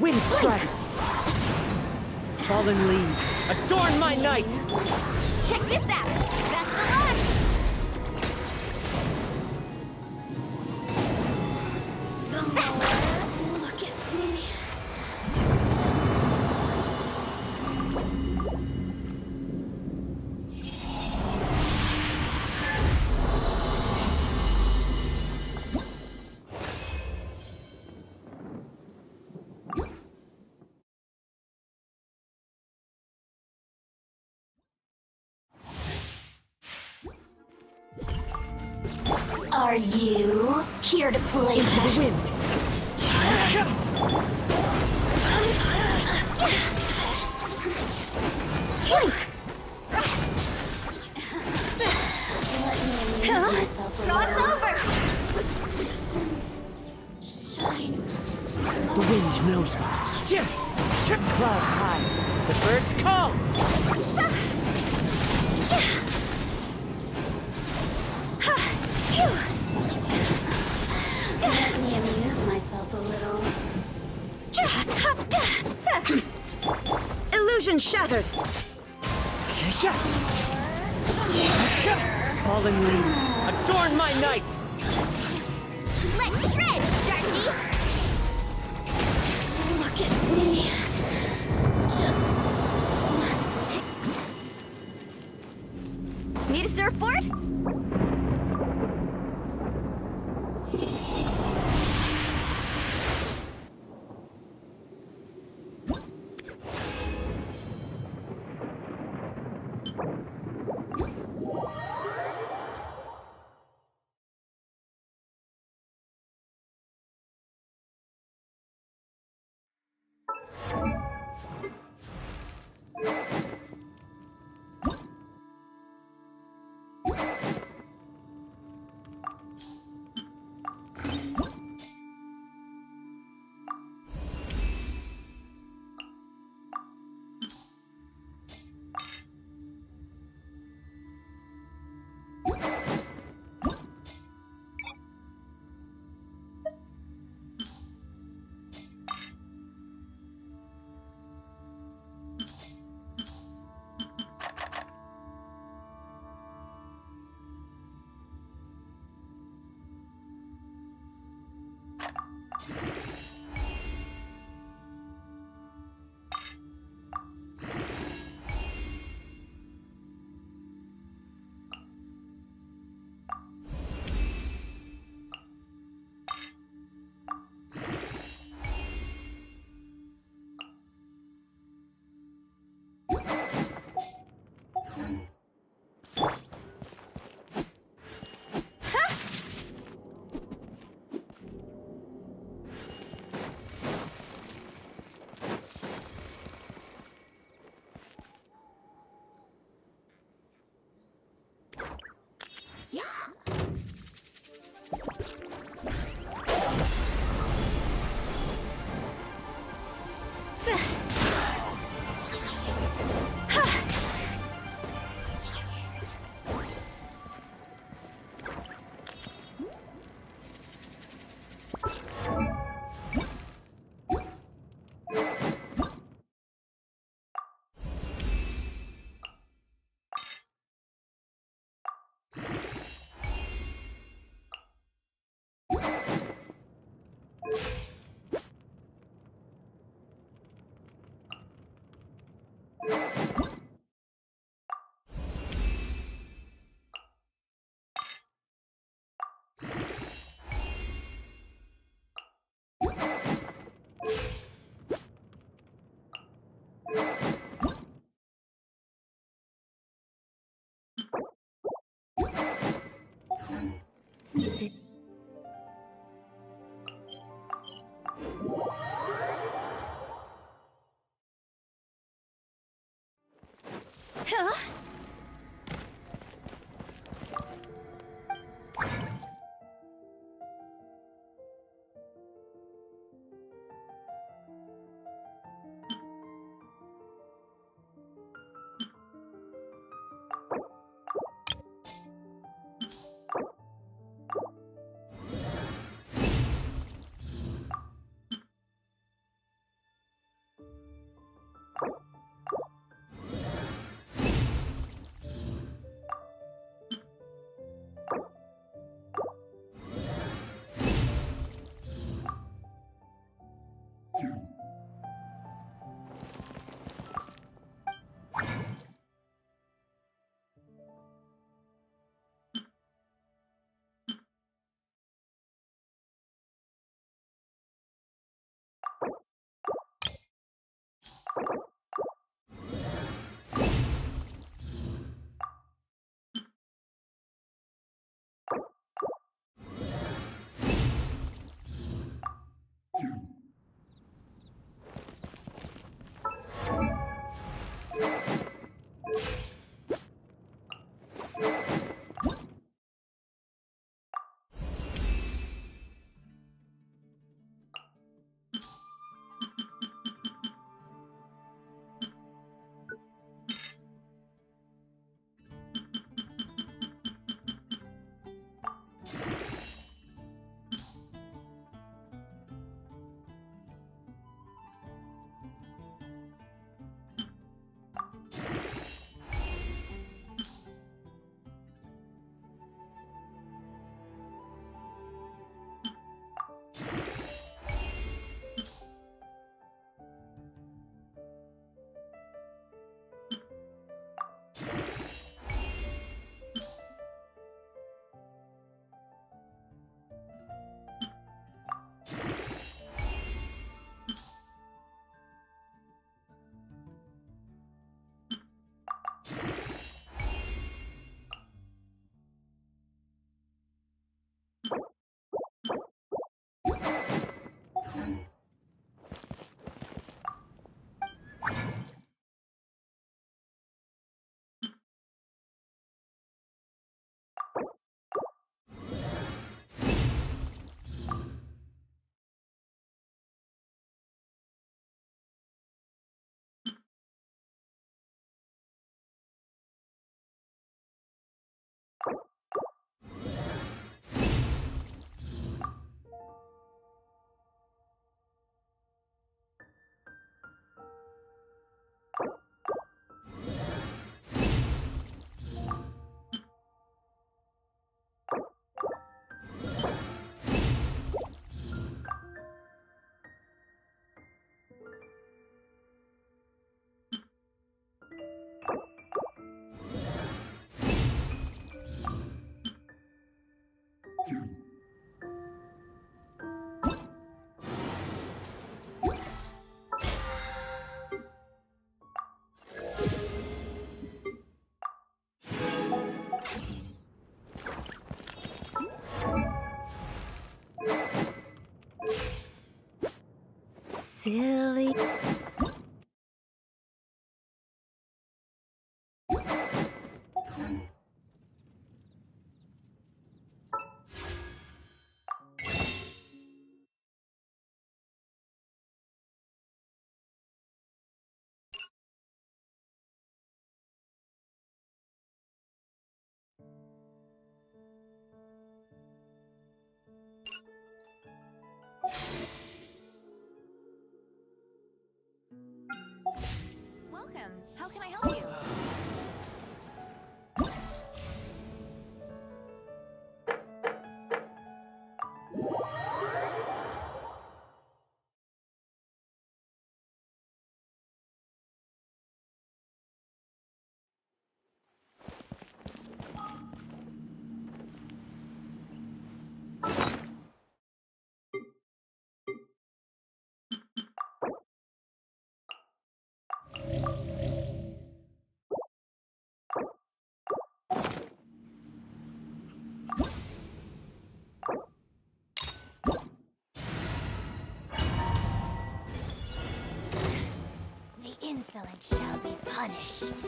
Wind strider. Fallen leaves, adorn my night! Check this out! Best of luck! Look at me. Are you here to play? Into the wind. Blink. Let me amuse myself a Toss little. over! Shine. The wind knows me. Clouds high. The birds call. shattered! Fallen leaves, adorn my night! Let's shred, Sharky! Look at me. Just once. Need a surfboard? Huh? silly. Welcome. How can I help you? The insolent shall be punished.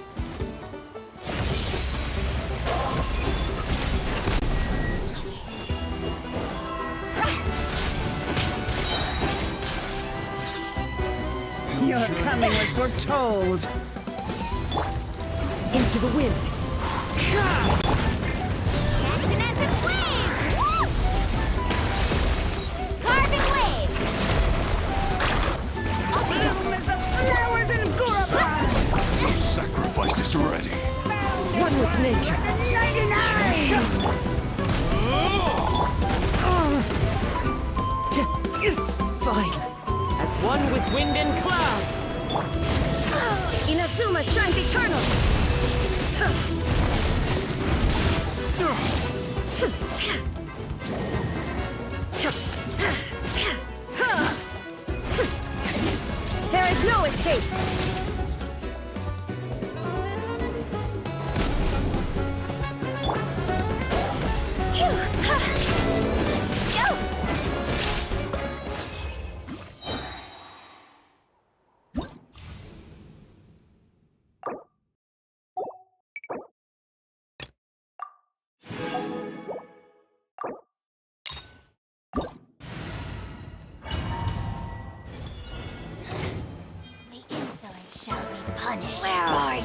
Your coming was foretold. Into the wind. Catch an epic wave! Carving wave! Bloom as the flowers in Gurapon! Your sacrifice is ready. One with nature. 99! It's fine. As one with wind and cloud. Inazuma shines eternal! There is no escape! Shall be punished. Where are you?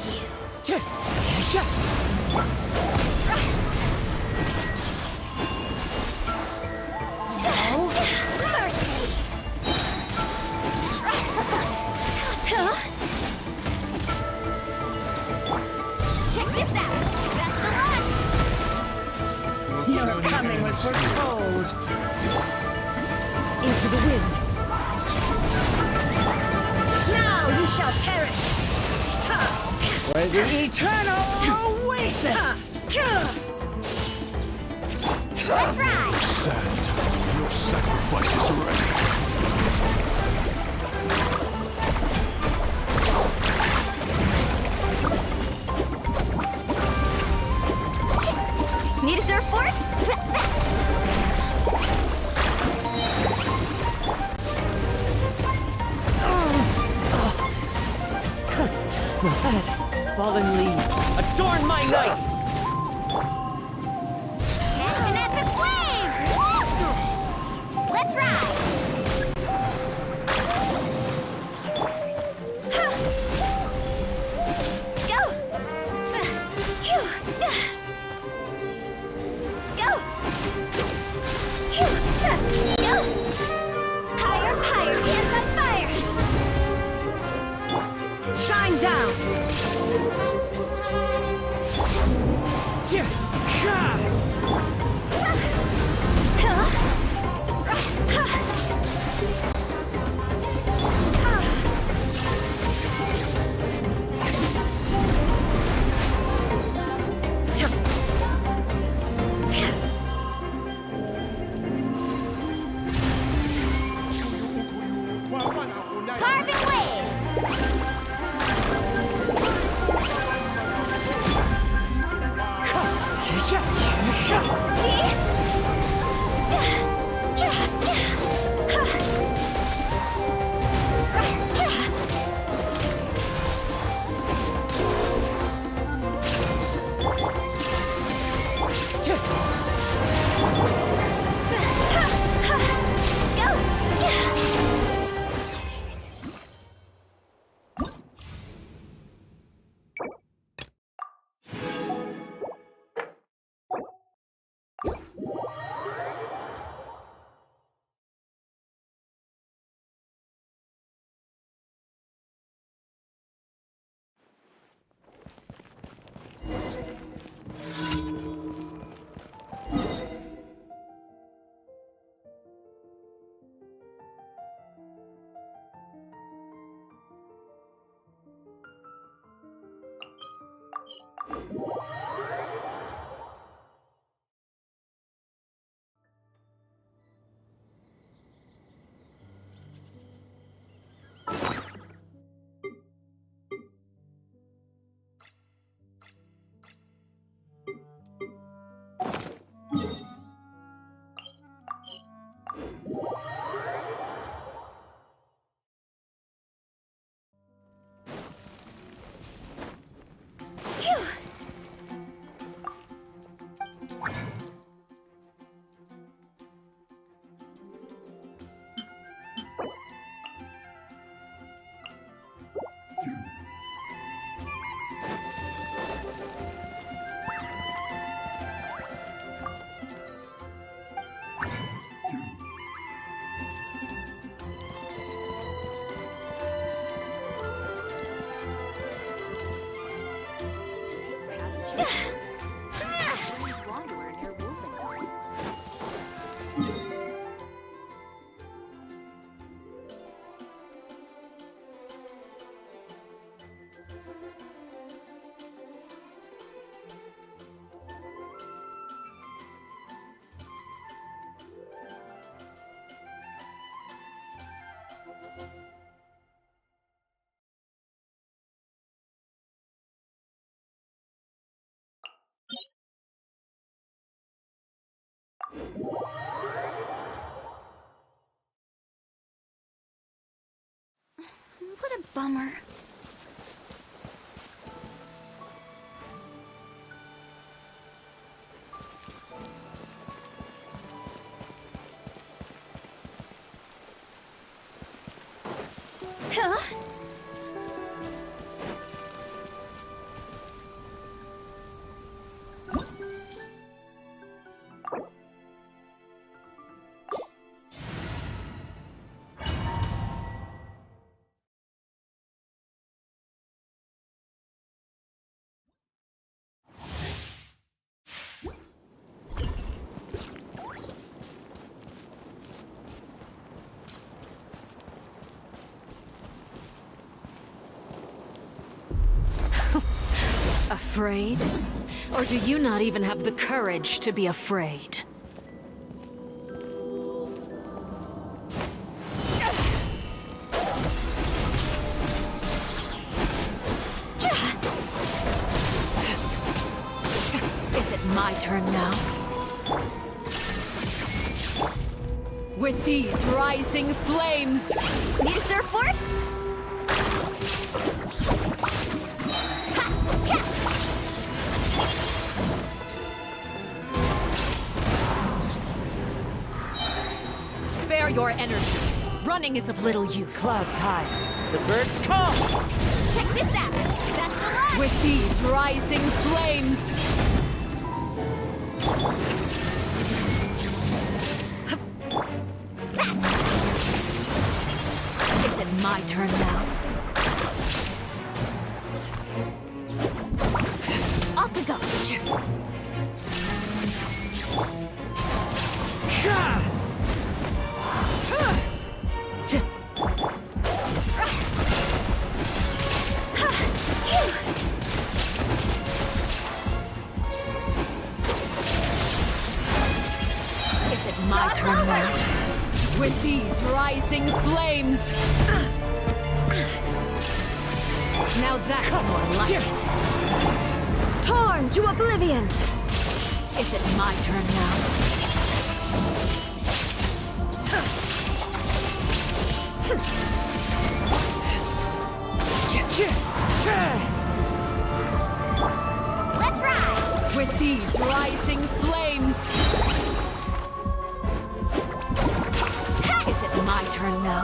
No mercy. Check this out. Best of luck. Your coming was foretold. Into the wind. Now you shall perish. For the eternal oasis. Let's ride. Sand, your sacrifice is ready. Need a surfboard? Fallen leaves. Adorn my night! Catch an epic wave! Let's ride! Go! Go! Go! Higher, higher, dance on fire! Shine down! Carving waves! What a bummer. Huh? Afraid? Or do you not even have the courage to be afraid? Is it my turn now? With these rising flames! Need a surfboard? Spare your energy. Running is of little use. Clouds high. The birds come! Check this out! Best of luck! With these rising flames! Is it my turn now? Off we go! Is it my turn now? With these rising flames! Now that's more like it. Torn to oblivion! Is it my turn now? Let's ride! With these rising flames! Is it my turn now?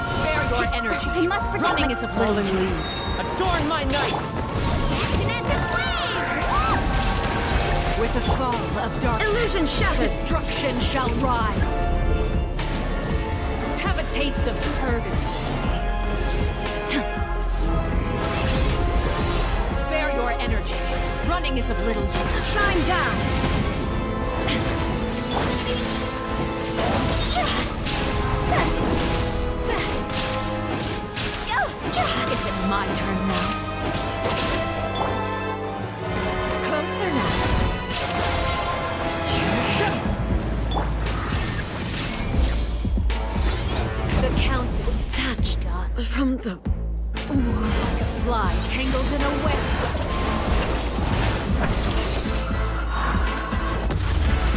Spare your energy. I must protect Running my- is of little use. Adorn my night! Action at the flame! With the fall of darkness, Illusion shattered. destruction shall rise. Have a taste of purgatory. Spare your energy. Running is of little use. Shine down! Is it my turn now? Closer now. The count detached from the like a fly tangled in a web.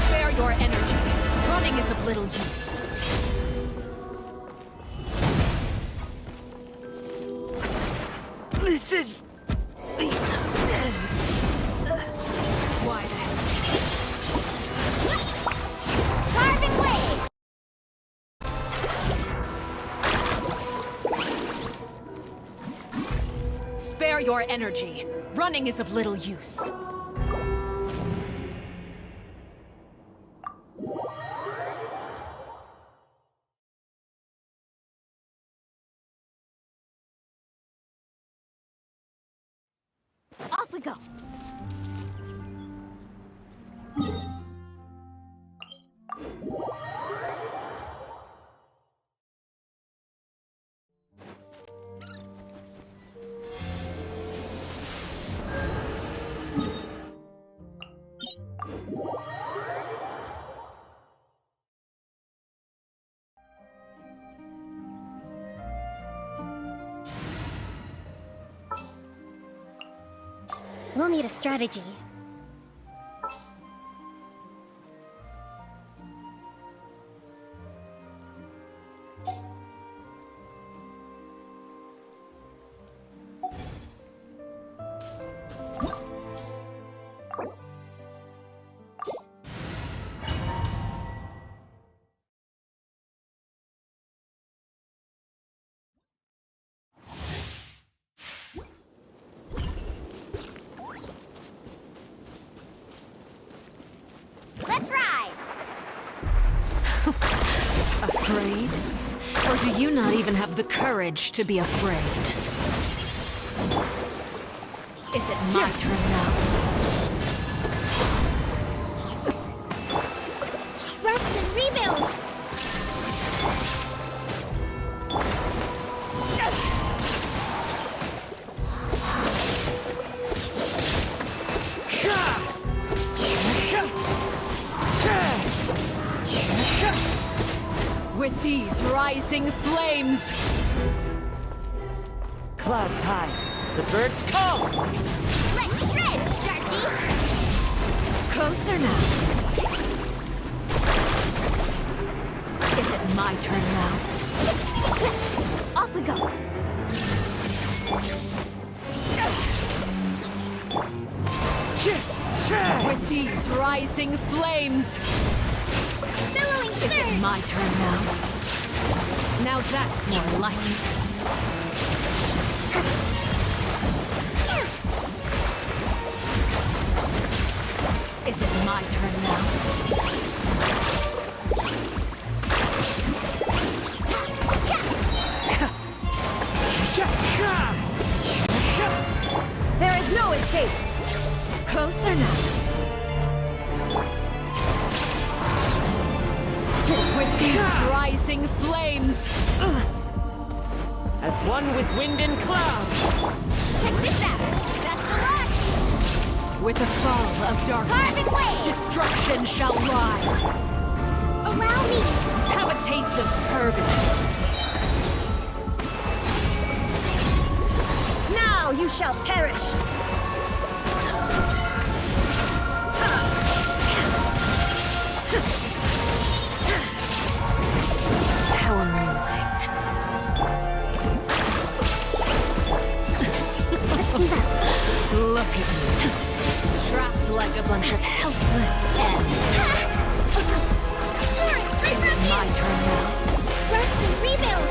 Spare your energy. Running is of little use. This is the end. Why then? Carving wave! Spare your energy. Running is of little use. Off we go! We'll need a strategy. Do you not even have the courage to be afraid? Is it my turn now? Rest and rebuild! With these rising flames! Clouds high. The birds call! Let's shred, Sharky! Closer now. Is it my turn now? Off we go! With these rising flames! Billowing Is it my turn now? Now that's more like it. Is it my turn now? There is no escape! Closer now. With these rising flames! As one with wind and cloud! Check this out! Best of luck! With the fall of darkness, Carving way! destruction shall rise! Allow me! Have a taste of purgatory! Now you shall perish! How amusing. Look at you. Trapped like a bunch of helpless ants. Is it my turn now? Rest and rebuild!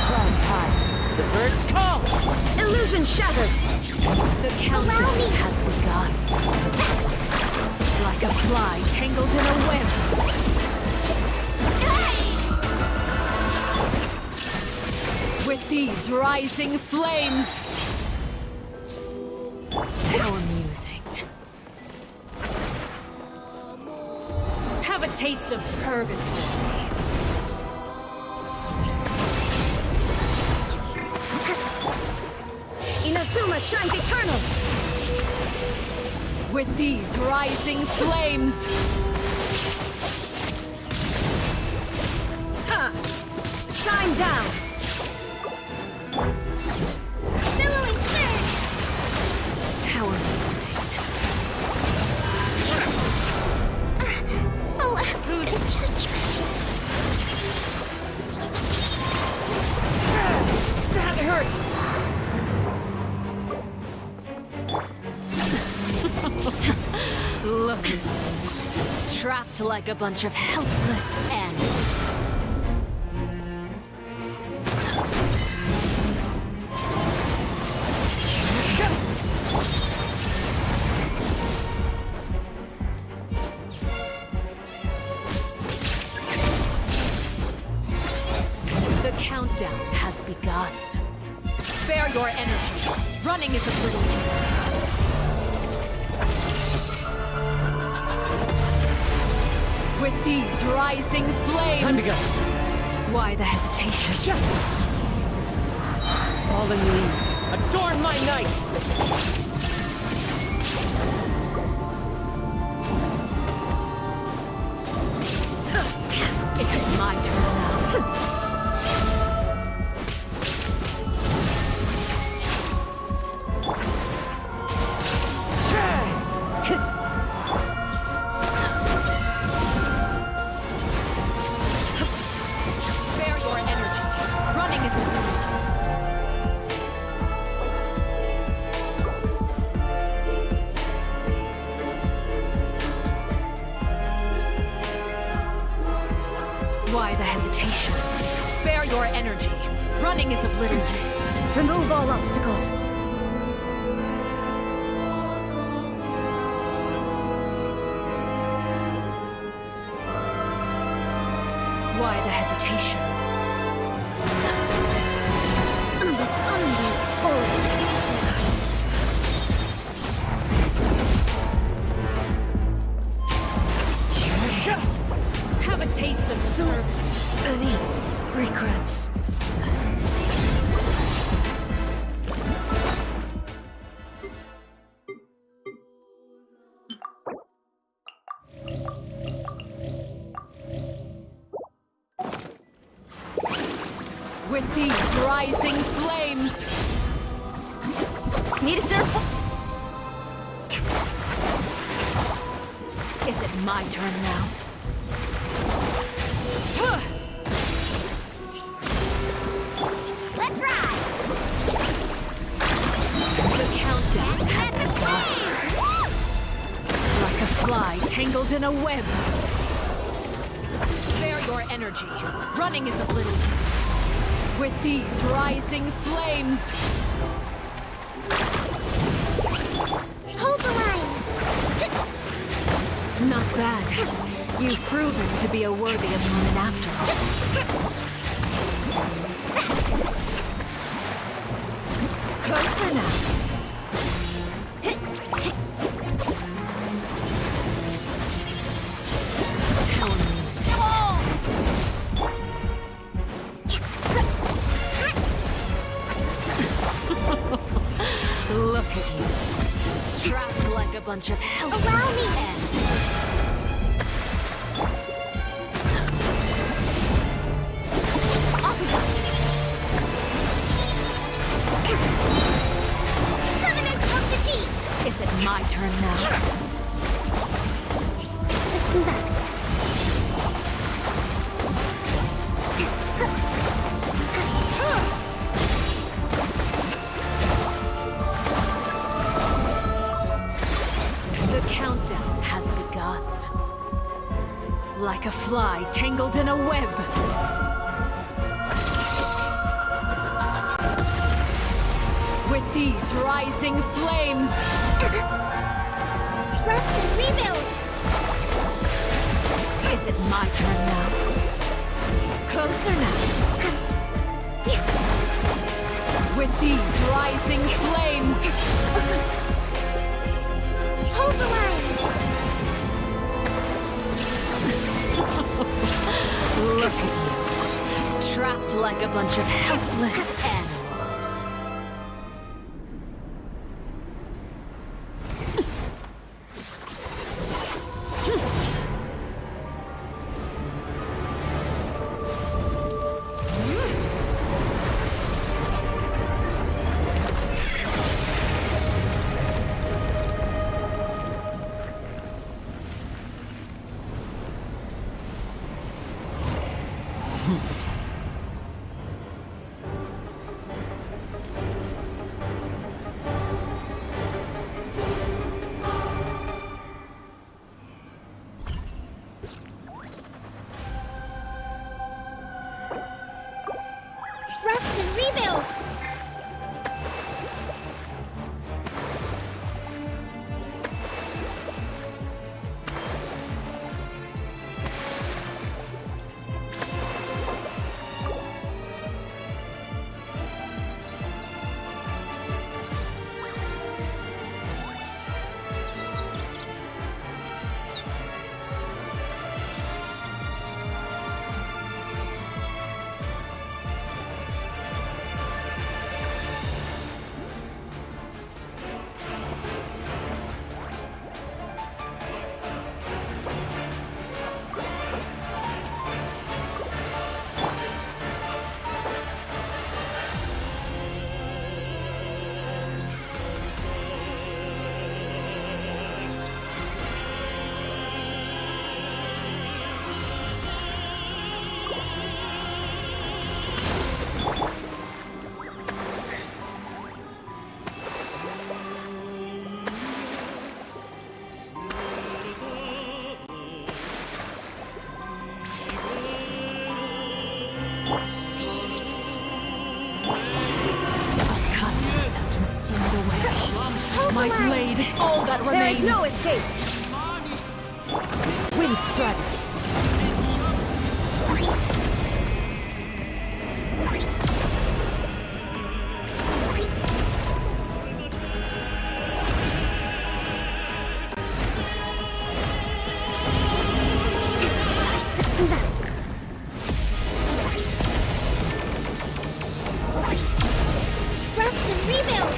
Clouds high. The birds call! Illusion shattered! The countdown has begun. Like a fly tangled in a web. With these rising flames. How amusing. Have a taste of purgatory. Inazuma shines eternal! With these rising flames. Ha! Shine down! Billowing surge! How amusing. A lapse in judgment. That hurts! Look at you. Trapped like a bunch of helpless animals. The countdown has begun. Spare your energy. Running is of little use. With these rising flames... Time to go. Why the hesitation? Fallen leaves, adorn my night! Is it my turn now? Spare your energy. Running is of little use. energy. Running is of little use. Remove all obstacles. Why the hesitation? Have a taste of any regrets. With these rising flames! Need a circle? Is it my turn now? Let's ride! The countdown has begun. Like a fly tangled in a web. Spare your energy. Running is of little use. With these rising flames! Hold the line! Not bad. You've proven to be a worthy opponent after all. Closer now. How amusing. Look at you. Trapped like a bunch of helpless animals. Permanent of the deep! Is it my turn now? Let's move back. The countdown has begun. Like a fly tangled in a web. With these rising flames. Rest and rebuild! Is it my turn now? Closer now. With these rising flames. Hold the line! Look at you. Trapped like a bunch of helpless animals. the way. My blade is all that remains. There is no escape. Wind strike. Rest and rebuild!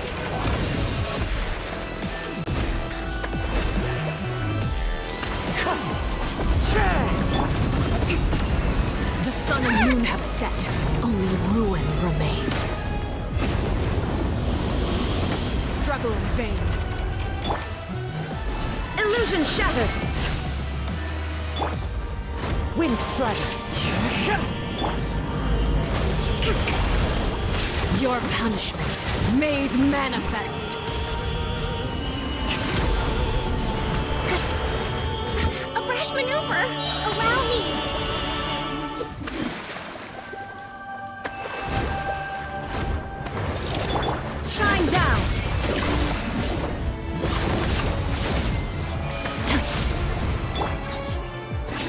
The sun and moon have set. Only ruin remains. Struggle in vain. Illusion shattered. Wind strike. Your punishment made manifest. A brash maneuver! Allow me! Shine down.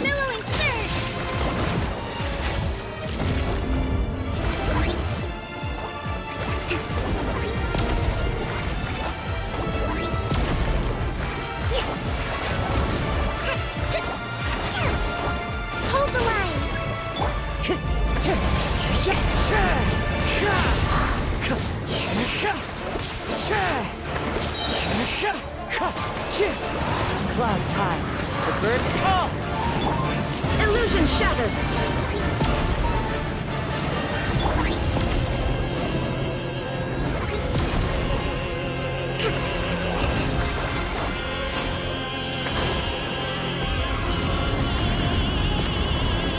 Billowing surge! Hold the line! Clouds high. The birds call. Illusion shattered.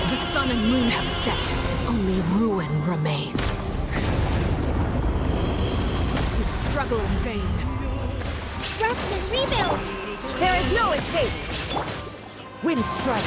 The sun and moon have set. Only ruin remains. You struggle in vain. Rest and rebuild! There is no escape. Wind strike.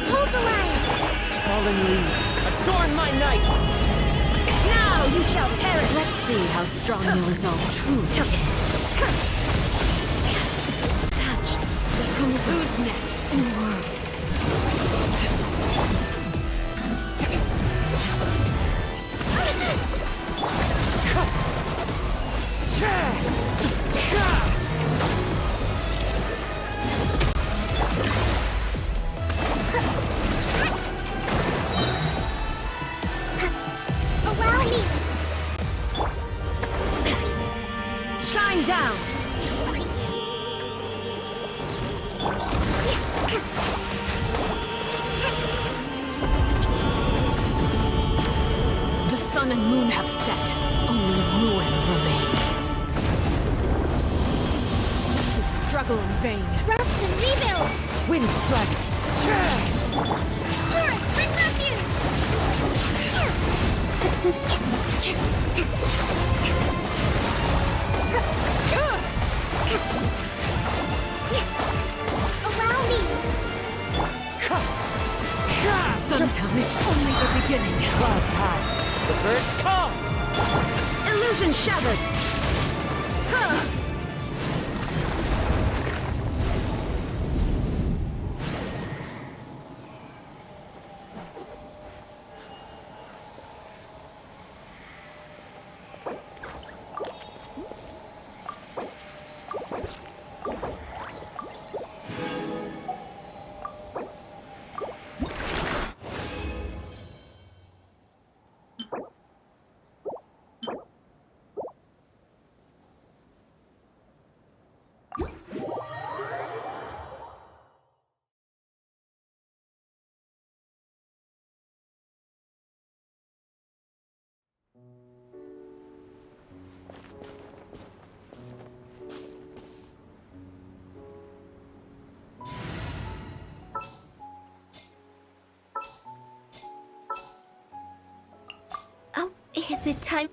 Hold the line! Fallen leaves, adorn my night! Now you shall perish. Let's see how strong your resolve truly is. Touched from who's next in the world. Allow me! Shine down. The sun and moon have set. Only ruin remains. You struggle in vain. Rest and rebuild! Wind strike. Turret, bring refuge! Allow me! Sometimes it's only the beginning. Clouds high. The birds call! Illusion shattered. Is it time?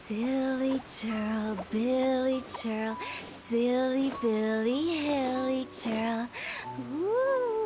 Silly churl, Billy churl, silly Billy, hilly churl. Ooh.